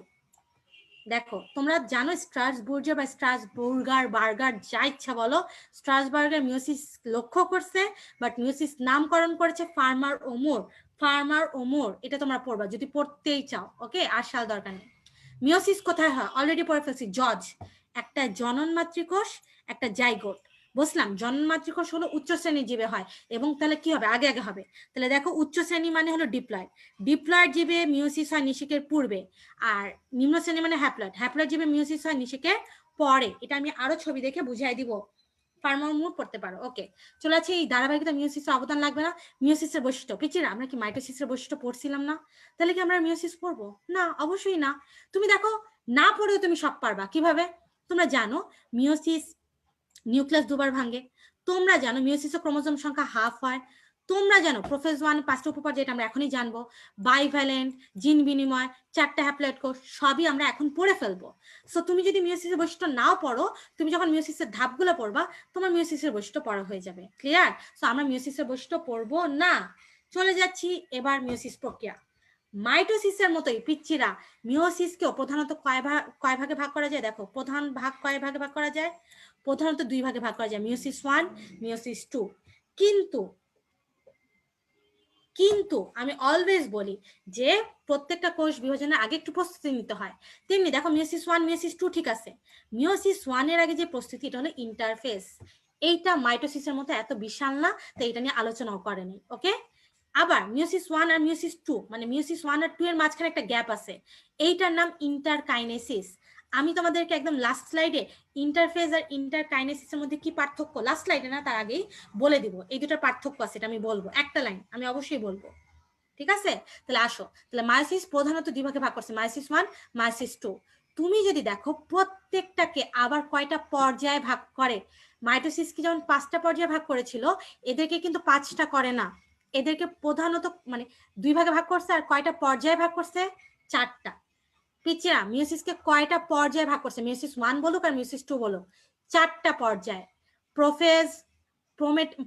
S1: দেখো, তোমরা জানো স্ট্রাসবুর্গার বা স্ট্রাসবুর্গার বার্গার যা ইচ্ছা বলো, স্ট্রাসবার্গার মিওসিস লক্ষ্য করছে, বাট মিওসিস নামকরণ করেছে ফার্মার ও মুর। ফার্মার ও মুর, এটা তোমরা পড়বা যদি পড়তেই চাও। ওকে, আর সাল দরকার নেই। মিওসিস কোথায় হয় অলরেডি পড়ে ফেলছি। জজ, একটা জনন মাতৃকোষ, একটা জাইগোট। বুঝলাম, জনন মাতৃকোষ হলো উচ্চ শ্রেণীর জীবে হয়, এবং তাহলে কি হবে? আগে আগে হবে। তাহলে দেখো, উচ্চ শ্রেণী মানে হলো ডিপ্লয়েড। ডিপ্লয়েড জীবে মিওসিস হয় নিষেকের পূর্বে, আর নিম্ন শ্রেণী মানে হ্যাপ্লয়েড। হ্যাপ্লয়েড জীবে মিওসিস হয় নিষেকের পরে। এটা আমি আরো ছবি দেখে বুঝাই দিব, ফার্মার পড়তে পারো। ওকে, চলে আছে এই ধারাবাহিকতা। মিওসিসের অবদান লাগবে না। মিওসিসের বৈশিষ্ট্য, পিচিরা আমরা কি মাইটোসিসের বৈশিষ্ট্য পড়ছিলাম না? তাহলে কি আমরা মিওসিস পড়বো না? অবশ্যই না। তুমি দেখো, না পড়েও তুমি সব পারবা। কিভাবে? তোমরা জানো মিওসিস নিউক্লিয়াস দুবার ভাঙে। তোমরা জানো মিওসিসের ক্রোমোজোম সংখ্যা হাফ হয়। তোমরা জানো প্রোফেজ ওয়ান 5টা উপপর্যায়, যেটা আমরা এখনই জানবো। বাইভ্যালেন্ট, জিন বিনিময়, 4টা হ্যাপ্লয়েড কোষ, সবই আমরা এখন পড়ে ফেলবো। সো তুমি যদি মিওসিসের বৈশিষ্ট্য নাও পড়ো, তুমি যখন মিওসিসের ধাপগুলো পড়বা, তোমার মিওসিসের বৈশিষ্ট্য পড়া হয়ে যাবে। ক্লিয়ার? সো আমরা মিওসিসের বৈশিষ্ট্য পড়বো না। চলে যাচ্ছি এবার মিওসিস প্রক্রিয়া। মাইটোসিসের মতোই পিচ্চিরা, মিওসিসকেও প্রধানত কয় ভাগে ভাগ করা যায়? দেখো, প্রধান ভাগ কয় ভাগে ভাগ করা যায়? প্রধানত 2 ভাগে ভাগ করা যায়, মিওসিস 1, মিওসিস 2। কিন্তু কিন্তু আমি অলওয়েজ বলি যে প্রত্যেকটা কোষ বিভাজনের আগে একটু প্রস্তুতি নিতে হয়। তেমনি দেখো, মিওসিস 1, মিওসিস 2 ঠিক আছে। মিওসিস 1 এর আগে যে প্রস্তুতি, এটা হলো ইন্টারফেস। এইটা মাইটোসিসের মতো এত বিশাল না, তাই এটা নিয়ে আলোচনাও করেনি। ওকে, আবার মিওসিস 1 আর মিওসিস 2, মানে মিওসিস 1 আর 2 এর মাঝখানে একটা গ্যাপ আছে, এইটার নাম ইন্টারকাইনেসিস। আমি তোমাদেরকে একদম লাস্ট স্লাইডে ইন্টারফেস আর ইন্টারকাইনেসিসের মধ্যে কি পার্থক্য, লাস্ট স্লাইডে না তার আগেই বলে দিব। এই দুটোর পার্থক্য আছে, এটা আমি বলবো, একটা লাইন আমি অবশ্যই বলবো। ঠিক আছে? তাহলে আসো, তাহলে মায়োসিস প্রধানত 2 ভাগে ভাগ করছে, মায়োসিস 1, মায়োসিস 2। তুমি যদি দেখো প্রত্যেকটাকে আবার কয়টা পর্যায়ে ভাগ করে, মাইটোসিস কি যেমন 5টা পর্যায়ে ভাগ করেছিল, এদেরকে কিন্তু 5টা করে না। এদেরকে প্রধানত মানে 2 ভাগে ভাগ করছে, আর কয়টা পর্যায়ে ভাগ করছে? 4টা। পিচিরা, মিওসিসকে কয়টা পর্যায়ে ভাগ করছে? মিওসিস 1 বলুক আর মিওসিস 2 বলুক, 4টা পর্যায়ে। প্রোফেজ,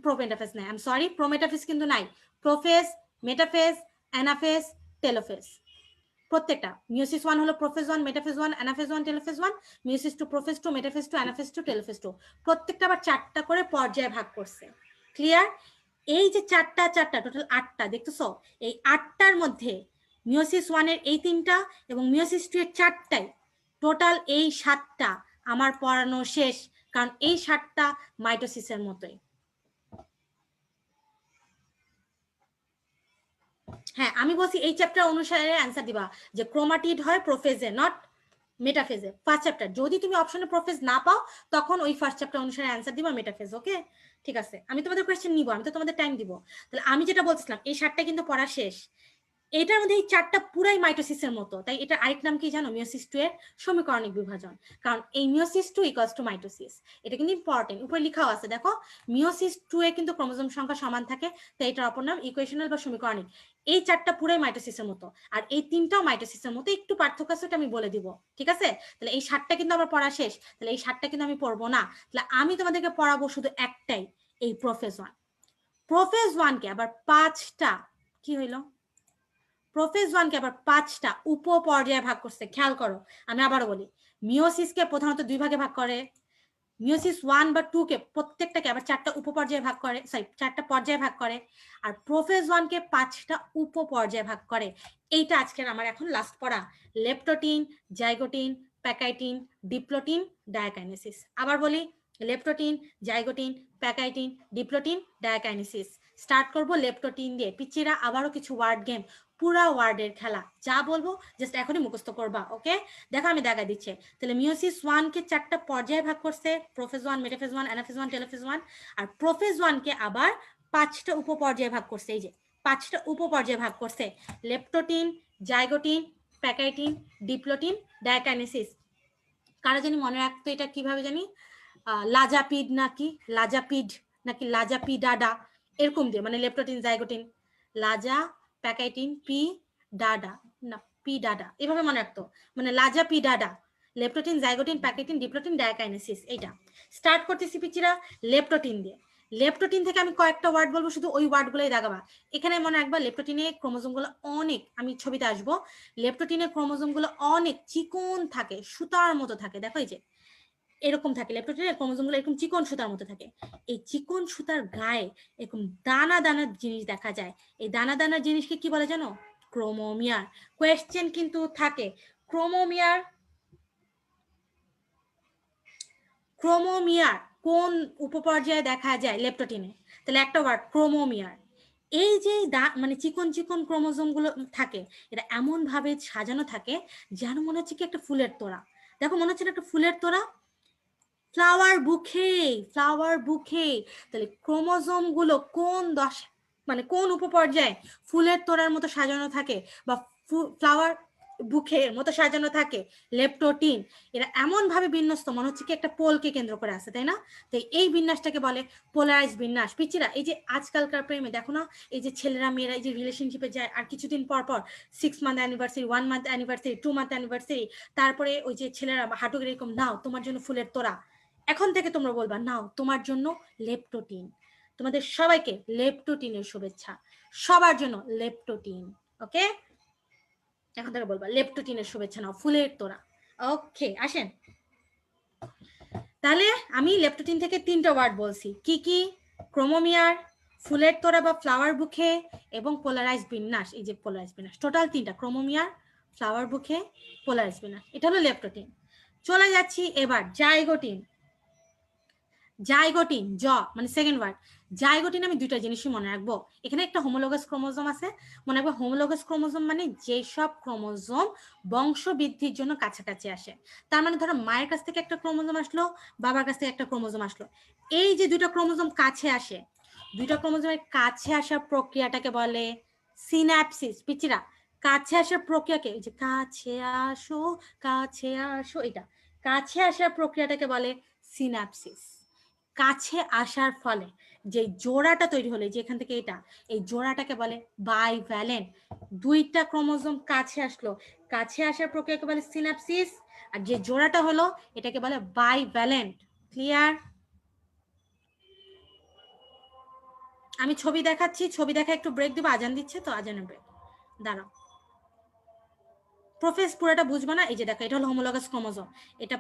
S1: প্রোমেটাফেজ নাই, আই এম সরি, প্রোমেটাফেজ কিন্তু নাই। Prophase, metaphase, anaphase, telophase. প্রত্যেকটা মিওসিস 1 হলো prophase 1, metaphase 1, anaphase 1, telophase 1। Meiosis 2 prophase 2, metaphase 2, anaphase 2, telophase 2। প্রত্যেকটা আবার 4টা করে পর্যায়ে ভাগ করছে। ক্লিয়ার? এই যে 4টা টোটাল 8টা দেখতেছো, এই 8টার মধ্যে মিওসিস 1 এর এই 3টা এবং মিওসিস 2 এর 4টাই, টোটাল এই 7টা আমার পড়ানো শেষ। কারণ এই 7টা মাইটোসিসের মতোই। হ্যাঁ, আমি বলছি এই চ্যাপ্টার অনুসারে অ্যান্সার দিবা যে ক্রোমাটিড হয় প্রোফেজে, নট মেটাফেজে। ফার্স্ট চ্যাপ্টার যদি তুমি অপশনে প্রোফেজ না পাও, তখন ওই ফার্স্ট চ্যাপ্টার অনুসারে অ্যান্সার দিবা মেটাফেজ। ওকে, ঠিক আছে, আমি তোমাদের কোয়েশ্চেন নিব, আমি তো তোমাদের টাইম দিব। তাহলে আমি যেটা বলছিলাম, এই 7টা কিন্তু পড়া শেষ। এটার মধ্যে এই 4টা পুরাই মাইটোসিসের মতো, তাই এটা আরেক নাম কি জানো? মিওসিস 2 এর সমীকরণিক বিভাজন। কারণ এই মিওসিস 2 ইকুয়ালস টু মাইটোসিস, এটা কিন্তু ইম্পর্টেন্ট, উপরে লেখাও আছে দেখো। মিওসিস 2 এ কিন্তু ক্রোমোজোম সংখ্যা সমান থাকে, তাই এটার অপর নাম ইকুয়েশনাল বা সমীকরণিক। এই 4টা পুরাই মাইটোসিসের মতো, আর এই 3টাও মাইটোসিসের মতো, একটু পার্থক্য আছে, ওটা আমি বলে দিব। ঠিক আছে? তাহলে এই 7টা কিন্তু আমার পড়া শেষ, তাহলে এই 7টা কিন্তু আমি পড়বো না। তাহলে আমি তোমাদেরকে পড়াবো শুধু একটাই, এই প্রোফেজ 1। প্রোফেজ 1 কে আবার 5টা, কি হইলো? প্রোফেজ 1 কে আবার 5টা উপ পর্যায়ে ভাগ করছে। খেয়াল করো, আমি আবারও বলি, মিওসিসকে প্রধানত 2 ভাগে ভাগ করে। মিওসিস 1 বা 2 কে প্রত্যেকটাকে আবার 4টা উপপর্যায়ে ভাগ করে, সরি 4টা পর্যায়ে ভাগ করে। আর প্রোফেজ 1 কে 5টা উপপর্যায়ে ভাগ করে। এইটা আজকের আমার এখন লাস্ট পড়া, leptotene, zygotene, pachytene, diplotene, diakinesis. আবার বলি, leptotene, zygotene, pachytene, diplotene, diakinesis. Start করব লেপটোটিন দিয়ে। পিচ্চিরা আবারও কিছু ওয়ার্ড গেম, পুরা ওয়ার্ডের খেলা, যা বলবো জাস্ট এখনই মুখস্থ করবা। ওকে, দেখো আমি দেখা দিচ্ছি। তাহলে মিওসিস 1 কে 4টা পর্যায়ে ভাগ করছে, প্রোফেজ 1, মেটাফেজ 1, অ্যানাফেজ 1, টেলোফেজ 1। আর প্রোফেজ 1 কে আবার 5টা উপপর্যায়ে ভাগ করছে। এই যে 5টা উপপর্যায়ে ভাগ করছে, leptotene, zygotene, pachytene, diplotene, diakinesis. কারা জানি মনে রাখতো এটা কিভাবে জানি, লাজাপিড নাকি লাজাপিডাডা, এরকম দিয়ে, মানে লেপটোটিন, জাইগোটিন, লাজা, প্যাকাইটিন, পি ডাডা, না পি ডাডা, এভাবে মনে রাখতো, মানে লাজাপিডাডা, leptotene, zygotene, pachytene, diplotene, diakinesis. এইটা স্টার্ট করতেছি পিচিরা লেপটোটিন দিয়ে। লেপটোটিন থেকে আমি কয়েকটা ওয়ার্ড বলবো, শুধু ওই ওয়ার্ডগুলোই দাগাবা। এখানে মনে রাখবা লেপটোটিনের ক্রোমোজোমগুলো অনেক, আমি ছবিতে আসবো, লেপটোটিনের ক্রোমোজোমগুলো অনেক চিকন থাকে, সুতার মতো থাকে। দেখো এই যে এরকম থাকে, লেপটোটিনের ক্রোমোজোমগুলো এরকম চিকন সুতার মতো থাকে। এই চিকন সুতার গায়ে এরকম দানা দানা জিনিস দেখা যায়। এই দানা দানা জিনিসকে কি বলে জানো? ক্রোমোমিয়ার। কোয়েশ্চেন কিন্তু থাকে, ক্রোমোমিয়ার ক্রোমোমিয়ার কোন উপপর্যায়ে দেখা যায় লেপটোটিনে? তাহলে একটা ওয়ার্ড ক্রোমোমিয়ার। এই যে মানে চিকন চিকন ক্রোমোজোম গুলো থাকে, এটা এমন ভাবে সাজানো থাকে যেন মনে হচ্ছে কি একটা ফুলের তোড়া। দেখো মনে হচ্ছে একটা ফুলের তোড়া, ফ্লাওয়ার বুকে, ফ্লাওয়ার বুকে। তাহলে ক্রোমোজোম গুলো কোন মানে কোন উপপর্যায়ে ফুলের তোড়ার মতো সাজানো থাকে বা ফ্লাওয়ার বুকের মতো সাজানো থাকে? লেপটোটিন। এরা এমন ভাবে বিন্যস্ত মনে হচ্ছে কি একটা পোলকে কেন্দ্র করে আছে, তাই না? তো এই বিন্যাসটাকে বলে পোলারাইজ বিন্যাস। পিচিরা এই যে আজকালকার প্রেমে দেখো না, এই যে ছেলেরা মেয়েরা এই যে রিলেশনশিপে যায়, আর কিছুদিন পর পর 6 month anniversary, 1 month anniversary, 2 month anniversary, তারপরে ওই যে ছেলেরা হাঁটু এরকম, নাও তোমার জন্য ফুলের তোড়া। এখন থেকে তোমরা বলবা নাও তোমার জন্য লেপটোটিন। তোমাদের সবাইকে লেপটোটিনের শুভেচ্ছা, সবার জন্য লেপটোটিন। ওকে, এখন থেকে বলবা লেপটোটিনের শুভেচ্ছা, নাও ফুলের তোড়া। ওকে, আসেন তাহলে আমি লেপটোটিন থেকে 3টা ওয়ার্ড বলছি, কি কি? ক্রোমোমিয়ার, ফুলের তোড়া বা ফ্লাওয়ার বুকে, এবং পোলারাইজ বিন্যাস। এই যে পোলারাইজ বিন্যাস, টোটাল 3টা, ক্রোমোমিয়ার, ফ্লাওয়ার বুকে, পোলারাইজ বিন্যাস। এটা হলো লেপটোটিন। চলে যাচ্ছি এবার জাইগোটিন। জাইগোটিন, মানে সেকেন্ড ওয়ার্ড। জাইগোটিন আমি দুইটা জিনিসই মনে রাখবো। এখানে একটা হোমোলোগাস ক্রোমোজোম আছে, মনে রাখবো হোমোলোগাস ক্রোমোজোম মানে যেসব ক্রোমোজোম বংশ বৃদ্ধির জন্য কাছাকাছি আসে। তার মানে ধরো মায়ের কাছ থেকে একটা ক্রোমোজোম আসলো, বাবার কাছ থেকে একটা ক্রোমোজোম আসলো, এই যে দুটো ক্রোমোজোম কাছে আসে, দুইটা ক্রোমোজোমের কাছে আসার প্রক্রিয়াটাকে বলে সিন্যাপসিস। পিচিরা কাছে আসার প্রক্রিয়াকে, এই যে কাছে আসো, কাছে আসো, এটা কাছে আসার প্রক্রিয়াটাকে বলে সিন্যাপসিস। কাছে আসার ফলে যে জোড়াটা তৈরি হলো, যে এখান থেকে এটা, এই জোড়াটাকে বলে বাইভ্যালেন্ট। দুইটা ক্রোমোজোম কাছে আসলো, কাছে আসার প্রক্রিয়াকে বলে সিন্যাপসিস, আর যে জোড়াটা হলো এটাকে বলে বাইভ্যালেন্ট। ক্লিয়ার? আমি ছবি দেখাচ্ছি, ছবি দেখা একটু ব্রেক দিব, আজান দিচ্ছে তো, আজানের ব্রেক। দাঁড়াও, প্রফেস পুরোটা বুঝবো না। এই যে দেখো, এটা হলো হোমোলগাস ক্রোমোজোম, এটা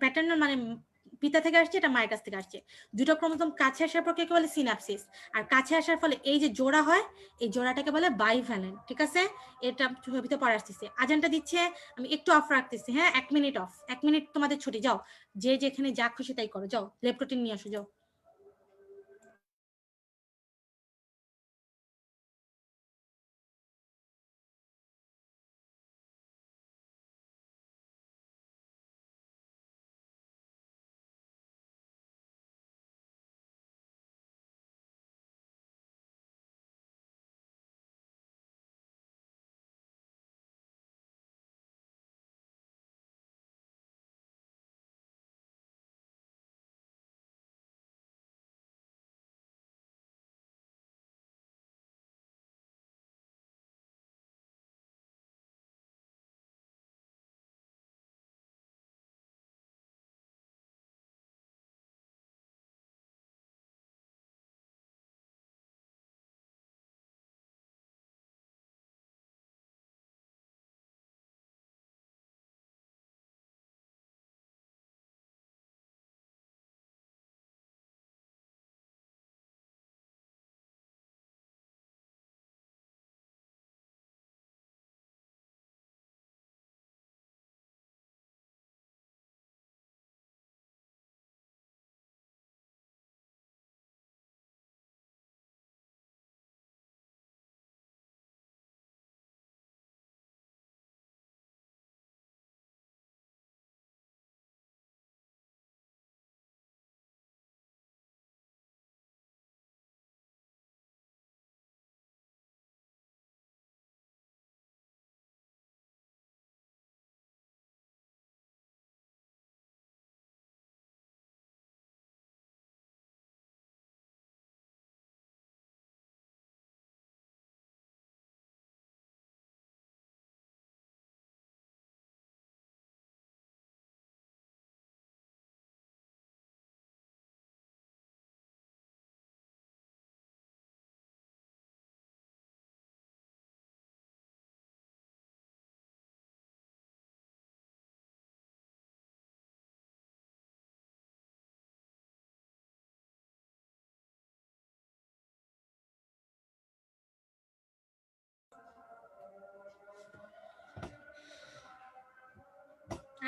S1: প্যাটার্নাল মানে পিতা থেকে আসছে, এটা মায়ের কাছ থেকে আসছে। দুটো ক্রোমোজোম কাছে আসার প্রক্রিয়াকে বলে সিনাপসিস, আর কাছে আসার ফলে এই যে জোড়া হয়, এই জোড়াটাকে বলে বাইভ্যালেন্ট। ঠিক আছে, এটা ছবিতে পরে আসতেছে। আজানটা দিচ্ছে, আমি একটু অফ রাখতেছি। হ্যাঁ, 1 মিনিট অফ, 1 মিনিট তোমাদের ছুটি। যাও, যে যেখানে যা খুশি তাই করো, যাও লেপটোটিন নিয়ে আসো, যাও।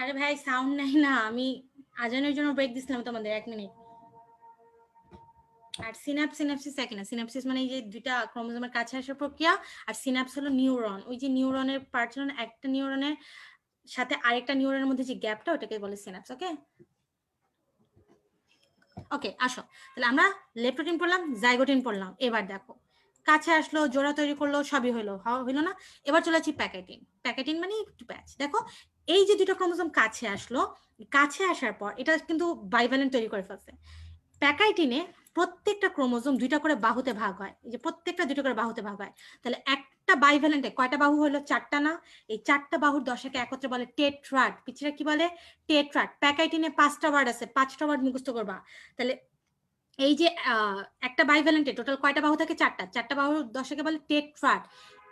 S1: আরে ভাই সাউন্ড নাই না, আমি আজানের জন্য ব্রেক দিছিলাম তোমাদের 1 মিনিট। আর সিনাপসিস একই না, সিনাপসিস মানে এই যে দুইটা ক্রোমোজোমের কাছে আসার প্রক্রিয়া, আর সিনাপস হলো নিউরন, ওই যে নিউরনের পার্ট ছিল না, একটা নিউরনের সাথে আরেকটা নিউরনের মধ্যে যে গ্যাপটা ওটাকে বলে সিনাপস। ওকে ওকে আসো তাহলে আমরা লেপ্টোটিন পড়লাম, জাইগোটিন পড়লাম। এবার দেখো কাছে আসলো, জোড়া তৈরি করলো, সবই হলো হইলো না। এবার চলে আসছি প্যাকেটিন। প্যাকেটিন মানে একটু প্যাচ। দেখো এই যে দুটো ক্রোমোজোম কাছে আসলো, কাছে আসার পর এটা কিন্তু বাইভ্যালেন্ট তৈরি করে ফেলছে। প্যাকাইটিনে প্রত্যেকটা ক্রোমোজোম দুইটা করে বাহুতে ভাগ হয়, এই যে প্রত্যেকটা দুটো করে বাহুতে ভাগ হয়। তাহলে একটা বাইভ্যালেন্টে কয়টা বাহু হলো? 4টা না? এই 4টা বাহুর দশাকে একত্রে বলে টেট্রাড। পিছিয়ে কি বলে? টেট্রাড। প্যাকাইটিনে 5টা ওয়ার্ড আছে, 5টা ওয়ার্ড মুখস্থ করবা। তাহলে এই যে একটা বাইভ্যালেন্টে টোটাল কয়টা বাহু থাকে? 4টা। 4টা বাহুর দশাকে বলে টেট্রাড।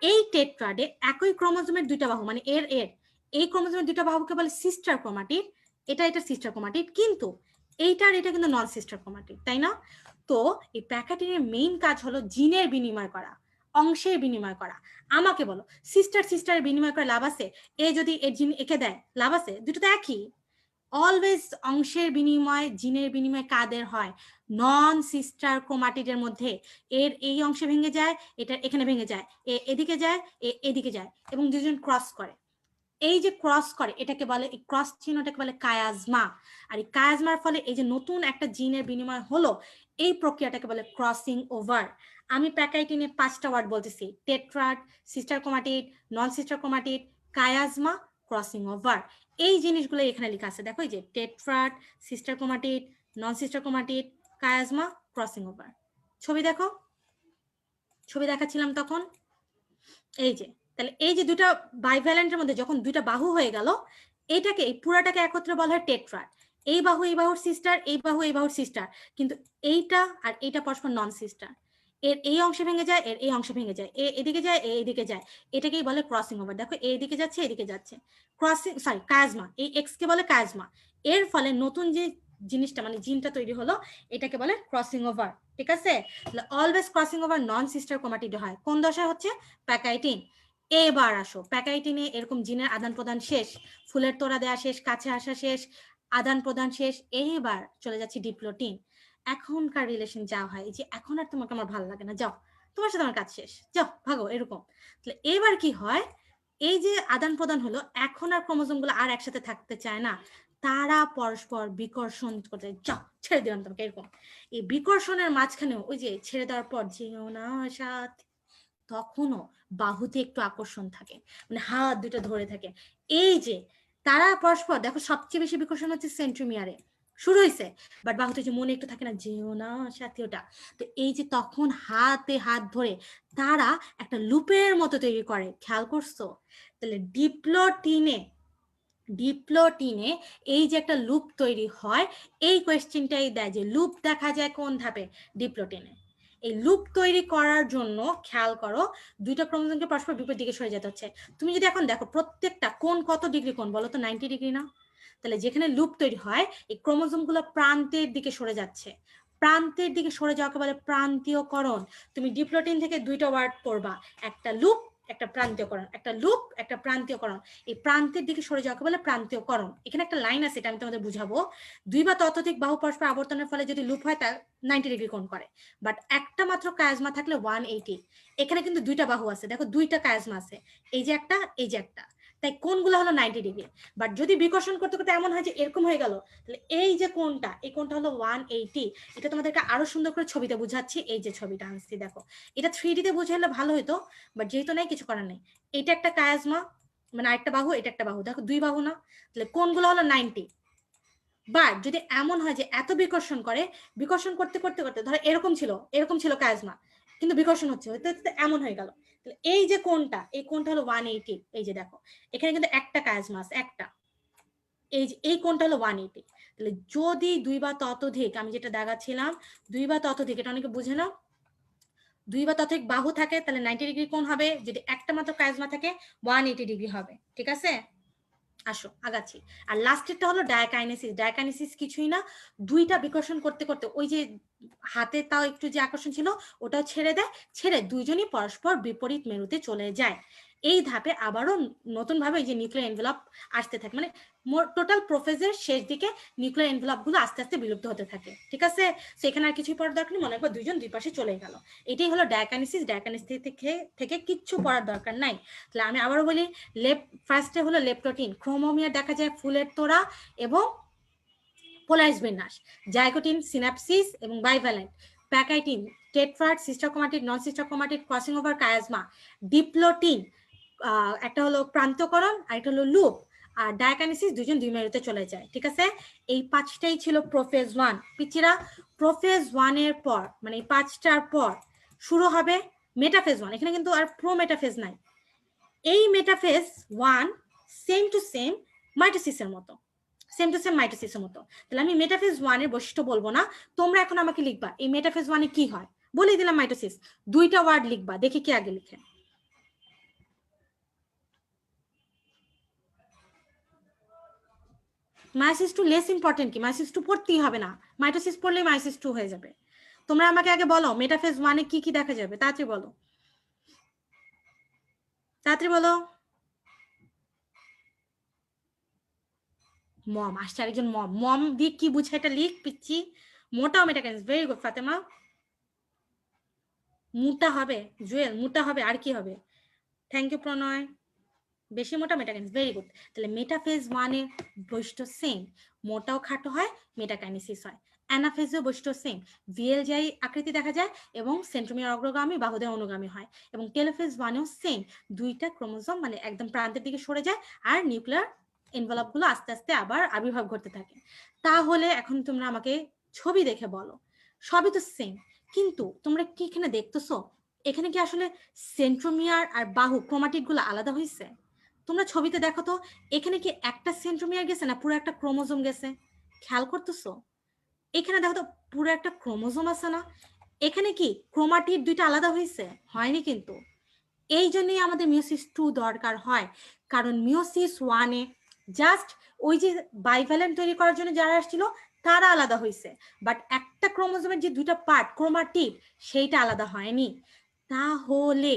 S1: এই টেট্রাডে একই ক্রোমোজোমের দুইটা বাহু মানে এর এই ক্রোমোজোমের দুইটা বাহুকে বলে সিস্টার ক্রোমাটিড। এটা সিস্টার ক্রোমাটিড, কিন্তু এইটার এটা কিন্তু নন সিস্টার ক্রোমাটিড, তাই না? তো এই প্যাকাটিনের মেইন কাজ হলো জিনের বিনিময় করা, অংশের বিনিময় করা। আমাকে বলো সিস্টারের বিনিময় করে লাভ আছে? এ যদি এর জিন একে দেয় লাভ আছে? দুটো তো একই। অলওয়েজ অংশের বিনিময়, জিনের বিনিময় কাদের হয়? নন সিস্টার ক্রোমাটিডের মধ্যে। এর এই অংশে ভেঙে যায়, এটা এখানে ভেঙে যায়, এদিকে যায়, এদিকে যায়, এবং দুজন ক্রস করে। এই যে ক্রস করে এটাকে বলে, এই ক্রস চিহ্নটাকে বলে কায়াজমা। আর এই কায়াজমার ফলে এই যে নতুন একটা জিনের বিনিময় হলো, এই প্রক্রিয়াটাকে বলে ক্রসিং ওভার। আমি প্যাকাইটিনে 5টা ওয়ার্ড বলতেছি: টেট্রাড, সিস্টার ক্রোমাটিড, নন sister chromatid, chiasma, crossing over. এই জিনিসগুলো এখানে লেখা আছে, দেখো এই যে টেট্রাড, সিস্টার ক্রোমাটিড, নন sister chromatid, chiasma, crossing over. ছবি দেখো, ছবি দেখাচ্ছিলাম তখন। এই যে তাহলে এই যে দুটা বাইভ্যালেন্টের মধ্যে যখন দুইটা বাহু হয়ে গেল, এটাকে এই পুরাটাকে একত্রে বলা হয় টেট্রাড। এই বাহু এই বাহুর সিস্টার, এই বাহু এই বাহুর সিস্টার, কিন্তু এইটা আর এইটা পরস্পর নন সিস্টার। এর এই অংশে ভেঙে যায়, এর এই অংশে ভেঙে যায়, এদিকে যায়, এদিকে যায়, এটাকেই বলে ক্রসিং ওভার। দেখো এদিকে যাচ্ছে, এদিকে যাচ্ছে, ক্রসিং, সরি কায়াজমা। এই এক্স কে বলে কায়াজমা। এর ফলে নতুন যে জিনিসটা মানে জিনটা তৈরি হলো, এটাকে বলে ক্রসিং ওভার। ঠিক আছে? অলওয়েজ ক্রসিং ওভার নন সিস্টার ক্রোমাটিড হয়। কোন দশায় হচ্ছে? প্যাকাইটিন। এবার আসো প্যাকাইটিনে এরকম জিনের আদান প্রদান শেষ, ফুলের তোড়া দেওয়া শেষ, কাছে আসা শেষ, আদান প্রদান শেষ। এইবার চলে যাচ্ছি ডিপ্লোটিন। এখনকার রিলেশন যা হয়, যে এখন আর তোমাকে আমার ভালো লাগে না, যাও তোমার সাথে আমার কাজ শেষ, যাও ভাগো, এরকম। তাহলে এবার কি হয়? এই যে আদান প্রদান হলো, এখন আর ক্রোমোজোম গুলো আর একসাথে থাকতে চায় না, তারা পরস্পর বিকর্ষণ করতে, যাও ছেড়ে দিলাম তোমাকে, এরকম। এই বিকর্ষণের মাঝখানেও ওই যে ছেড়ে দেওয়ার পর যেও না সাথে, তখনও বাহুতে একটু আকর্ষণ থাকে, মানে হাত দুটো ধরে থাকে। এই যে তারা পরস্পর, দেখো সবচেয়ে বেশি বিকর্ষণ হচ্ছে সেন্ট্রোমিয়ারে শুরু হয়েছে, বাট বাহুতে যে মনে একটু থাকে না, যেও না সাথে, ওটা। তো এই যে তখন হাতে হাত ধরে তারা একটা লুপের মতো তৈরি করে, খেয়াল করছো? তাহলে ডিপ্লোটিনে এই যে একটা লুপ তৈরি হয়, এই কোয়েশ্চেনটাই দেয় যে লুপ দেখা যায় কোন ধাপে? ডিপ্লোটিনে। এই লুপ তৈরি করার জন্য খেয়াল করো, দুইটা ক্রোমোজোমকে পরস্পর বিপরীত দিকে সরে যেতে হচ্ছে। তুমি যদি এখন দেখো প্রত্যেকটা কোণ কত ডিগ্রি কোণ বলো তো? 90 ডিগ্রি না? তাহলে যেখানে লুপ তৈরি হয়, এই ক্রোমোজোম গুলো প্রান্তের দিকে সরে যাচ্ছে। প্রান্তের দিকে সরে যাওয়াকে বলে প্রান্তীয়করণ। তুমি ডিপ্লোটিন থেকে দুইটা ওয়ার্ড পড়বা, একটা লুপ, একটা প্রান্তীয়করণ, একটা লুপ, একটা প্রান্তীয়করণ। এই প্রান্তের দিকে সরে যাওয়াকে বলে প্রান্তীয়করণ। এখানে একটা লাইন আছে, এটা আমি তোমাদের বুঝাবো। দুই বা ততোধিক বাহু পরস্পর আবর্তনের ফলে যদি লুপ হয়, তার 90 ডিগ্রি কোণ করে। বাট একটা মাত্র কায়াজমা থাকলে 180। এখানে কিন্তু দুইটা বাহু আছে, দেখো দুইটা কায়াজমা আছে, এই যে একটা, এই যে একটা, তাই কোণগুলো হলো 90 ডিগ্রি। বাট যদি বিকর্ষণ করতে করতে এমন হয় যে এরকম হয়ে গেল, তাহলে এই যে কোণটা, এই কোণটা হলো 180। এটা তোমাদেরকে আরো সুন্দর করে ছবিতে বুঝাচ্ছি। এই যে ছবিটা আনছি দেখো, এটা 3D তে বুঝাইলে ভালো হতো, বাট যেহেতু নাই, কিছু করার নেই। এটা একটা কায়াজমা, মানে আরেকটা বাহু, এটা একটা বাহু, দেখো দুই বাহু না? তাহলে কোণগুলো হলো 90। বাট যদি এমন হয় যে এত বিকর্ষণ করে, বিকর্ষণ করতে করতে করতে ধরো এরকম ছিল কায়াজমা, কিন্তু বিকর্ষণ হচ্ছে, এমন হয়ে গেল, তাহলে এই যে কোণটা, এই কোণটা হলো 180। এই যে দেখো এখানে কিন্তু একটা কায়াজমা আছে, একটা, এই যে এই কোণটা হলো 180। তাহলে যদি দুই বা ততোধিক, আমি যেটা দেখাচ্ছিলাম, দুই বা ততোধিক, এটা অনেকে বুঝে নাও, দুই বা ততোধিক বাহু থাকে, তাহলে 90 ডিগ্রি কোণ হবে। যদি একটা মাত্র কায়াজমা থাকে, 180 ডিগ্রি হবে। ঠিক আছে? আসো আগাচ্ছি। আর লাস্টেরটা হলো ডায়াকাইনেসিস। ডায়াকাইনেসিস কিছুই না, দুইটা বিকর্ষণ করতে করতে ওই যে হাতে তাও একটু যে আকর্ষণ ছিল, ওটাও ছেড়ে দেয়, ছেড়ে দুইজনই পরস্পর বিপরীত মেরুতে চলে যায়। এই ধাপে আবারও নতুন ভাবে এই যে নিউক্লিয়ার এনভেলপ আসতে থাকে, মানে টোটাল প্রোফেজের শেষ দিকে নিউক্লিয়ার এনভেলপ গুলো আস্তে আস্তে বিলুপ্ত হতে থাকে। ঠিক আছে, সেখানে আর কিছুই পড়ার দরকার নেই, মনে করো দুইজন দুই পাশে চলে গেল। এটাই হলো ডায়াকাইনেসিস। ডায়াকাইনেসিস থেকে কিচ্ছু পড়ার দরকার নাই। তাহলে আমি আবারও বলি, ফার্স্টে হলো লেপটোটিন, ক্রোমোমিয়ার দেখা যায় ফুলের তোড়া এবং পোলারিস বিন্যাস, জাইগোটিন সিনাপসিস এবং bivalent, pachytene tetrad, sister chromatid, নন sister chromatid, crossing over chiasma, diplotene একটা হলো প্রান্তকরণ আর একটা হলো লুপ, আর ডায়াকাইনেসিস দুজন দুই মেরুতে চলে যায়। ঠিক আছে, এই পাঁচটাই ছিল প্রোফেজ 1। পিচিরা প্রোফেজ 1 এর পর মানে এই পাঁচটার পর শুরু হবে মেটাফেজ 1। এখানে কিন্তু আর প্রো মেটাফেজ নাই। এই মেটাফেজ 1 সেম টু সেম মাইটোসিসের মতো, সেম টু সেম মাইটোসিসের মতো। তাহলে আমি মেটাফেজ 1 এর বৈশিষ্ট্য বলবো না, তোমরা এখন আমাকে লিখবা এই মেটাফেজ 1 এ কি হয়। বলে দিলাম মাইটোসিস, দুইটা ওয়ার্ড লিখবা, দেখি কি আগে লিখে। মাইসিস 2 লেস ইম্পর্টেন্ট কি? মাইসিস 2 পড়তেই হবে না, মাইটোসিস পড়লেই মাইসিস 2 হয়ে যাবে। তোমরা আমাকে আগে বলো মেটাফেজ 1 এ কি কি দেখা যাবে, তাড়াতাড়ি বলো, তাড়াতাড়ি বলো। মম আসছে আরেকজন, মম। মম দিয়ে কি বুঝে এটা লিখ পিচ্ছি। মোটাও মেটাকাইনেসিস, ভেরি গুড ফাতেমা। মোটা হবে জুয়েল, মোটা হবে, আর কি হবে? থ্যাংক ইউ প্রণয়। বেশি মোটা মেটাকাইনেসিস, ভেরি গুড। তাহলে মেটাফেজ 1 এর বৈশিষ্ট্য সেম, মোটাও খাটো হয়, মেটাকাইনেসিস হয়। অ্যানাফেজের বৈশিষ্ট্য সেম, ভিএলজিআই আকৃতি দেখা যায় এবং সেন্ট্রোমিয়ার অগ্রগামী, বাহুদের অনুগামী হয়। এবং টেলোফেজ 1 এও সেম, দুইটা ক্রোমোজোম মানে একদম প্রান্তের দিকে সরে যায় আর নিউক্লিয়ার এনভেলপ গুলো আস্তে আস্তে আবার আবির্ভাব ঘটতে থাকে। তাহলে এখন তোমরা আমাকে ছবি দেখে বলো, সবই তো সেম, কিন্তু তোমরা কি এখানে দেখতেছো এখানে কি আসলে সেন্ট্রোমিয়ার আর বাহু ক্রোমাটিড গুলো আলাদা হয়েছে? তোমরা ছবিতে দেখো তো, এখানে কি একটা সেন্ট্রোমিয়ার গেছে না পুরো একটা ক্রোমোজোম গেছে? খেয়াল করতেছো? এখানে দেখো তো পুরো একটা ক্রোমোজোম আছে না? এখানে কি ক্রোমাটিড দুইটা আলাদা হয়েছে? হয়নি কিন্তু। এই জন্যই আমাদের মিওসিস 2 দরকার হয়, কারণ মিওসিস 1 এ জাস্ট ওই যে বাইভ্যালেন্ট তৈরি করার জন্য যারা আসছিল তারা আলাদা হয়েছে, বাট একটা ক্রোমোজোমের যে দুইটা পার্ট ক্রোমাটিড সেইটা আলাদা হয়নি। তাহলে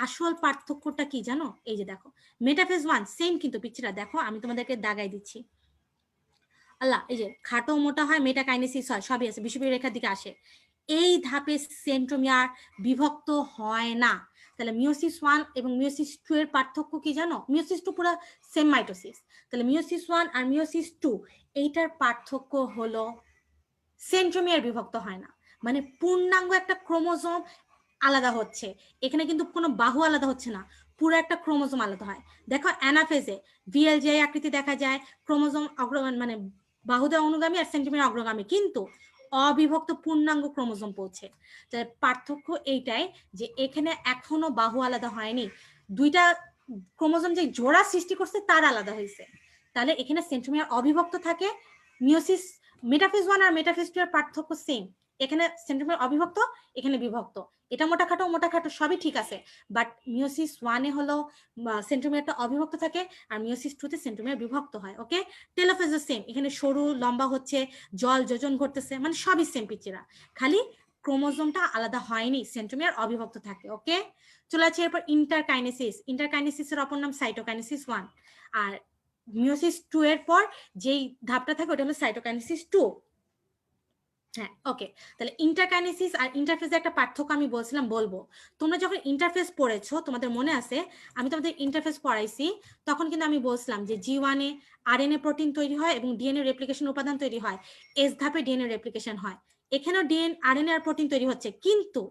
S1: আসল পার্থক্যটা কি জানো? এই যে দেখো মেটাফেজ 1 সেম, কিন্তু পিকচারটা দেখো, আমি তোমাদেরকে দাগাই দিচ্ছি। আল্লাহ, এই যে খাটো মোটা হয়, মেটাকাইনেসিস হয়, সবই আছে, বিষুবীয় রেখার দিকে আসে। এই ধাপে সেন্ট্রোমিয়ার বিভক্ত হয় না। তাহলে মিওসিস 1 এবং মিওসিস 2 এর পার্থক্য কি জানো? মিওসিস 2 পুরো সেম মাইটোসিস, তাহলে মিওসিস 1 আর মিওসিস 2 এইটার পার্থক্য হলো সেন্ট্রোমিয়ার বিভক্ত হয় না, মানে পূর্ণাঙ্গ একটা ক্রোমোজোম আলাদা হচ্ছে। এখানে কিন্তু কোনো বাহু আলাদা হচ্ছে না, পুরো একটা ক্রোমোজোম আলাদা হয়। দেখো অ্যানাফেজে ভিএলজিআই আকৃতি দেখা যায়, ক্রোমোজোম মানে বাহুদের অনুগামী আর সেন্ট্রোমিয়ার অগ্রগামী, কিন্তু অবিভক্ত পূর্ণাঙ্গ ক্রোমোজোম পৌঁছে। পার্থক্য এইটাই যে এখানে এখনো বাহু আলাদা হয়নি, দুইটা ক্রোমোজোম যে জোড়া সৃষ্টি করছে তার আলাদা হয়েছে। তাহলে এখানে সেন্ট্রোমিয়ার অবিভক্ত থাকে। মিওসিস মেটাফেজ 1 আর মেটাফেজ 2 এর পার্থক্য সেম, এখানে সেন্ট্রোমিয়ার অবিভক্ত, এখানে বিভক্ত। এটা মোটা খাটো সবই ঠিক আছে, বাট মিওসিস 1 এ হলো সেন্ট্রোমিয়ারটা অবিভক্ত থাকে আর মিওসিস 2 তে সেন্ট্রোমিয়ার বিভক্ত হয়। ওকে, টেলোফেজও সেম, এখানে সরু লম্বা হচ্ছে, জল যোজন ঘটতেছে, মানে সবই সেম পিচিরা, খালি ক্রোমোজোমটা আলাদা হয়নি, সেন্ট্রোমিয়ার অবিভক্ত থাকে। ওকে, চলে আছে এরপর ইন্টারকাইনেসিস। ইন্টারকাইনেসিসের অপর নাম সাইটোকাইনেসিস 1, আর মিওসিস 2 এর পর যেই ধাপটা থাকে ওটা হলো সাইটোকাইনেসিস 2। হ্যাঁ, ওকে। তাহলে ইন্টারকাইনেসিস আর ইন্টারফেসের একটা পার্থক্য আমি বলছিলাম বলবো। তোমরা যখন ইন্টারফেস পড়েছো তোমাদের মনে আছে, আমি তোমাদের ইন্টারফেস পড়াইছি, তখন কিন্তু আমি বলছিলাম যে G1 এ আরএনএ প্রোটিন তৈরি হয় এবং ডিএনএ রেপ্লিকেশন উপাদান তৈরি হয়, এস ধাপে ডিএনএ রেপ্লিকেশন হয়। এখানেও আরএনএ আর প্রোটিন তৈরি হচ্ছে, কিন্তু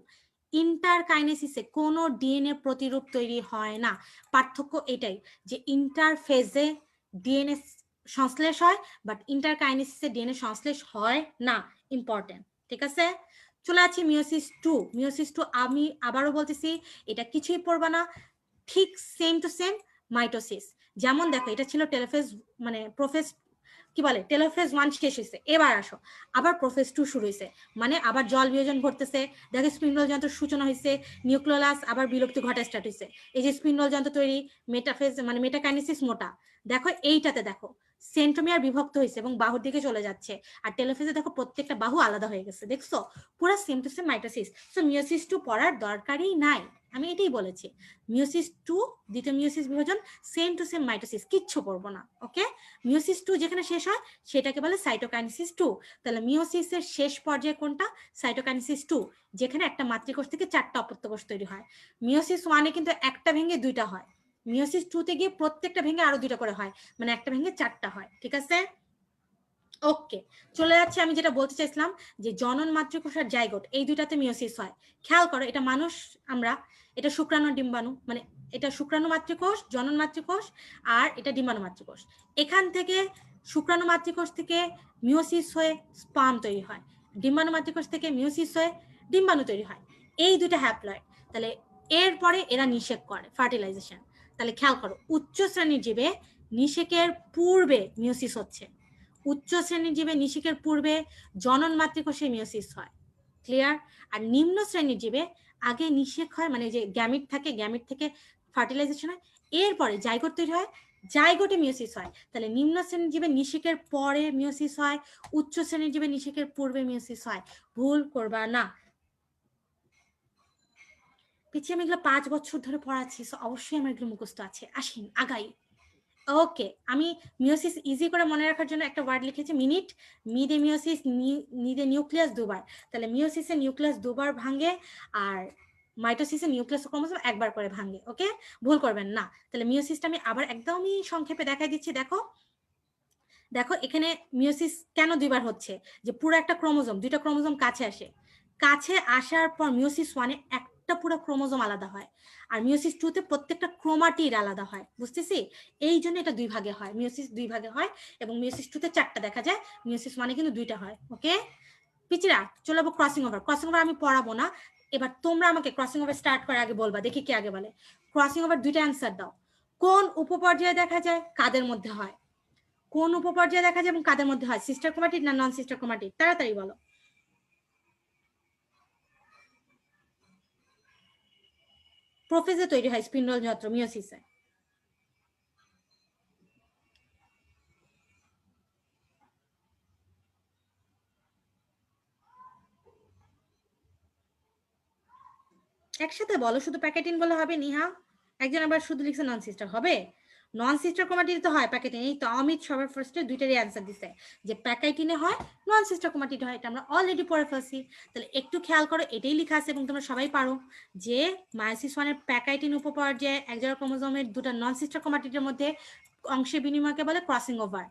S1: ইন্টারকাইনেসিসে কোনো ডিএনএ প্রতিরূপ তৈরি হয় না। পার্থক্য এটাই যে ইন্টারফেজে ডিএনএ সংশ্লেষ হয়, বাট ইন্টারকাইনেসিসে ডিএনএ সংশ্লেষ হয় না। ইম্পর্টেন্ট, ঠিক আছে। চলে আছি মিওসিস 2। মিওসিস 2 আমি আবারও বলতেছি, এটা কিছুই পড়বা না, ঠিক সেম টু সেম মাইটোসিস। যেমন দেখো এটা ছিল টেলোফেজ মানে প্রোফেজ কি বলে টেলোফেজ 1 শেষ হয়েছে, এবার আসো আবার প্রোফেজ 2 শুরু হয়েছে, মানে আবার জল বিয়োজন ঘটতেছে। দেখো স্পিন্ডল যন্ত্র সূচনা হয়েছে, নিউক্লিয়াস আবার বিলুপ্তি ঘটা স্টার্ট হয়েছে। এই যে স্পিন্ডল যন্ত্র তৈরি, মেটাফেজ মানে মেটাকাইনেসিস মোটা। দেখো এইটাতে দেখো সেন্ট্রোমিয়ার বিভক্ত হয়েছে এবং বাহুর দিকে চলে যাচ্ছে, আর টেলোফেজে দেখো প্রত্যেকটা বাহু আলাদা হয়ে গেছে। দেখছো পুরো same to same mitosis. So meiosis 2 পড়ার দরকারই নাই। আমি এটাই বলেছি। মিওসিস 2 দ্বিতীয় মিওসিস বিভাজন সেম টু সেম মাইটোসিস, কিচ্ছু পড়বো না। ওকে, মিওসিস 2 যেখানে শেষ হয় সেটাকে বলে সাইটোকাইনেসিস 2। তাহলে মিওসিসের শেষ পর্যায়ে কোনটা? সাইটোকাইনেসিস 2, যেখানে একটা মাতৃকোষ থেকে 4টা অপত্যকোষ তৈরি হয়। মিওসিস 1-এ কিন্তু একটা ভেঙে 2টা হয়, মিওসিস 2-তে গিয়ে প্রত্যেকটা ভেঙে আরো 2টা করে হয়, মানে একটা ভেঙে 4টা হয়। ঠিক আছে, ওকে, চলে যাচ্ছে। আমি যেটা বলতে চাইছিলাম যে জনন মাতৃকোষ আর জাইগোট এই দুইটাতে মিওসিস হয়। খেয়াল করো, এটা মানুষ, আমরা, এটা শুক্রাণু ডিম্বাণু, মানে এটা শুক্রাণু মাতৃকোষ, জনন মাতৃকোষ, আর এটা ডিম্বাণু মাতৃকোষ। এখান থেকে শুক্রাণু মাতৃকোষ থেকে মিওসিস হয়ে স্পার্ম তৈরি হয়, ডিম্বাণু মাতৃকোষ থেকে মিওসিস হয়ে ডিম্বাণু তৈরি হয়। এই দুইটা হ্যাপ্লয়েড। তাহলে এরপরে এরা নিষেক করে ফার্টিলাইজেশন। তাহলে খেয়াল করো, উচ্চ শ্রেণীর জীবে নিষেকের পূর্বে মিওসিস হচ্ছে, উচ্চ শ্রেণীর জীবে নিষেকের পূর্বে জনন মাতৃকোষে মিওসিস হয়, ক্লিয়ার। আর নিম্ন শ্রেণীর জীবে আগে নিষেক হয়, মানে যে গ্যামিট থাকে, গ্যামিট থেকে ফার্টিলাইজেশন হয়, এরপরে জাইগোট তৈরি হয়, জাইগোটে মিওসিস হয়। তাহলে নিম্ন শ্রেণীর জীবে নিষেকের পরে মিওসিস হয়, উচ্চ শ্রেণীর জীবে নিষেকের পূর্বে মিওসিস হয়। ভুল করবা না। পিছিয়ে আমি এগুলো 5 বছর ধরে পড়াচ্ছি, অবশ্যই আমার এগুলো মুখস্থ আছে। আসেন আগাই। ওকে, আমি মিওসিস ইজি করে মনে রাখার জন্য একটা ওয়ার্ড লিখেছি, মিনিট। মিডে মিওসিস, নিদে নিউক্লিয়াস দুবার। তাহলে মিওসিসের নিউক্লিয়াস দুবার ভাঙে, আর মাইটোসিসের নিউক্লিয়াস ক্রোমোসোম একবার করে ভাঙে। ওকে, ভুল করবেন না। তাহলে মিওসিসটা আমি আবার একদমই সংক্ষেপে দেখাই দিচ্ছি। দেখো দেখো এখানে মিওসিস কেন দুইবার হচ্ছে, যে পুরো একটা ক্রোমোসোম, দুইটা ক্রোমোসোম কাছে আসে, কাছে আসার পর মিওসিস 1-এ একটা পুরো ক্রোমোসোম আলাদা হয়, আর মিওসিস 2-তে প্রত্যেকটা ক্রোমাটিড আলাদা হয়। বুঝতেছি, এই জন্য এটা 2 ভাগে হয়, মিওসিস 2 ভাগে হয়, এবং মিওসিস 2-তে 4টা দেখা যায়, মিওসিস 1-এ কিন্তু 2টা হয়। ওকে পিচিরা, চলে যাবো ক্রসিং ওভার। ক্রসিং ওভার আমি পড়াবো না, এবার তোমরা আমাকে ক্রসিং ওভার স্টার্ট করে আগে বলবা, দেখি কে আগে বলে। ক্রসিং ওভার 2টা অ্যান্সার দাও। কোন উপপর্যায়ে দেখা যায়, কাদের মধ্যে হয়? কোন উপপর্যায়ে দেখা যায় এবং কাদের মধ্যে হয়? সিস্টার ক্রোমাটিড না নন সিস্টার ক্রোমাটিড? তাড়াতাড়ি বলো। প্রোফেজে তৈরি হয় স্পিন্ডল যন্ত্র, মিওসিসে। একসাথে বলো, শুধু প্যাকেটিন বলে হবে নিহা? একজন আবার শুধু লিখছে নন সিস্টার, হবে? নন সিস্টার ক্রোমাটিড তো হয়, প্যাকেটিন। এই তো অমিত সবার ফার্স্টে দুইটারই অ্যান্সার দিছে, যে প্যাকেটিনে হয়, নন সিস্টার ক্রোমাটিড হয়। এটা আমরা অলরেডি পড়ে ফেলছি। তাহলে একটু খেয়াল করো, এটাই লেখা আছে এবং তোমরা সবাই পারো, যে মায়োসিস 1-এর প্যাকেটিন উপপর্যায়ে একজোড়া ক্রোমোজোমের দুটো নন সিস্টার ক্রোমাটিডের মধ্যে অংশের বিনিময়কে বলে ক্রসিং ওভার।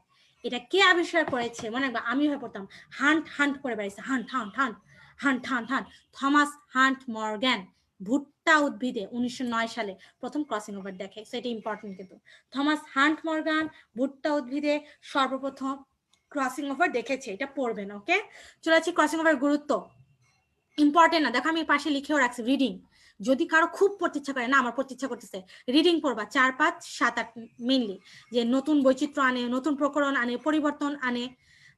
S1: এটা কে আবিষ্কার করেছে মনে রাখবা? আমি হয়ে পড়তাম, হান্ট হান্ট করে বেড়াইছে, hunt hunt hunt hunt hunt hunt, Thomas Hunt Morgan. ভুট্টা উদ্ভিদে 1909 সালে প্রথম ক্রসিং ওভার দেখে, সেটা ইম্পর্টেন্ট। কিন্তু থমাস হান্ট মর্গান ভুট্টা উদ্ভিদে সর্বপ্রথম ক্রসিং ওভার দেখেছে, এটা পড়বেন। ওকে, চলে যাচ্ছি ক্রসিং ওভার গুরুত্ব। ইম্পর্টেন্ট না, দেখো আমি পাশে লিখেও রাখছি, রিডিং। যদি কারো খুব পড়তে ইচ্ছা করে, না আমার পড়তে ইচ্ছা করতেছে, রিডিং পড়বা 4, 5, 7, 8 মেইনলি, যে নতুন বৈচিত্র্য আনে, নতুন প্রকরণ আনে, পরিবর্তন আনে,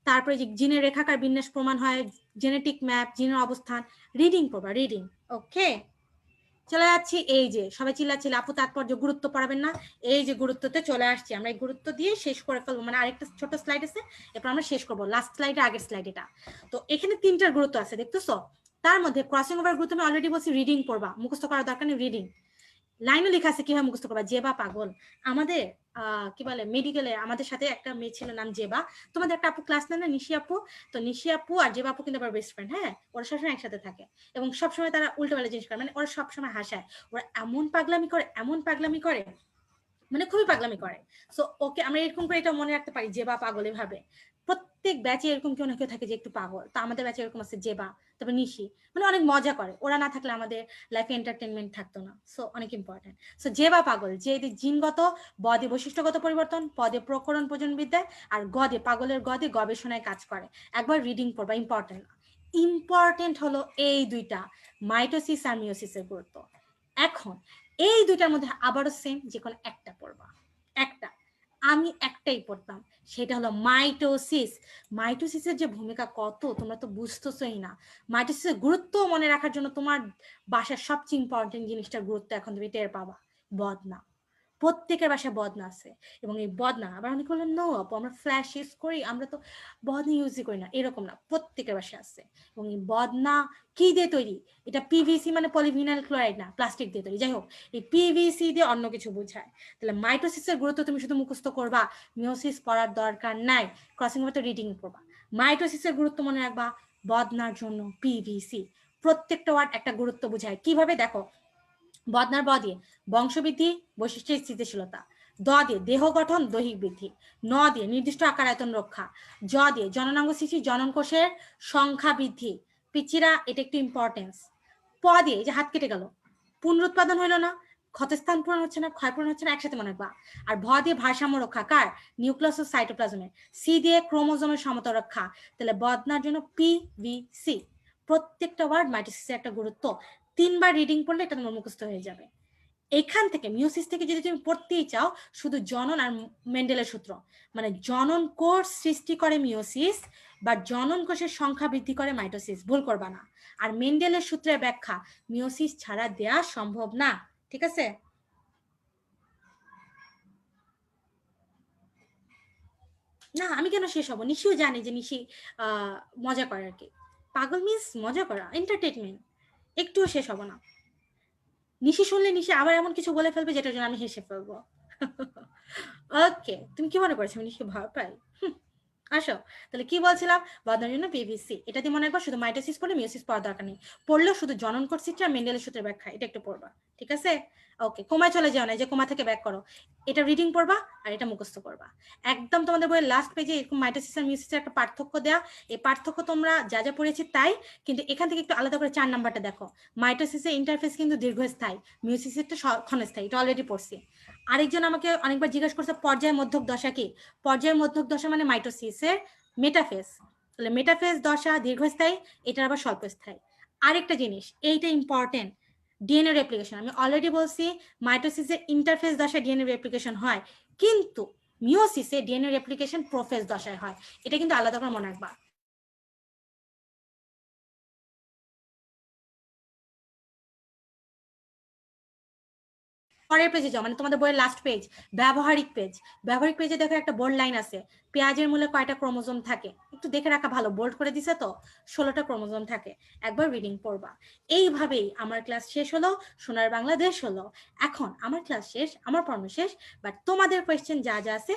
S1: তারপরে যে জিনের রেখাকার বিন্যাস প্রমাণ হয়, জেনেটিক ম্যাপ, জিনের অবস্থান, রিডিং পড়বা, রিডিং। ওকে, চলে যাচ্ছি। এই যে সবাই চিল্লাচ্ছিল আপু তাৎপর্য গুরুত্ব পড়াবেন না, এই যে গুরুত্বতে চলে আসছি আমরা, এই গুরুত্ব দিয়ে শেষ করে ফেলবো। মানে আরেকটা ছোট স্লাইড আছে, এরপর আমরা শেষ করবো, লাস্ট স্লাইডে, আগের স্লাইড এটা। তো এখানে 3টার গুরুত্ব আছে, দেখতেছো? তার মধ্যে ক্রসিং ওভার গুরুত্ব আমি অলরেডি বলছি, রিডিং পড়বা, মুখস্থ করার দরকার নেই, রিডিং। লাইনও লেখা আছে কিভাবে মুখস্থ করবা। জেবা পাগল, আমাদের কি বলে মেডিকেলে আমাদের সাথে একটা মেয়ে ছিল, নাম জেবা। তোমাদের একটা আপু ক্লাস নেয় না, নিশি আপু? তো নিশি আপু আর জেবা আপু কিন্তু আবার বেস্ট ফ্রেন্ড। হ্যাঁ, ওরা সবসময় একসাথে থাকে এবং সবসময় তারা উল্টোপাল্টা জিনিস করে, মানে ওরা সবসময় হাসায়। ওরা এমন পাগলামি করে, এমন পাগলামি করে, মানে খুবই পাগলামি করে। সো ওকে আমরা এরকম করে এটা মনে রাখতে পারি, জেবা পাগল এভাবে। প্রত্যেক ব্যাচে এরকম কেউ না কেউ থাকে যে একটু পাগল, তো আমাদের ব্যাচে এরকম আছে জেবা, তারপর নিশি, মানে অনেক মজা করে। ওরা না থাকলে আমাদের লাইফে এন্টারটেনমেন্ট থাকতো না। সো অনেক ইম্পর্টেন্ট। সো জেবা পাগল, যে জিনগত, বদে বৈশিষ্ট্যগত পরিবর্তন, পদে প্রকরণ প্রজনবিদ্যায়, আর গদে, পাগলের গদে গবেষণায় কাজ করে। একবার রিডিং পড়বা, ইম্পর্টেন্ট। ইম্পর্টেন্ট হলো এই দুইটা, মাইটোসিস আর মিওসিসের গুরুত্ব। এখন এই দুইটার মধ্যে আবারও সেম, যে কোনো একটা পড়বা, একটা। আমি একটাই পড়তাম, সেটা হলো মাইটোসিস। মাইটোসিসের যে ভূমিকা কত তোমরা তো বুঝতেছই না। মাইটোসিসের গুরুত্ব মনে রাখার জন্য তোমার বাসার সবচেয়ে ইম্পর্টেন্ট জিনিসটার গুরুত্ব এখন তুমি টের পাবা, বদনা। প্রত্যেকের বাসায় বদনা আছে, এবং এই বদনা আবার অনেকে বললেন নো আপু আমরা ফ্ল্যাশ ইউজ করি, আমরা তো বদনা ইউজই করি না, এরকম না, প্রত্যেকের বাসায় আছে। এবং এই বদনা কি দিয়ে তৈরি? এটা পিভিসি মানে পলিভিনাইল ক্লোরাইড না, প্লাস্টিক দিয়ে তৈরি। যাই হোক, এই পিভিসি দিয়ে অন্য কিছু বোঝায়। তাহলে মাইটোসিসের গুরুত্ব তুমি শুধু মুখস্থ করবা, মিওসিস পড়ার দরকার নাই, ক্রসিং মতো রিডিং পড়বা। মাইটোসিসের গুরুত্ব মনে রাখবা, বদনার জন্য পিভিসি। প্রত্যেকটা ওয়ার্ড একটা গুরুত্ব বোঝায়। কিভাবে দেখো, বদনার ব দিয়ে বংশবৃদ্ধি, বৈশিষ্ট্যের স্থিতিশীলতা, দ দিয়ে দেহ গঠন, দৈহিক বৃদ্ধি, ন দিয়ে নির্দিষ্ট আকার আয়তন রক্ষা, জ দিয়ে জননাঙ্গ সৃষ্টি, জনন কোষের সংখ্যা বৃদ্ধি। পিচিরা এটা একটু ইম্পর্টেন্স। প দিয়ে যে হাত কেটে গেল, পুনরুৎপাদন হইল না, ক্ষতস্থান পূরণ হচ্ছে না, ক্ষয়পূরণ হচ্ছে না, একসাথে মনে রাখবা। আর ভ দিয়ে ভারসাম্য রক্ষা, কার? নিউক্লিয়াস ও সাইটোপ্লাজমের। সি দিয়ে ক্রোমোজোমের সমতা রক্ষা। তাহলে বদনার জন্য পি ভি সি। প্রত্যেকটা ওয়ার্ড মাইটোসিসের একটা গুরুত্ব। 3বার রিডিং পড়লে এটা তোমার মুখস্থ হয়ে যাবে। এখান থেকে মিওসিস থেকে যদি তুমি পড়তেই চাও, শুধু জনন আর মেন্ডেলের সূত্র, মানে জনন কোষ সৃষ্টি করে মিওসিস, বা জনন কোষের সংখ্যা বৃদ্ধি করে মাইটোসিস, ভুল করবা না। আর মেন্ডেলের সূত্রের ব্যাখ্যা মিওসিস ছাড়া দেয়া সম্ভব না। ঠিক আছে? না আমি কেন শেষ হবো? নিশিও জানে যে নিশি মজা করে আর কি। পাগল মিস মজা করা, এন্টারটেনমেন্ট। একটুও শেষ হবো না। নিশি শুনলে নিশি আবার এমন কিছু বলে ফেলবে যেটার জন্য আমি হেসে ফেলবো। ওকে, তুমি কি মনে করছো আমি নিশি ভয় পাই? আসো, তাহলে কি বলছিলাম, বদনার জন্য পিভিসি, এটা দিয়ে মনে রাখবা, শুধু মাইটোসিস পড়লে মিওসিস পড়ার দরকার নেই। পড়লেও শুধু জনন কোষ চিত্র আর মেন্ডেলের সূত্রের ব্যাখ্যা এটা একটু পড়বা। ঠিক আছে? ওকে, কোমায় চলে যাও না, যে কোমা থেকে ব্যাক করো, এটা রিডিং পড়বা আর এটা মুখস্থ করবা। একদম তোমাদের বইয়ের লাস্ট পেজে এরকম মাইটোসিস আর মিওসিসের একটা পার্থক্য দেয়া। এই পার্থক্য তোমরা যা যা পড়েছি তাই, কিন্তু এখান থেকে একটু আলাদা করে 4 নাম্বারটা দেখো। মাইটোসিসের ইন্টারফেস কিন্তু দীর্ঘস্থায়ী, মিওসিসেরটা ক্ষণস্থায়ী, এটা অলরেডি পড়ছি। আরেকজন আমাকে অনেকবার জিজ্ঞেস করছে পর্যায় মধ্যক দশা কি? পর্যায় মধ্যক দশা মানে মাইটোসিসের মেটাফেজ। তাহলে মেটাফেজ দশা দীর্ঘস্থায়ী, এটার আবার স্বল্পস্থায়ী। আরেকটা জিনিস, এইটা ইম্পর্টেন্ট, ডিএনএ রেপ্লিকেশন। আমি অলরেডি বলছি মাইটোসিসের ইন্টারফেজ দশায় ডিএনএ রেপ্লিকেশন হয়, কিন্তু মিওসিসে ডিএনএ রেপ্লিকেশন প্রোফেজ দশায় হয়। এটা কিন্তু আলাদা করে মনে রাখবা। পরের পেজে যাও, মানে তোমাদের বইয়ের লাস্ট পেজ, ব্যবহারিক পেজ। ব্যবহারিক পেজে দেখো একটা বোল্ড লাইন আছে, পেঁয়াজের মূলে কয়টা ক্রোমোজোম থাকে, একটু দেখে রাখা ভালো, বোল্ড করে দিছে তো, 16টা ক্রোমোজোম থাকে। একবার রিডিং পড়বা। এইভাবেই আমার ক্লাস শেষ হলো, সোনার বাংলাদেশ হলো। এখন আমার ক্লাস শেষ, আমার পড়ানো শেষ, বাট তোমাদের কোয়েশ্চেন যা যা আছে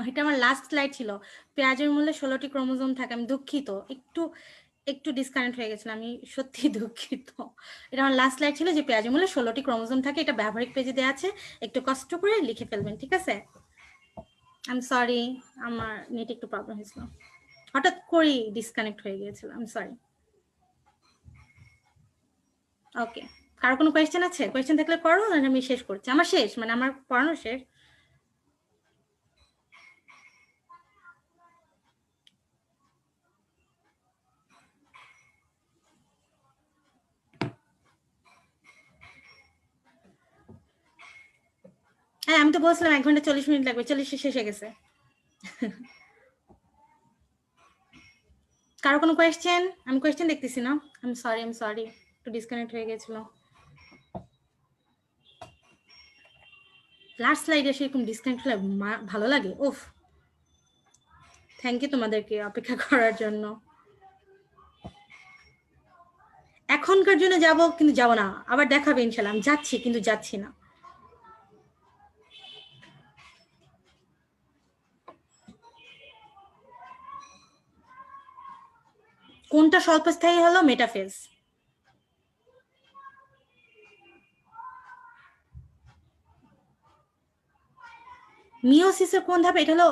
S1: এটা আমার লাস্ট স্লাইড ছিল। পেঁয়াজের মূলে 16টি ক্রোমোজোম থাকে। আমি দুঃখিত, একটু ডিসকানেক্ট হয়ে গেছিলাম, আমি সত্যি দুঃখিত। এটা আমার লাস্ট স্লাইড ছিল যে পেঁয়াজের মূলে 16টি ক্রোমোজোম থাকে, এটা ব্যবহারিক পেজে দেওয়া আছে, একটু কষ্ট করে লিখে ফেলবেন, ঠিক আছে? আই এম সরি, আমার নেট একটু প্রবলেম হয়েছিল, হঠাৎ করেই ডিসকানেক্ট হয়ে গিয়েছিল, আই এম সরি। ওকে, কারো কোনো কোয়েশ্চেন আছে? কোয়েশ্চেন থাকলে করো, না আমি শেষ করছি। আমার শেষ, মানে আমার পড়ানো শেষ। হ্যাঁ, আমি তো বলছিলাম 1 ঘন্টা 40 মিনিট লাগবে, 40 শেষ হয়ে গেছে। কারো কোনো কোয়েশ্চেন? আমি কোয়েশ্চেন দেখতেছি না, আই এম সরি, একটু ডিসকানেক্ট হয়ে গেছিল। লাস্ট স্লাইডে এসে এরকম ডিসকানেক্ট হলে ভালো লাগে। উফ, থ্যাংক ইউ তোমাদেরকে অপেক্ষা করার জন্য। এখনকার জন্য যাব, কিন্তু যাব না, আবার দেখাবে ইনশাল্লাহ। আমি যাচ্ছি, কিন্তু যাচ্ছি না। কোনটা স্বল্পস্থায়ী হলো? মেটাফেজ। মিওসিসের কোন ধাপে? এটা হলো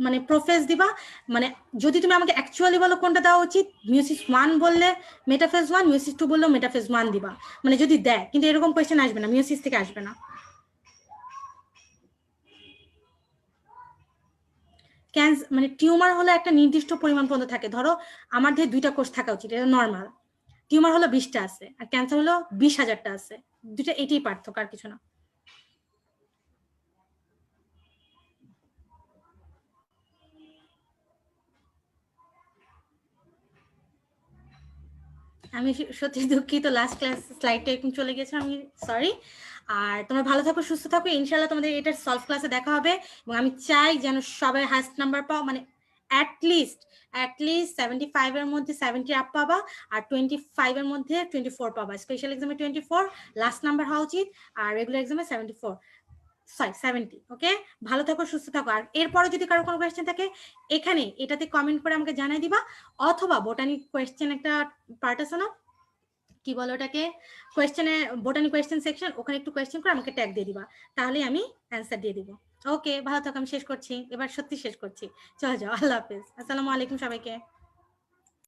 S1: মানে প্রোফেজ দিবা, মানে যদি তুমি আমাকে অ্যাকচুয়ালি বলো কোনটা দেওয়া উচিত, মিওসিস 1 বললে মেটাফেজ 1, মিওসিস 2 বললেও মেটাফেজ 1 দিবা, মানে যদি দেয়। কিন্তু এরকম কোয়েশ্চেন আসবে না, মিওসিস থেকে আসবে না। মানে টিউমার হলো একটা নির্দিষ্ট পরিমাণ পর্যন্ত থাকে। ধরো আমার দেহে 2টা কোষ থাকা উচিত, এটা নর্মাল। টিউমার হলো 20টা আছে, আর ক্যান্সার হলো 20,000টা আছে। দুটা এটাই পার্থক্য, আর কিছু না। আমি সত্যি দুঃখিত, লাস্ট ক্লাস স্লাইডটা এরকম চলে গেছে, আমি সরি। আর তোমরা ভালো থাকো, সুস্থ থাকো, ইনশাল্লাহ তোমাদের এটার সলভ ক্লাসে দেখা হবে। এবং আমি চাই যেন সবাই হাইস্ট নাম্বার পাও, মানে অ্যাটলিস্ট 75 এর মধ্যে 70 আপ পাবা, আর 25 এর মধ্যে 24 পাবা। স্পেশাল এক্সামে 24 লাস্ট নাম্বার হওয়া উচিত, আর রেগুলার এক্সামে 74, সরি 70। ওকে, ভালো থাকো, সুস্থ থাকো। আর এরপরে যদি কারো কোনো কোয়েশ্চেন থাকে এখানে এটাতে কমেন্ট করে আমাকে জানাই দিবা, অথবা বোটানিক কোয়েশ্চেন একটা পার্ট আছে না, কি বলো ওটাকে, কোয়েশ্চেনে, বোটানি কোয়েশ্চেন সেকশন, ওখানে একটু কোয়েশ্চেন করে আমাকে ট্যাগ দিয়ে দিবা, তাহলে আমি অ্যান্সার দিয়ে দিব। ওকে, ভালো থাকো, আমি শেষ করছি, এবার সত্যি শেষ করছি। চলে যাও, আল্লাহ হাফেজ, আসসালামু আলাইকুম সবাইকে।